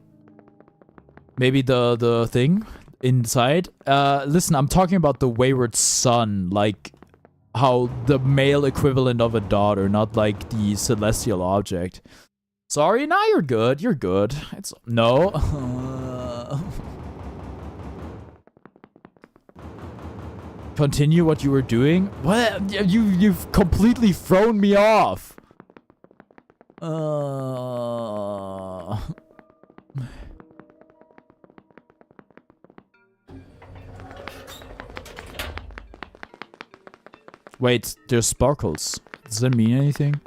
Speaker 1: Maybe the thing inside? Listen, I'm talking about the wayward son, like how the male equivalent of a daughter, not like the celestial object. Sorry, nah, you're good. You're good. It's no. Continue what you were doing. What? You've completely thrown me off. Wait, there's sparkles. Does that mean anything?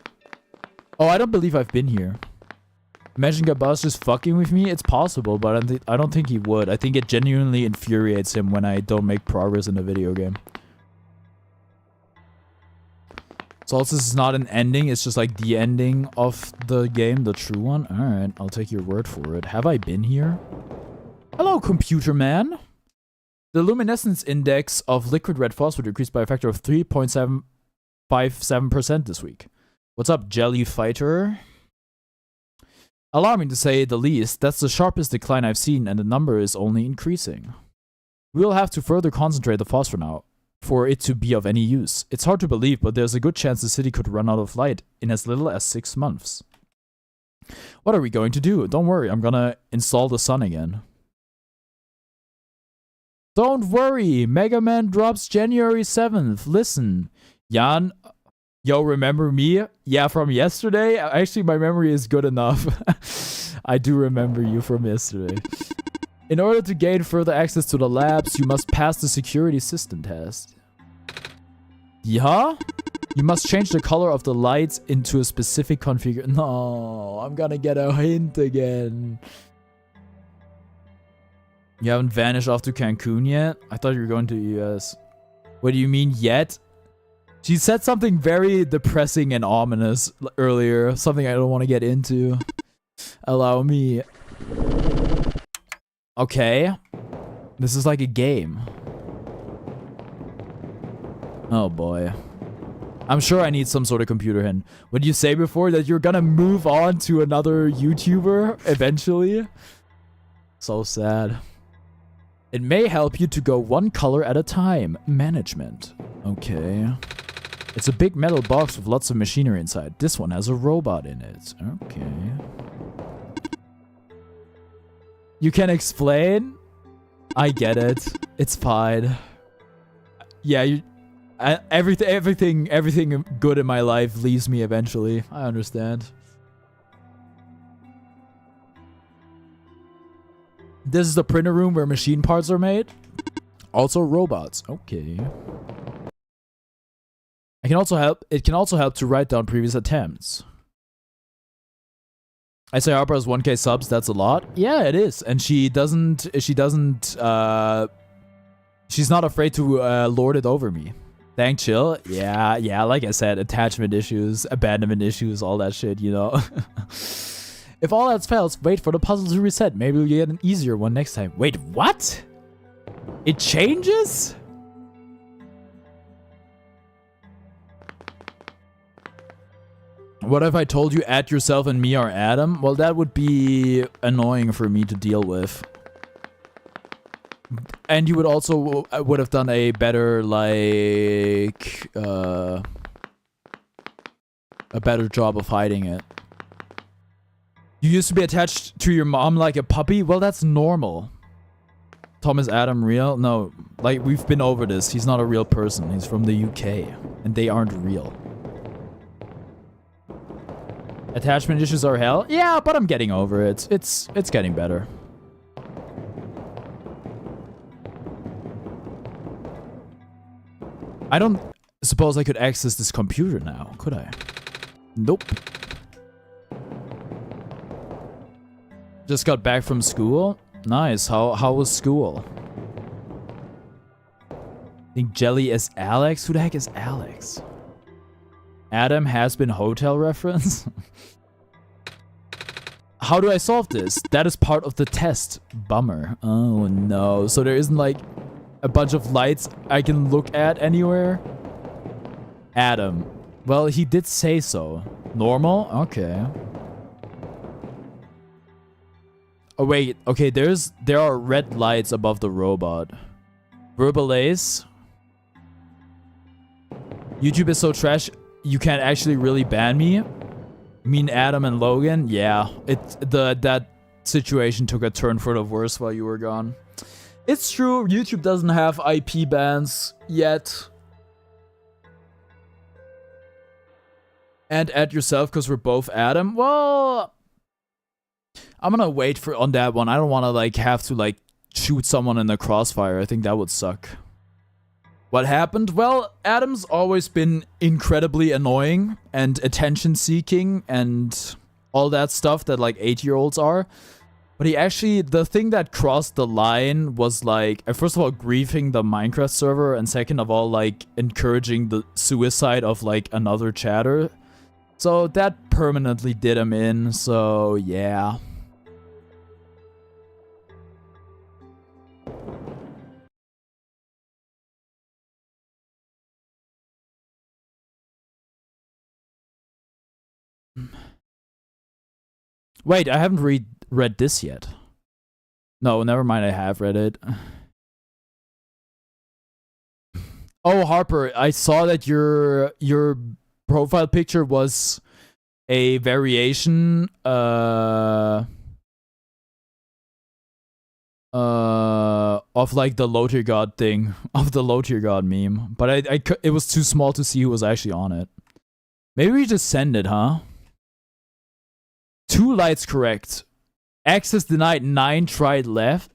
Speaker 1: Oh, I don't believe I've been here. Imagine Gabaz just fucking with me? It's possible, but I don't think he would. I think it genuinely infuriates him when I don't make progress in the video game. So also this is not an ending, it's just like the ending of the game, the true one. Alright, I'll take your word for it. Have I been here? Hello, computer man. The luminescence index of liquid red phosphor decreased by a factor of 3.757% this week. What's up, Jelly Fighter? Alarming to say the least, that's the sharpest decline I've seen and the number is only increasing. We'll have to further concentrate the phosphor now for it to be of any use. It's hard to believe, but there's a good chance the city could run out of light in as little as 6 months. What are we going to do? Don't worry, I'm gonna install the sun again. Don't worry, Mega Man drops January 7th. Listen, Jan, yo, remember me? Yeah, from yesterday? Actually, my memory is good enough. I do remember you from yesterday. In order to gain further access to the labs, you must pass the security system test. Yeah? You must change the color of the lights into a specific configuration. No, I'm gonna get a hint again. You haven't vanished off to Cancun yet? I thought you were going to the US. What do you mean, yet? She said something very depressing and ominous earlier. Something I don't want to get into. Allow me. Okay. This is like a game. Oh boy. I'm sure I need some sort of computer hint. What did you say before? That you're gonna move on to another YouTuber eventually? So sad. It may help you to go one color at a time. Management. Okay. It's a big metal box with lots of machinery inside. This one has a robot in it. Okay. You can explain? I get it. It's fine. Yeah, everything good in my life leaves me eventually. I understand. This is the printer room where machine parts are made. Also robots. Okay. It can also help to write down previous attempts. I say Harper has 1k subs, that's a lot. Yeah, it is. And she's not afraid to lord it over me. Thank chill. Yeah, like I said, attachment issues, abandonment issues, all that shit, you know. If all else fails, wait for the puzzle to reset. Maybe we'll get an easier one next time. Wait, what? It changes? What if I told you at yourself and me are Adam? Well, that would be annoying for me to deal with. And you would also would have done a better, like, a better job of hiding it. You used to be attached to your mom like a puppy? Well, that's normal. Tom, is Adam real? No, like, we've been over this. He's not a real person. He's from the UK. And they aren't real. Attachment issues are hell? Yeah, but I'm getting over it. It's getting better. I don't suppose I could access this computer now, could I? Nope. Just got back from school? Nice. How was school? I think Jelly is Alex? Who the heck is Alex? Adam has been hotel reference? How do I solve this? That is part of the test. Bummer. Oh no. So there isn't like a bunch of lights I can look at anywhere? Adam. Well, he did say so. Normal? Okay. Oh wait, okay, there are red lights above the robot. Verbalace. YouTube is so trash, you can't actually really ban me. You mean Adam and Logan? Yeah, that situation took a turn for the worse while you were gone. It's true, YouTube doesn't have IP bans yet. And add yourself because we're both Adam. Well, I'm gonna wait for on that one. I don't want to like have to like shoot someone in the crossfire. I think that would suck. What happened? Well, Adam's always been incredibly annoying and attention-seeking and all that stuff that like 8-year-olds are. But he actually, the thing that crossed the line was like, first of all, griefing the Minecraft server, and second of all, like encouraging the suicide of like another chatter. So that permanently did him in, so yeah. Wait, I haven't read this yet. No, never mind, I have read it. Oh, Harper, I saw that your profile picture was a variation of like the low tier god thing, of the low tier god meme, but it was too small to see who was actually on it. Maybe we just send it, huh? 2 lights correct. Access denied. 9 tries left.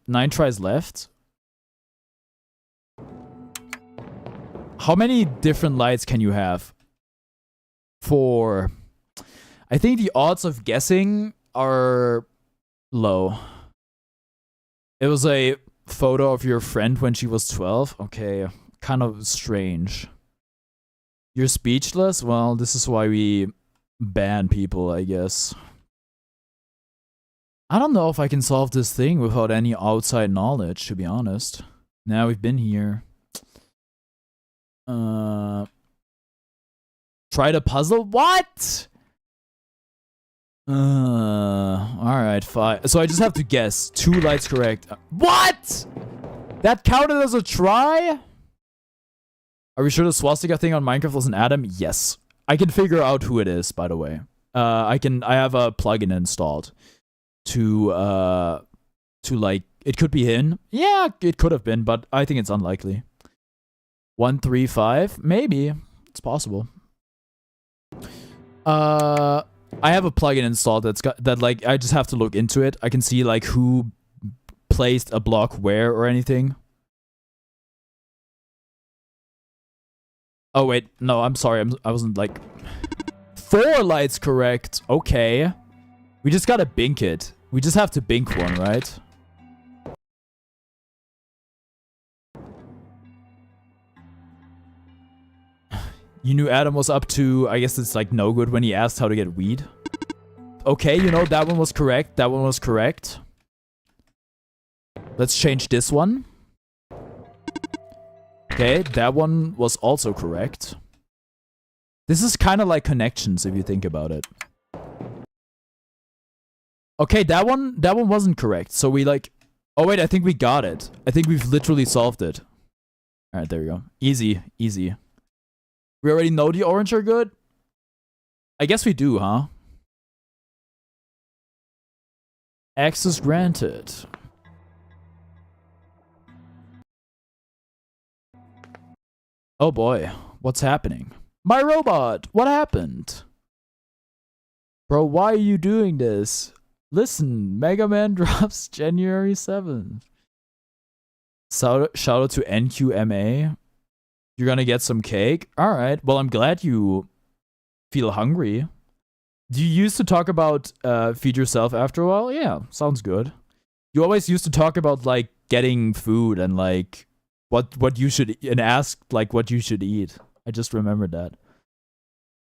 Speaker 1: How many different lights can you have? 4. I think the odds of guessing are low. It was a photo of your friend when she was 12. Okay, kind of strange. You're speechless? Well, this is why we ban people, I guess. I don't know if I can solve this thing without any outside knowledge, to be honest. Now we've been here. Try the puzzle? What? Alright, fine. So I just have to guess. 2 lights correct. What? That counted as a try? Are we sure the swastika thing on Minecraft was an Adam? Yes. I can figure out who it is, by the way. I have a plugin installed to like, it could be him. Yeah, it could have been, but I think it's unlikely. 135? Maybe. It's possible. I have a plugin installed that's got that, like, I just have to look into it. I can see like who placed a block where or anything. Oh wait, no, I'm sorry. I wasn't like 4 lights correct. Okay. We just gotta bink it. We just have to bink one, right? You knew Adam was up to, I guess it's like no good when he asked how to get weed. Okay, you know, that one was correct. That one was correct. Let's change this one. Okay, that one was also correct. This is kind of like connections if you think about it. Okay, that one wasn't correct. So we like... Oh wait, I think we got it. I think we've literally solved it. Alright, there we go. Easy, easy. We already know the orange are good? I guess we do, huh? Access granted. Oh boy, what's happening? My robot! What happened? Bro, why are you doing this? Listen, Mega Man drops January 7th. Shout out to NQMA. You're gonna get some cake? Alright, well, I'm glad you feel hungry. Do you used to talk about feed yourself after a while? Yeah, sounds good. You always used to talk about, like, getting food and, like, what you should... And ask, like, what you should eat. I just remembered that.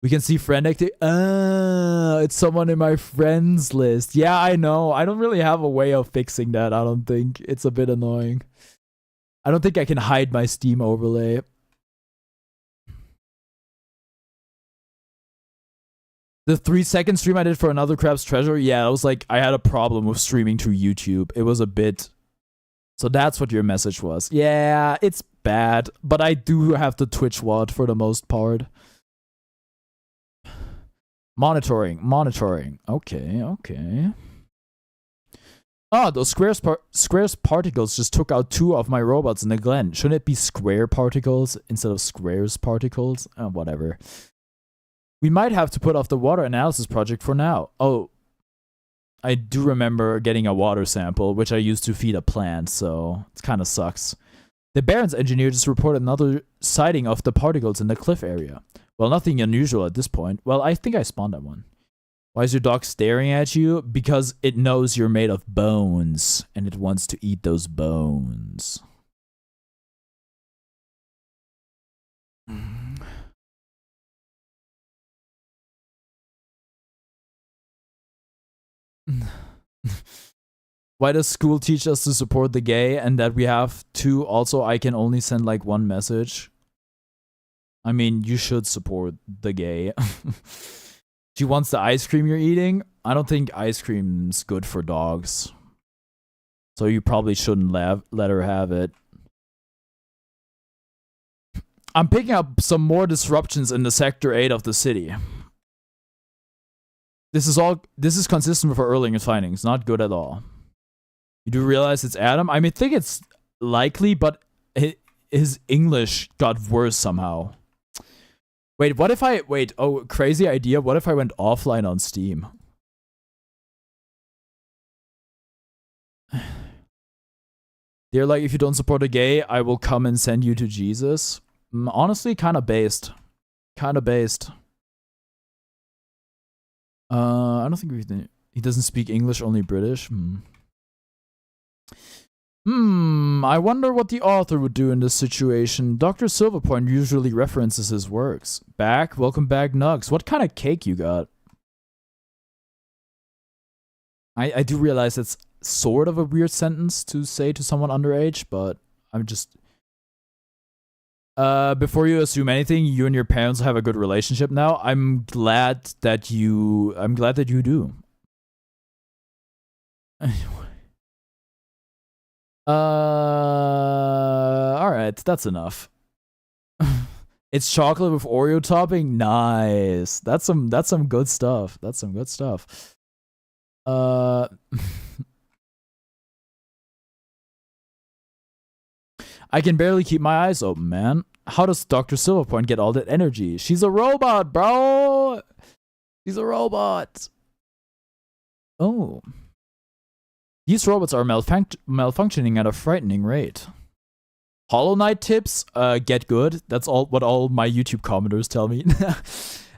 Speaker 1: We can see friend activity. It's someone in my friends list. Yeah, I know. I don't really have a way of fixing that, I don't think. It's a bit annoying. I don't think I can hide my Steam overlay. The 3-second stream I did for Another Crab's Treasure, yeah, it was like, I had a problem with streaming to YouTube. It was a bit... So that's what your message was. Yeah, it's bad, but I do have the Twitch WOD for the most part. Monitoring. Okay. Ah, those squares particles just took out 2 of my robots in the Glen. Shouldn't it be square particles instead of squares particles? Whatever. We might have to put off the water analysis project for now. Oh, I do remember getting a water sample, which I used to feed a plant, so it kind of sucks. The Barrens engineer just reported another sighting of the particles in the cliff area. Well, nothing unusual at this point. Well, I think I spawned that one. Why is your dog staring at you? Because it knows you're made of bones, and it wants to eat those bones. Why does school teach us to support the gay and that we have to also I can only send like 1 message? I mean, you should support the gay. She wants the ice cream you're eating. I don't think ice cream's good for dogs. So you probably shouldn't let her have it. I'm picking up some more disruptions in the Sector 8 of the city. This is consistent with our earlier findings. Not good at all. You do realize it's Adam? I mean, I think it's likely, but his English got worse somehow. Wait, what if I... Wait, oh, crazy idea. What if I went offline on Steam? They're like, if you don't support a gay, I will come and send you to Jesus. Honestly, kind of based. I don't think he doesn't speak English, only British. I wonder what the author would do in this situation. Dr. Silverpoint usually references his works. Welcome back, Nugs. What kind of cake you got? I do realize it's sort of a weird sentence to say to someone underage, but I'm just... before you assume anything, you and your parents have a good relationship now. I'm glad that you do. Alright, that's enough. It's chocolate with Oreo topping? Nice. That's some good stuff. I can barely keep my eyes open, man. How does Dr. Silverpoint get all that energy? She's a robot, bro! She's a robot! Oh. These robots are malfunctioning at a frightening rate. Hollow Knight tips, get good. That's what all my YouTube commenters tell me.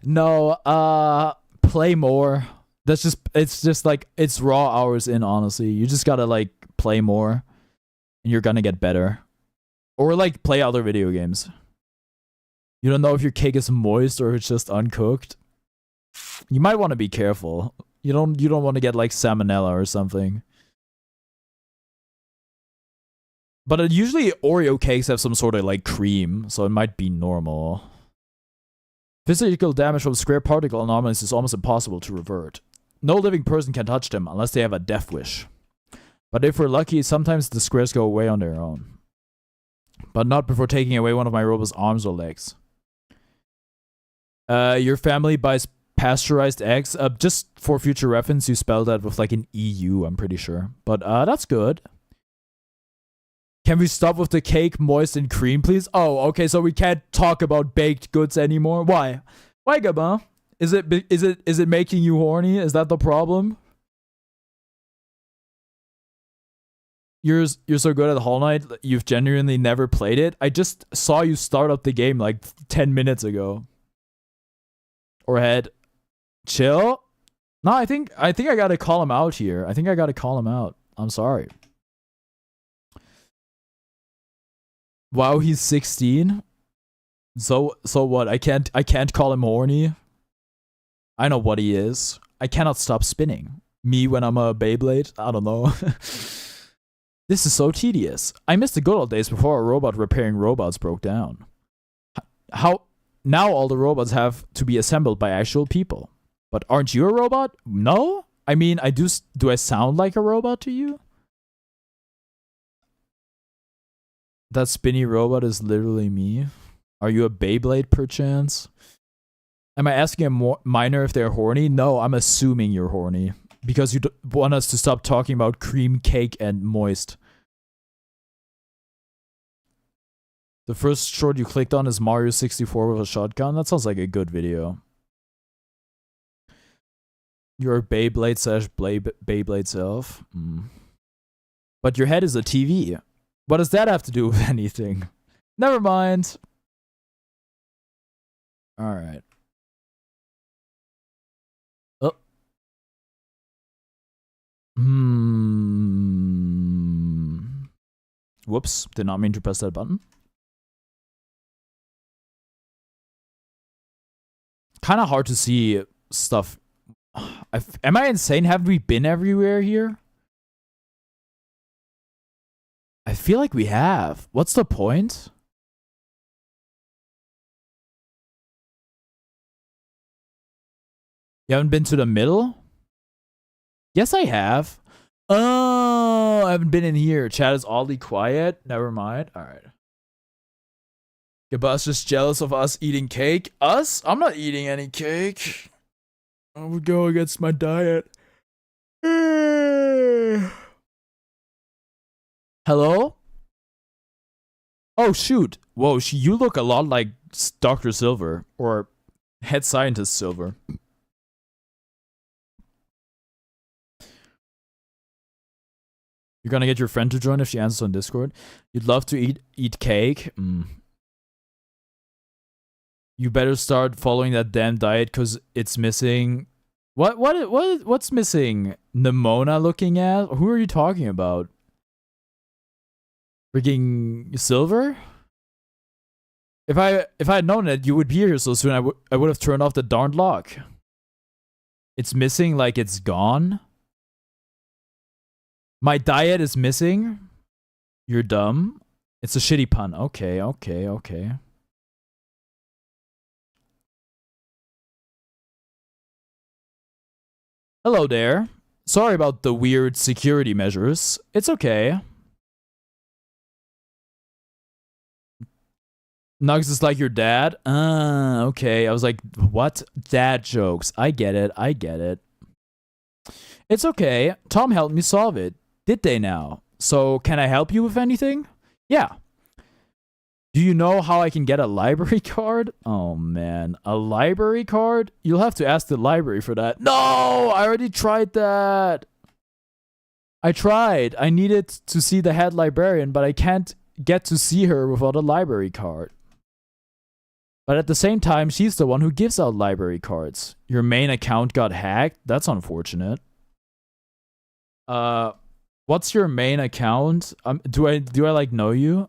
Speaker 1: No, play more. It's just like, it's raw hours in, honestly. You just gotta, like, play more, and you're gonna get better. Or, like, play other video games. You don't know if your cake is moist or it's just uncooked. You might want to be careful. You don't want to get, like, salmonella or something. But usually Oreo cakes have some sort of, like, cream, so it might be normal. Physical damage from square particle anomalies is almost impossible to revert. No living person can touch them unless they have a death wish. But if we're lucky, sometimes the squares go away on their own. But not before taking away one of my robot's arms or legs. Your family buys pasteurized eggs. Just for future reference, you spell that with like an EU, I'm pretty sure. But that's good. Can we stop with the cake moist and cream, please? Oh, okay, so we can't talk about baked goods anymore. Why? Why, Gabba? Is it making you horny? Is that the problem? You're so good at Hollow Knight, you've genuinely never played it? I just saw you start up the game like 10 minutes ago. Or head. Chill? No, I think I gotta call him out here. I'm sorry. Wow, he's 16? So what? I can't call him horny? I know what he is. I cannot stop spinning. Me when I'm a Beyblade? I don't know. This is so tedious. I missed the good old days before a robot repairing robots broke down. How now all the robots have to be assembled by actual people. But aren't you a robot? No? I mean, do I sound like a robot to you? That spinny robot is literally me. Are you a Beyblade perchance? Am I asking a minor if they're horny? No, I'm assuming you're horny. Because you want us to stop talking about cream cake and moist. The first short you clicked on is Mario 64 with a shotgun. That sounds like a good video. You're Beyblade slash Beyblade self. But your head is a TV. What does that have to do with anything? Never mind. Alright. Oh. Whoops. Did not mean to press that button. Kind of hard to see stuff. Am I insane? Haven't we been everywhere here? I feel like we have. What's the point? You haven't been to the middle? Yes, I have. Oh, I haven't been in here. Chat is oddly quiet. Never mind. All right. Gabba's just jealous of us eating cake. Us? I'm not eating any cake. I would go against my diet. Hello? Oh, shoot. Whoa, you look a lot like Dr. Silver. Or Head Scientist Silver. You're gonna get your friend to join if she answers on Discord? You'd love to eat cake? You better start following that damn diet because it's missing. What's missing? Nimona looking at? Who are you talking about? Freaking Silver? If I had known that you would be here so soon, I would have turned off the darned lock. It's missing like it's gone. My diet is missing. You're dumb. It's a shitty pun. Okay. Hello there. Sorry about the weird security measures. It's okay. Nugs is like your dad? Okay. I was like, what? Dad jokes. I get it. It's okay. Tom helped me solve it. Did they now? So, can I help you with anything? Yeah. Do you know how I can get a library card? Oh, man. A library card? You'll have to ask the library for that. No! I already tried that. I tried. I needed to see the head librarian, but I can't get to see her without a library card. But at the same time, she's the one who gives out library cards. Your main account got hacked? That's unfortunate. What's your main account? Do I like know you?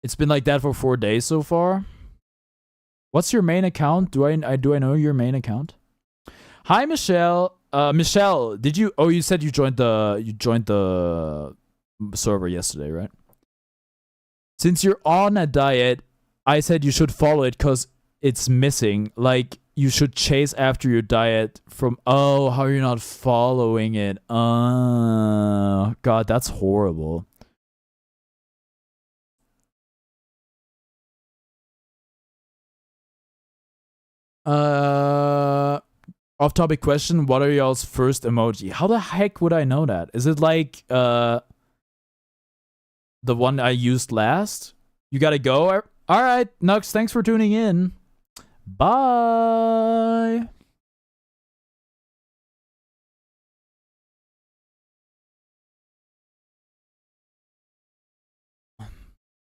Speaker 1: It's been like that for 4 days so far. What's your main account? Do I know your main account? Hi, Michelle. Michelle, did you? Oh, you said you joined the server yesterday, right? Since you're on a diet, I said you should follow it because it's missing. Like you should chase after your diet from. Oh, how you're not following it? God, that's horrible. Off topic question, what are y'all's first emoji? How the heck would I know that? Is it like the one I used last? You gotta go? Alright, Nux, thanks for tuning in. Bye.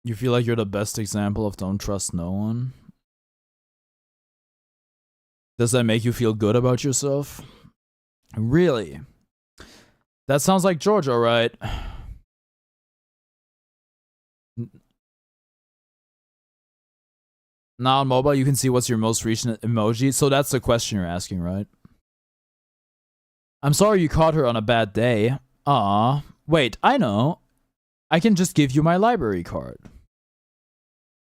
Speaker 1: You feel like you're the best example of don't trust no one? Does that make you feel good about yourself? Really? That sounds like George, alright. Now on mobile, you can see what's your most recent emoji. So that's the question you're asking, right? I'm sorry you caught her on a bad day. Aw. Wait, I know. I can just give you my library card.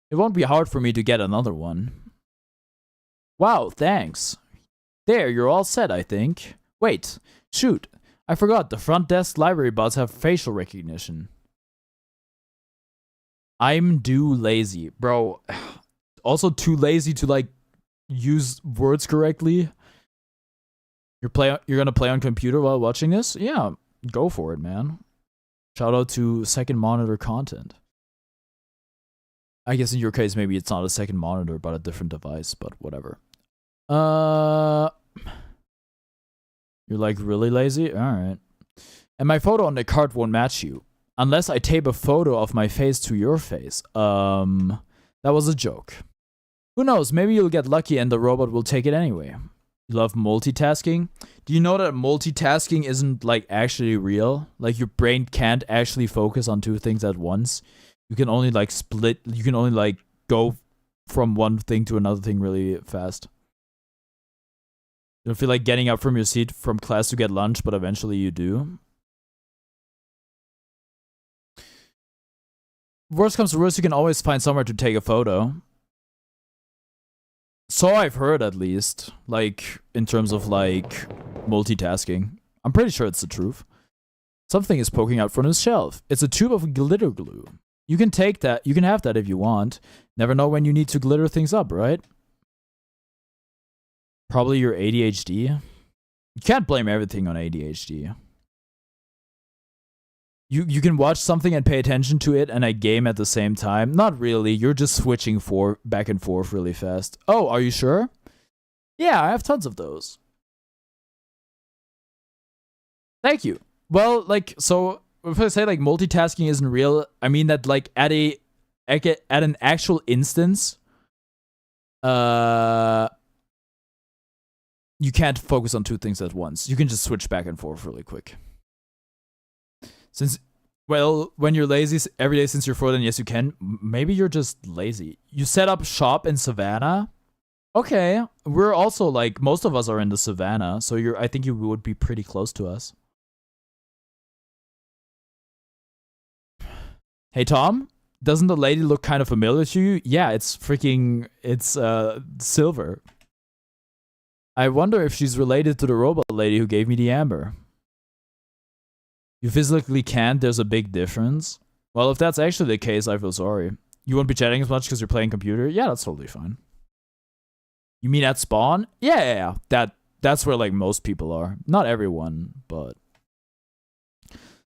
Speaker 1: It won't be hard for me to get another one. Wow, thanks. There, you're all set, I think. Wait, shoot. I forgot, the front desk library bots have facial recognition. I'm lazy. Bro, also too lazy to like use words correctly. You're gonna play on computer while watching this? Yeah, go for it, man. Shout out to second monitor content. I guess in your case, maybe it's not a second monitor, but a different device, but whatever. You're like really lazy? Alright. And my photo on the card won't match you. Unless I tape a photo of my face to your face. That was a joke. Who knows, maybe you'll get lucky and the robot will take it anyway. You love multitasking? Do you know that multitasking isn't like actually real? Like your brain can't actually focus on two things at once. You can only like split, you can only like go from one thing to another thing really fast. You don't feel like getting up from your seat from class to get lunch, but eventually you do. Worst comes to worst, you can always find somewhere to take a photo. So I've heard, at least. Like, in terms of, like, multitasking. I'm pretty sure it's the truth. Something is poking out from his shelf. It's a tube of glitter glue. You can take that. You can have that if you want. Never know when you need to glitter things up, right? Probably your ADHD. You can't blame everything on ADHD. You can watch something and pay attention to it and a game at the same time. Not really. You're just switching back and forth really fast. Oh, are you sure? Yeah, I have tons of those. Thank you. Well, like, so if I say like multitasking isn't real, I mean that like at an actual instance, you can't focus on two things at once. You can just switch back and forth really quick. Well, when you're lazy every day since you're 4, then yes, you can. Maybe you're just lazy. You set up shop in Savannah? Okay. We're also, like, most of us are in the Savannah, so I think you would be pretty close to us. Hey, Tom? Doesn't the lady look kind of familiar to you? Yeah, it's Silver. I wonder if she's related to the robot lady who gave me the amber. You physically can't, there's a big difference. Well, if that's actually the case, I feel sorry. You won't be chatting as much because you're playing computer? Yeah, that's totally fine. You mean at spawn? Yeah. That's where like most people are. Not everyone, but...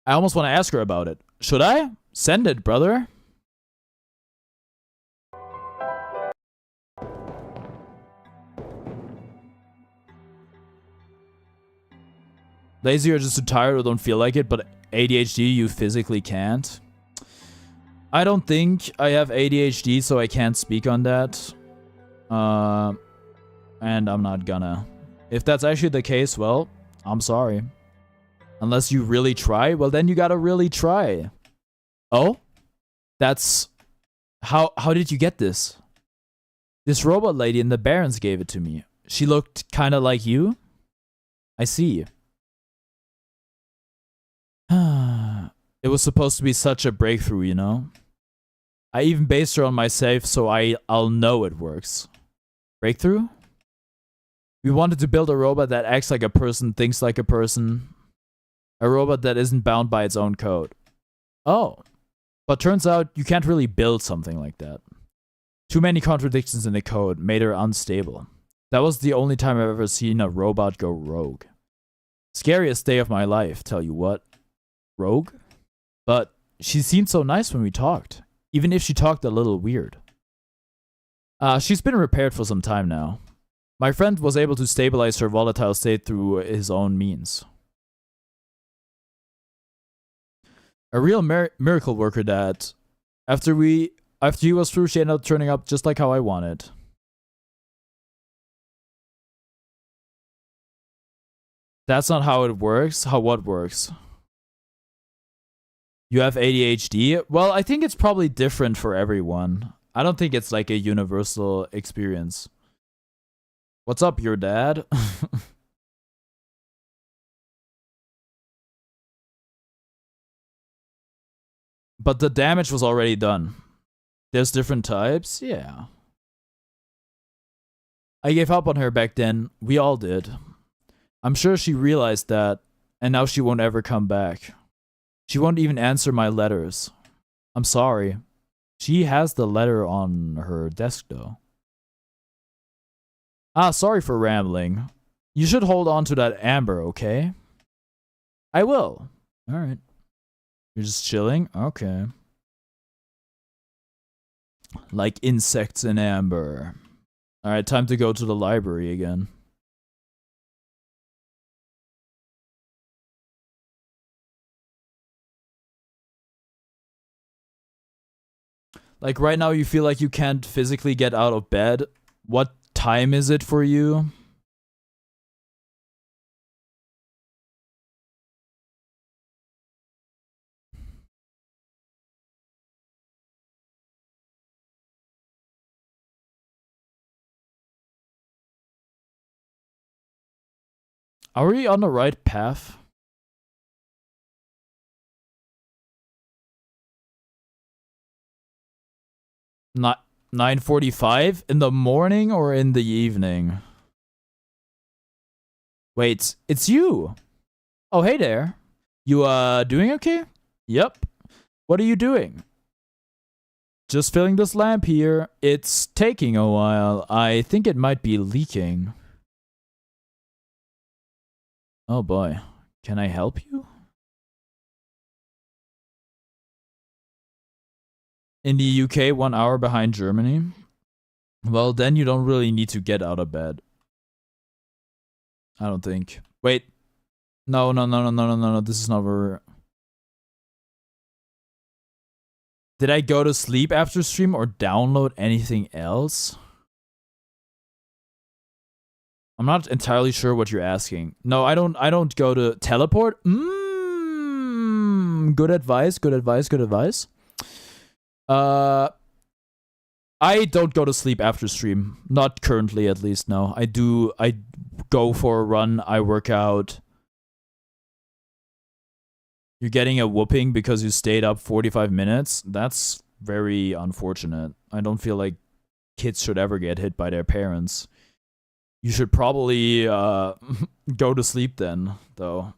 Speaker 1: I almost want to ask her about it. Should I? Send it, brother. Lazy or just too tired or don't feel like it, but ADHD you physically can't. I don't think I have ADHD, so I can't speak on that. And I'm not gonna. If that's actually the case, well, I'm sorry. Unless you really try, well then you gotta really try. Oh? That's... How did you get this? This robot lady in the Barrens gave it to me. She looked kinda like you? I see. It was supposed to be such a breakthrough, you know? I even based her on my safe so I'll know it works. Breakthrough? We wanted to build a robot that acts like a person, thinks like a person. A robot that isn't bound by its own code. Oh. But turns out you can't really build something like that. Too many contradictions in the code made her unstable. That was the only time I've ever seen a robot go rogue. Scariest day of my life, tell you what. Rogue? But she seemed so nice when we talked, even if she talked a little weird. She's been repaired for some time now. My friend was able to stabilize her volatile state through his own means. A real miracle worker that, after he was through, she ended up turning up just like how I wanted. That's not how it works. How what works? You have ADHD? Well, I think it's probably different for everyone. I don't think it's like a universal experience. What's up, your dad? But the damage was already done. There's different types? Yeah. I gave up on her back then. We all did. I'm sure she realized that, and now she won't ever come back. She won't even answer my letters. I'm sorry. She has the letter on her desk, though. Ah, sorry for rambling. You should hold on to that amber, okay? I will. Alright. You're just chilling? Okay. Like insects in amber. Alright, time to go to the library again. Like right now you feel like you can't physically get out of bed. What time is it for you? Are we on the right path? Not 9:45 in the morning or in the evening? Wait, it's you. Oh, hey there. You doing okay? Yep. What are you doing? Just filling this lamp here. It's taking a while. I think it might be leaking. Oh boy. Can I help you? In the UK, 1 hour behind Germany. Well, then you don't really need to get out of bed. I don't think. Wait. No. This is not where... Did I go to sleep after stream or download anything else? I'm not entirely sure what you're asking. No, I don't go to teleport. Good advice. I don't go to sleep after stream. Not currently, at least, no. I go for a run, I work out. You're getting a whooping because you stayed up 45 minutes? That's very unfortunate. I don't feel like kids should ever get hit by their parents. You should probably go to sleep then, though.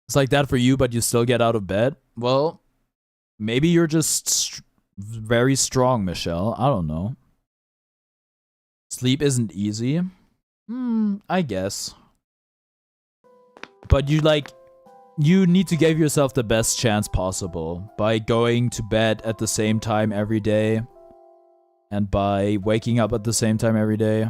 Speaker 1: It's like that for you, but you still get out of bed? Well, maybe you're just very strong, Michelle. I don't know. Sleep isn't easy. I guess. But you need to give yourself the best chance possible by going to bed at the same time every day and by waking up at the same time every day.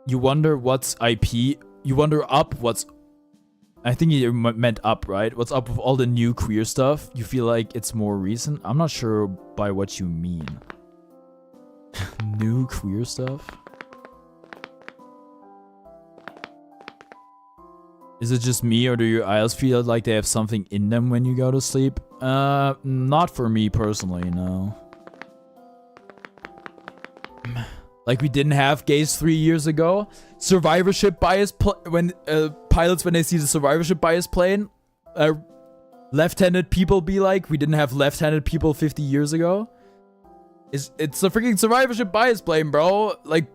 Speaker 1: You wonder what's IP. You wonder up what's... I think you meant up, right? What's up with all the new queer stuff? You feel like it's more recent? I'm not sure by what you mean. New queer stuff? Is it just me, or do your eyes feel like they have something in them when you go to sleep? Not for me personally, no. Like we didn't have gays 3 years ago. Survivorship bias when pilots, when they see the survivorship bias plane, left-handed people be like, we didn't have left-handed people 50 years ago. It's a freaking survivorship bias plane, bro. Like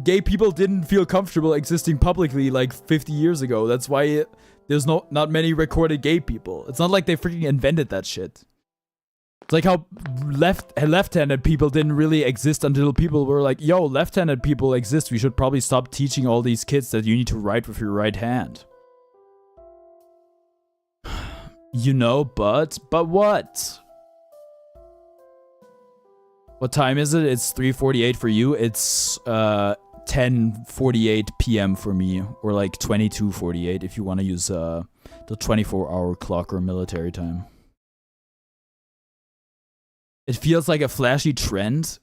Speaker 1: gay people didn't feel comfortable existing publicly like 50 years ago. That's why there's not many recorded gay people. It's not like they freaking invented that shit. It's like how left-handed people didn't really exist until people were like, yo, left-handed people exist. We should probably stop teaching all these kids that you need to write with your right hand. You know, but what? What time is it? It's 3:48 for you. It's 10:48 p.m. for me, or like 22:48 if you want to use the 24-hour clock or military time. It feels like a flashy trend.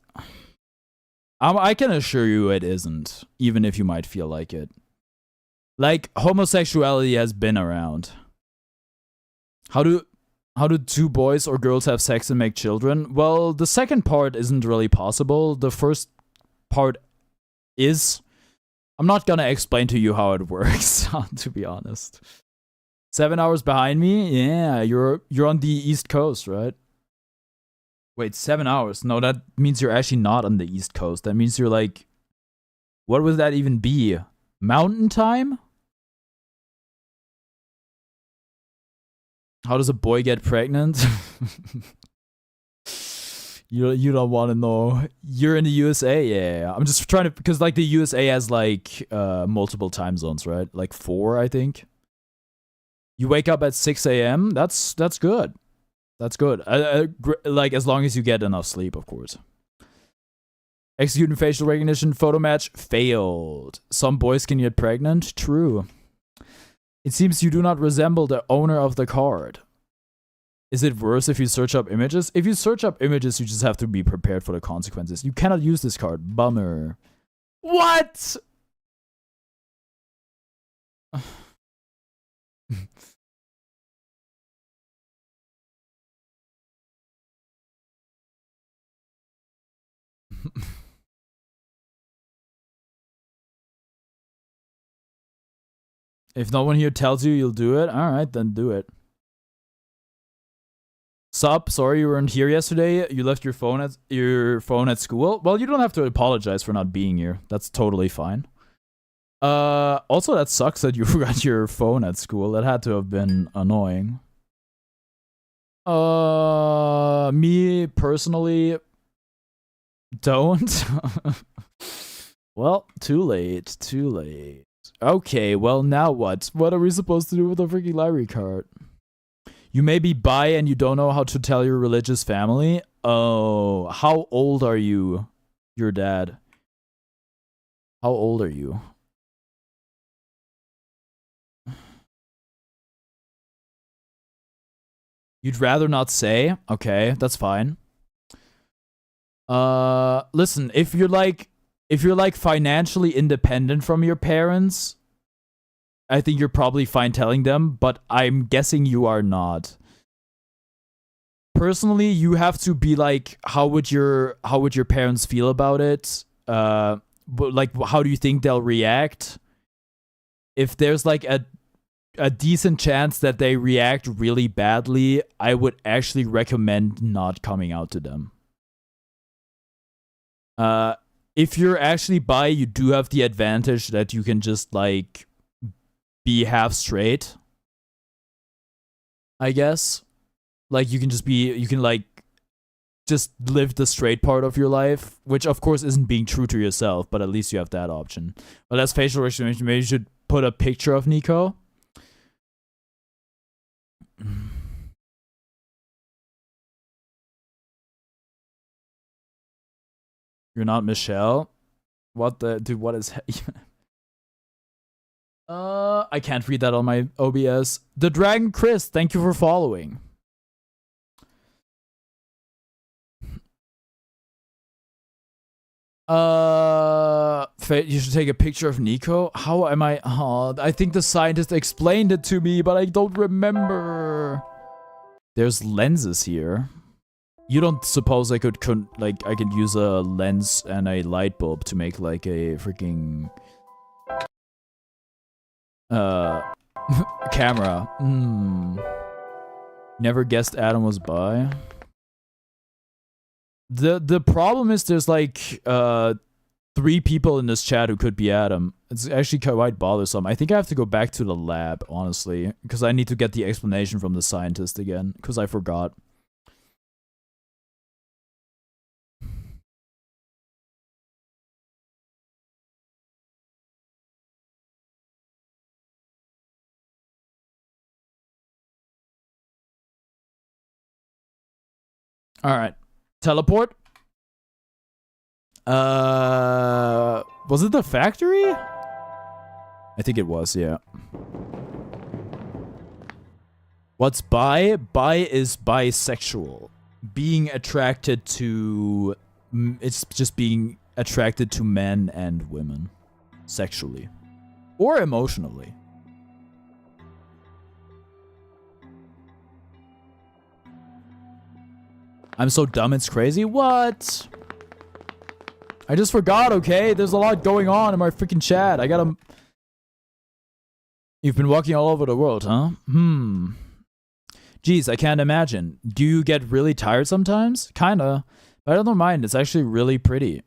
Speaker 1: I can assure you it isn't, even if you might feel like it. Like, homosexuality has been around. How do two boys or girls have sex and make children? Well, the second part isn't really possible. The first part is. I'm not gonna explain to you how it works, to be honest. 7 hours behind me? Yeah, you're on the East Coast, right? Wait, 7 hours? No, that means you're actually not on the East Coast. That means you're like, what would that even be? Mountain time? How does a boy get pregnant? You don't want to know. You're in the USA, yeah. I'm just trying to, because like the USA has like multiple time zones, right? Like 4, I think. You wake up at 6 a.m. That's good. That's good. Like as long as you get enough sleep, of course. Executing facial recognition photo match failed. Some boys can get pregnant. True. It seems you do not resemble the owner of the card. Is it worse if you search up images? If you search up images, you just have to be prepared for the consequences. You cannot use this card. Bummer. What? If no one here tells you you'll do it, alright, then do it. Sup, sorry you weren't here yesterday. You left your phone at school. Well, you don't have to apologize for not being here. That's totally fine. Also, that sucks that you forgot your phone at school. That had to have been annoying. Me personally don't. Well, too late. Too late. Okay, well, now what? What are we supposed to do with a freaking library card? You may be bi and you don't know how to tell your religious family. Oh, how old are you? Your dad. How old are you? You'd rather not say? Okay, that's fine. Listen, if you're like financially independent from your parents, I think you're probably fine telling them, but I'm guessing you are not. Personally, you have to be like, how would your parents feel about it? But like, how do you think they'll react? If there's like a decent chance that they react really badly, I would actually recommend not coming out to them. If you're actually bi, you do have the advantage that you can just like be half straight, I guess. Like you can like just live the straight part of your life, which of course isn't being true to yourself, but at least you have that option. Well, that's facial recognition. Maybe you should put a picture of Nico. You're not Michelle? What the dude, what is I can't read that on my OBS. The Dragon Chris, thank you for following. You should take a picture of Nico. How am I? Oh, I think the scientist explained it to me, but I don't remember. There's lenses here. You don't suppose I could use a lens and a light bulb to make like a freaking camera? Never guessed Adam was bi. The problem is there's like 3 people in this chat who could be Adam. It's actually quite bothersome. I think I have to go back to the lab, honestly, because I need to get the explanation from the scientist again, because I forgot. All right. Teleport? Was it the factory? I think it was, yeah. What's bi? Bi is bisexual. Being attracted to... It's just being attracted to men and women. Sexually. Or emotionally. I'm so dumb it's crazy? What? I just forgot, okay? There's a lot going on in my freaking chat. I gotta... You've been walking all over the world, huh? Geez, I can't imagine. Do you get really tired sometimes? Kinda. But I don't mind. It's actually really pretty.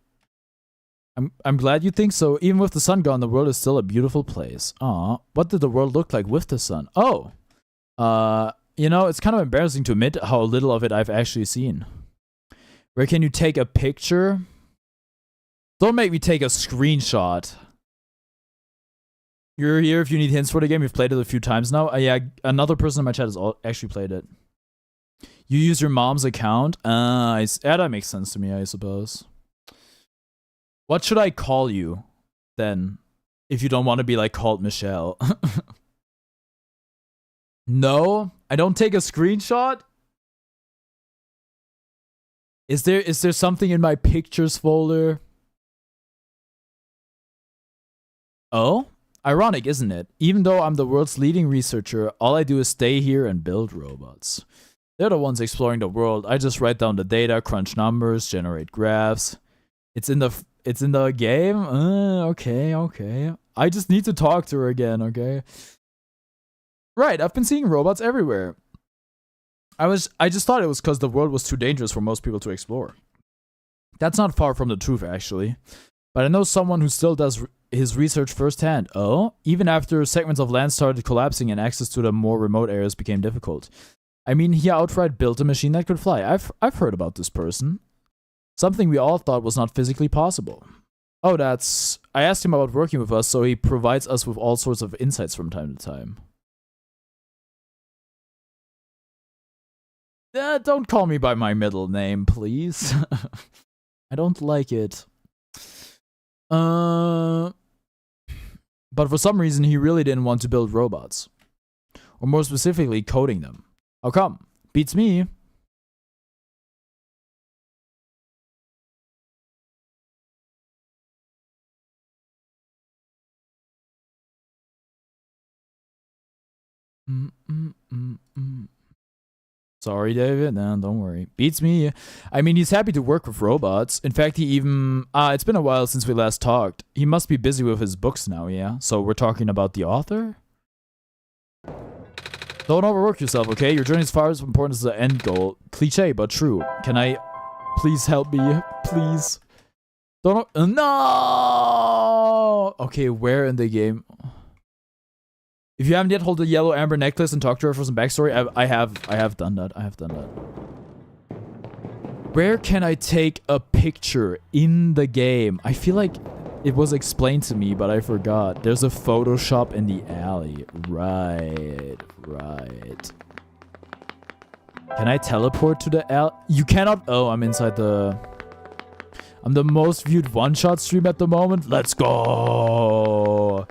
Speaker 1: I'm glad you think so. Even with the sun gone, the world is still a beautiful place. Aw. What did the world look like with the sun? Oh. You know, it's kind of embarrassing to admit how little of it I've actually seen. Where can you take a picture? Don't make me take a screenshot. You're here if you need hints for the game. You've played it a few times now. Yeah, another person in my chat has actually played it. You use your mom's account? Yeah, that makes sense to me, I suppose. What should I call you then? If you don't want to be like called Michelle. No, I don't take a screenshot. Is there something in my pictures folder? Oh? Ironic, isn't it? Even though I'm the world's leading researcher, all I do is stay here and build robots. They're the ones exploring the world. I just write down the data, crunch numbers, generate graphs. It's in the game? Okay. I just need to talk to her again, okay? Right, I've been seeing robots everywhere. I just thought it was because the world was too dangerous for most people to explore. That's not far from the truth, actually. But I know someone who still does his research firsthand. Oh? Even after segments of land started collapsing and access to the more remote areas became difficult. I mean, he outright built a machine that could fly. I've heard about this person. Something we all thought was not physically possible. Oh, I asked him about working with us, so he provides us with all sorts of insights from time to time. Don't call me by my middle name, please. I don't like it. But for some reason, he really didn't want to build robots. Or more specifically, coding them. How come? Beats me. Sorry, David. No, don't worry. Beats me. I mean, he's happy to work with robots. In fact, he even... it's been a while since we last talked. He must be busy with his books now, yeah? So we're talking about the author? Don't overwork yourself, okay? Your journey is far as important as the end goal. Cliche, but true. Can I... Please help me? Please. Don't... No! Okay, where in the game... If you haven't yet, hold the yellow amber necklace and talk to her for some backstory. I have done that. I have done that. Where can I take a picture in the game? I feel like it was explained to me, but I forgot. There's a Photoshop in the alley. Right. Can I teleport to the alley? You cannot. Oh, I'm inside the... I'm the most viewed one-shot stream at the moment. Let's go.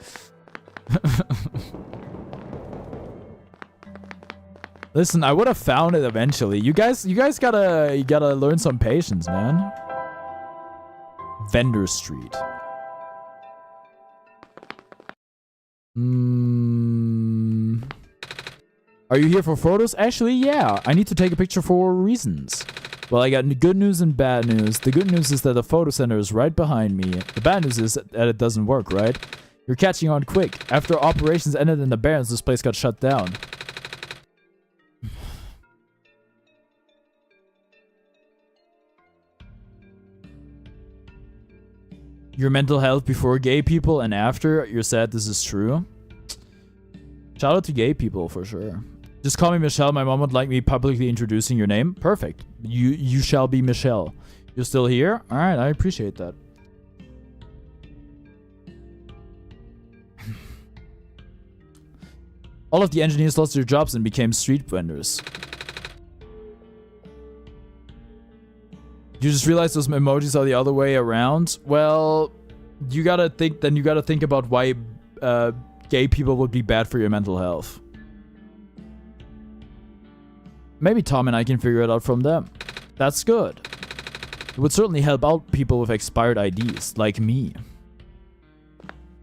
Speaker 1: Listen, I would have found it eventually. You guys gotta learn some patience, man. Vendor Street. Are you here for photos? Actually, yeah. I need to take a picture for reasons. Well, I got good news and bad news. The good news is that the photo center is right behind me. The bad news is that it doesn't work, right? You're catching on quick. After operations ended in the Barrens, this place got shut down. Your mental health before gay people and after, you're sad this is true. Shout out to gay people for sure. Just call me Michelle. My mom would like me publicly introducing your name. Perfect. You shall be Michelle. You're still here? Alright, I appreciate that. All of the engineers lost their jobs and became street vendors. You just realized those emojis are the other way around? Well, you gotta think about why gay people would be bad for your mental health. Maybe Tom and I can figure it out from them. That's good. It would certainly help out people with expired IDs, like me.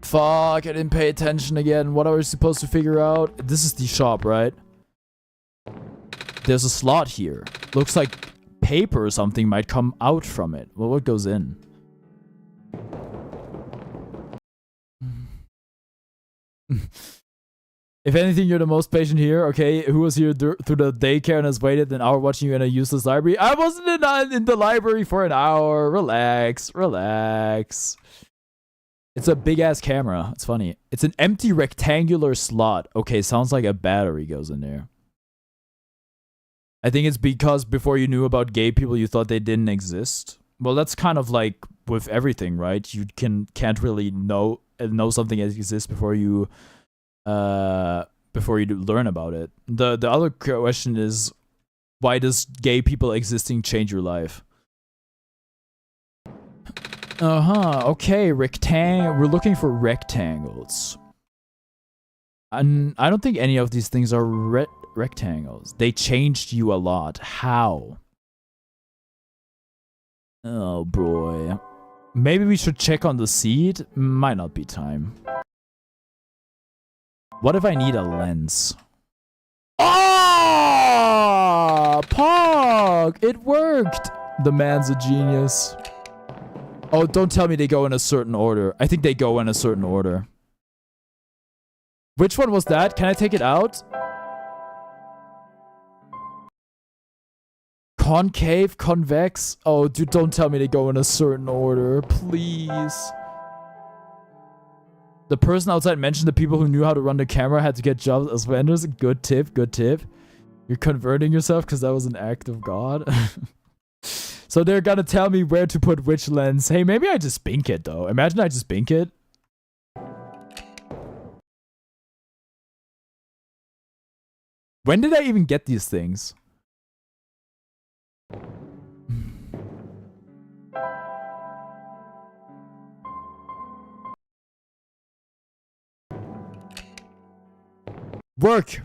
Speaker 1: Fuck, I didn't pay attention again. What are we supposed to figure out? This is the shop, right? There's a slot here. Looks like paper or something might come out from it. Well, what goes in? If anything, you're the most patient here. Okay, who was here through the daycare and has waited an hour watching you in a useless library? I wasn't in the library for an hour. Relax, relax. It's a big ass camera. It's funny. It's an empty rectangular slot. Okay, sounds like a battery goes in there. I think it's because before you knew about gay people, you thought they didn't exist. Well, that's kind of like with everything, right? You can't really know something exists before you learn about it. The other question is, why does gay people existing change your life? Okay, we're looking for rectangles. And I don't think any of these things are rectangles. They changed you a lot. How? Oh boy. Maybe we should check on the seed. Might not be time. What if I need a lens? Ah, Pog! It worked! The man's a genius. Oh, don't tell me they go in a certain order. I think they go in a certain order. Which one was that? Can I take it out? Concave, convex. Oh, dude, don't tell me they go in a certain order. Please. The person outside mentioned the people who knew how to run the camera had to get jobs as vendors. Good tip, good tip. You're converting yourself because that was an act of God. So they're gonna tell me where to put which lens. Hey, maybe I just bink it though. Imagine I just bink it. When did I even get these things? Work!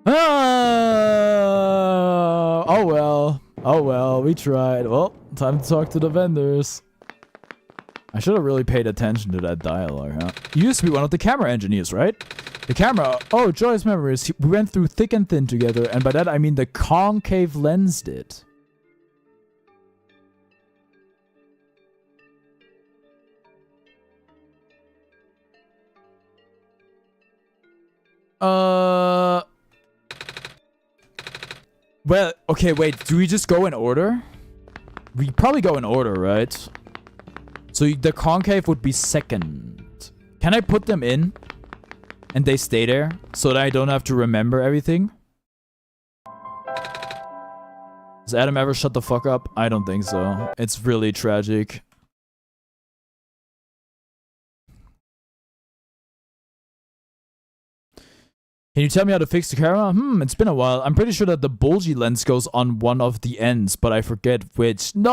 Speaker 1: Oh well. Oh well, we tried. Well, time to talk to the vendors. I should have really paid attention to that dialogue, huh? You used to be one of the camera engineers, right? The camera... Oh, joyous memories. We went through thick and thin together, and by that I mean the concave lens did. Well, okay, wait. Do we just go in order? We probably go in order, right? So the concave would be second. Can I put them in? And they stay there? So that I don't have to remember everything? Does Adam ever shut the fuck up? I don't think so. It's really tragic. Can you tell me how to fix the camera? It's been a while. I'm pretty sure that the bulgy lens goes on one of the ends, but I forget which. No!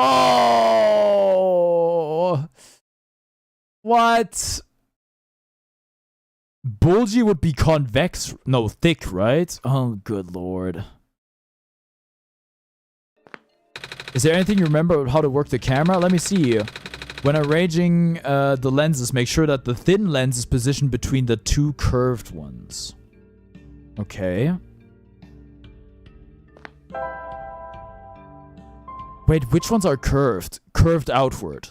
Speaker 1: What? Bulgy would be convex. No, thick, right? Oh, good lord. Is there anything you remember about how to work the camera? Let me see. When arranging the lenses, make sure that the thin lens is positioned between the two curved ones. Okay. Wait, which ones are curved? Curved outward.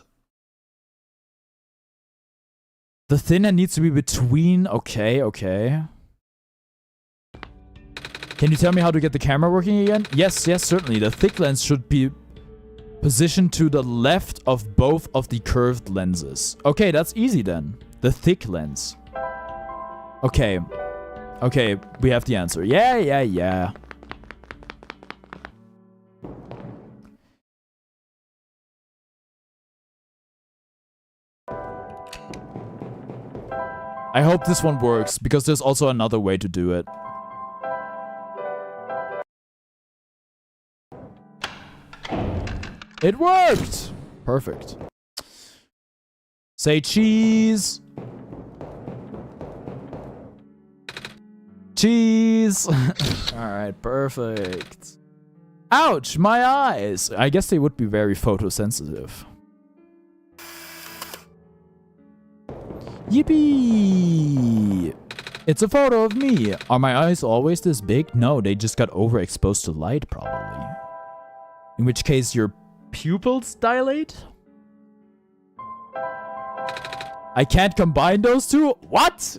Speaker 1: The thin end needs to be between... Okay, okay. Can you tell me how to get the camera working again? Yes, yes, certainly. The thick lens should be positioned to the left of both of the curved lenses. Okay, that's easy then. The thick lens. Okay. Okay, we have the answer. Yeah, yeah, yeah. I hope this one works, because there's also another way to do it. It worked! Perfect. Say cheese! Cheese! Alright, perfect. Ouch, my eyes! I guess they would be very photosensitive. Yippee! It's a photo of me. Are my eyes always this big? No, they just got overexposed to light, probably. In which case, your pupils dilate? I can't combine those two? What?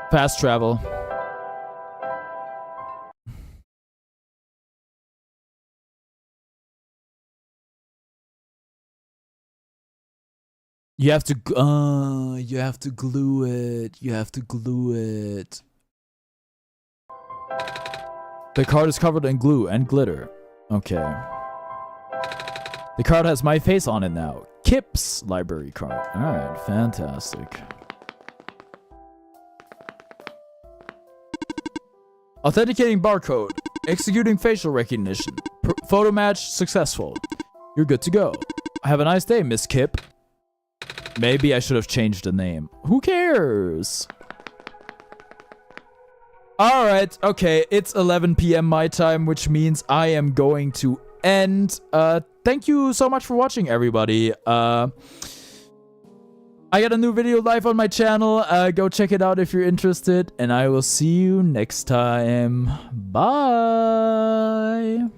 Speaker 1: Fast travel. You have to glue it. You have to glue it. The card is covered in glue and glitter. Okay. The card has my face on it now. Kip's library card. Alright, fantastic. Authenticating barcode. Executing facial recognition. Photo match successful. You're good to go. Have a nice day, Miss Kip. Maybe I should have changed the name. Who cares? Alright, okay. It's 11 p.m. my time, which means I am going to end. Thank you so much for watching, everybody. I got a new video live on my channel. Go check it out if you're interested. And I will see you next time. Bye.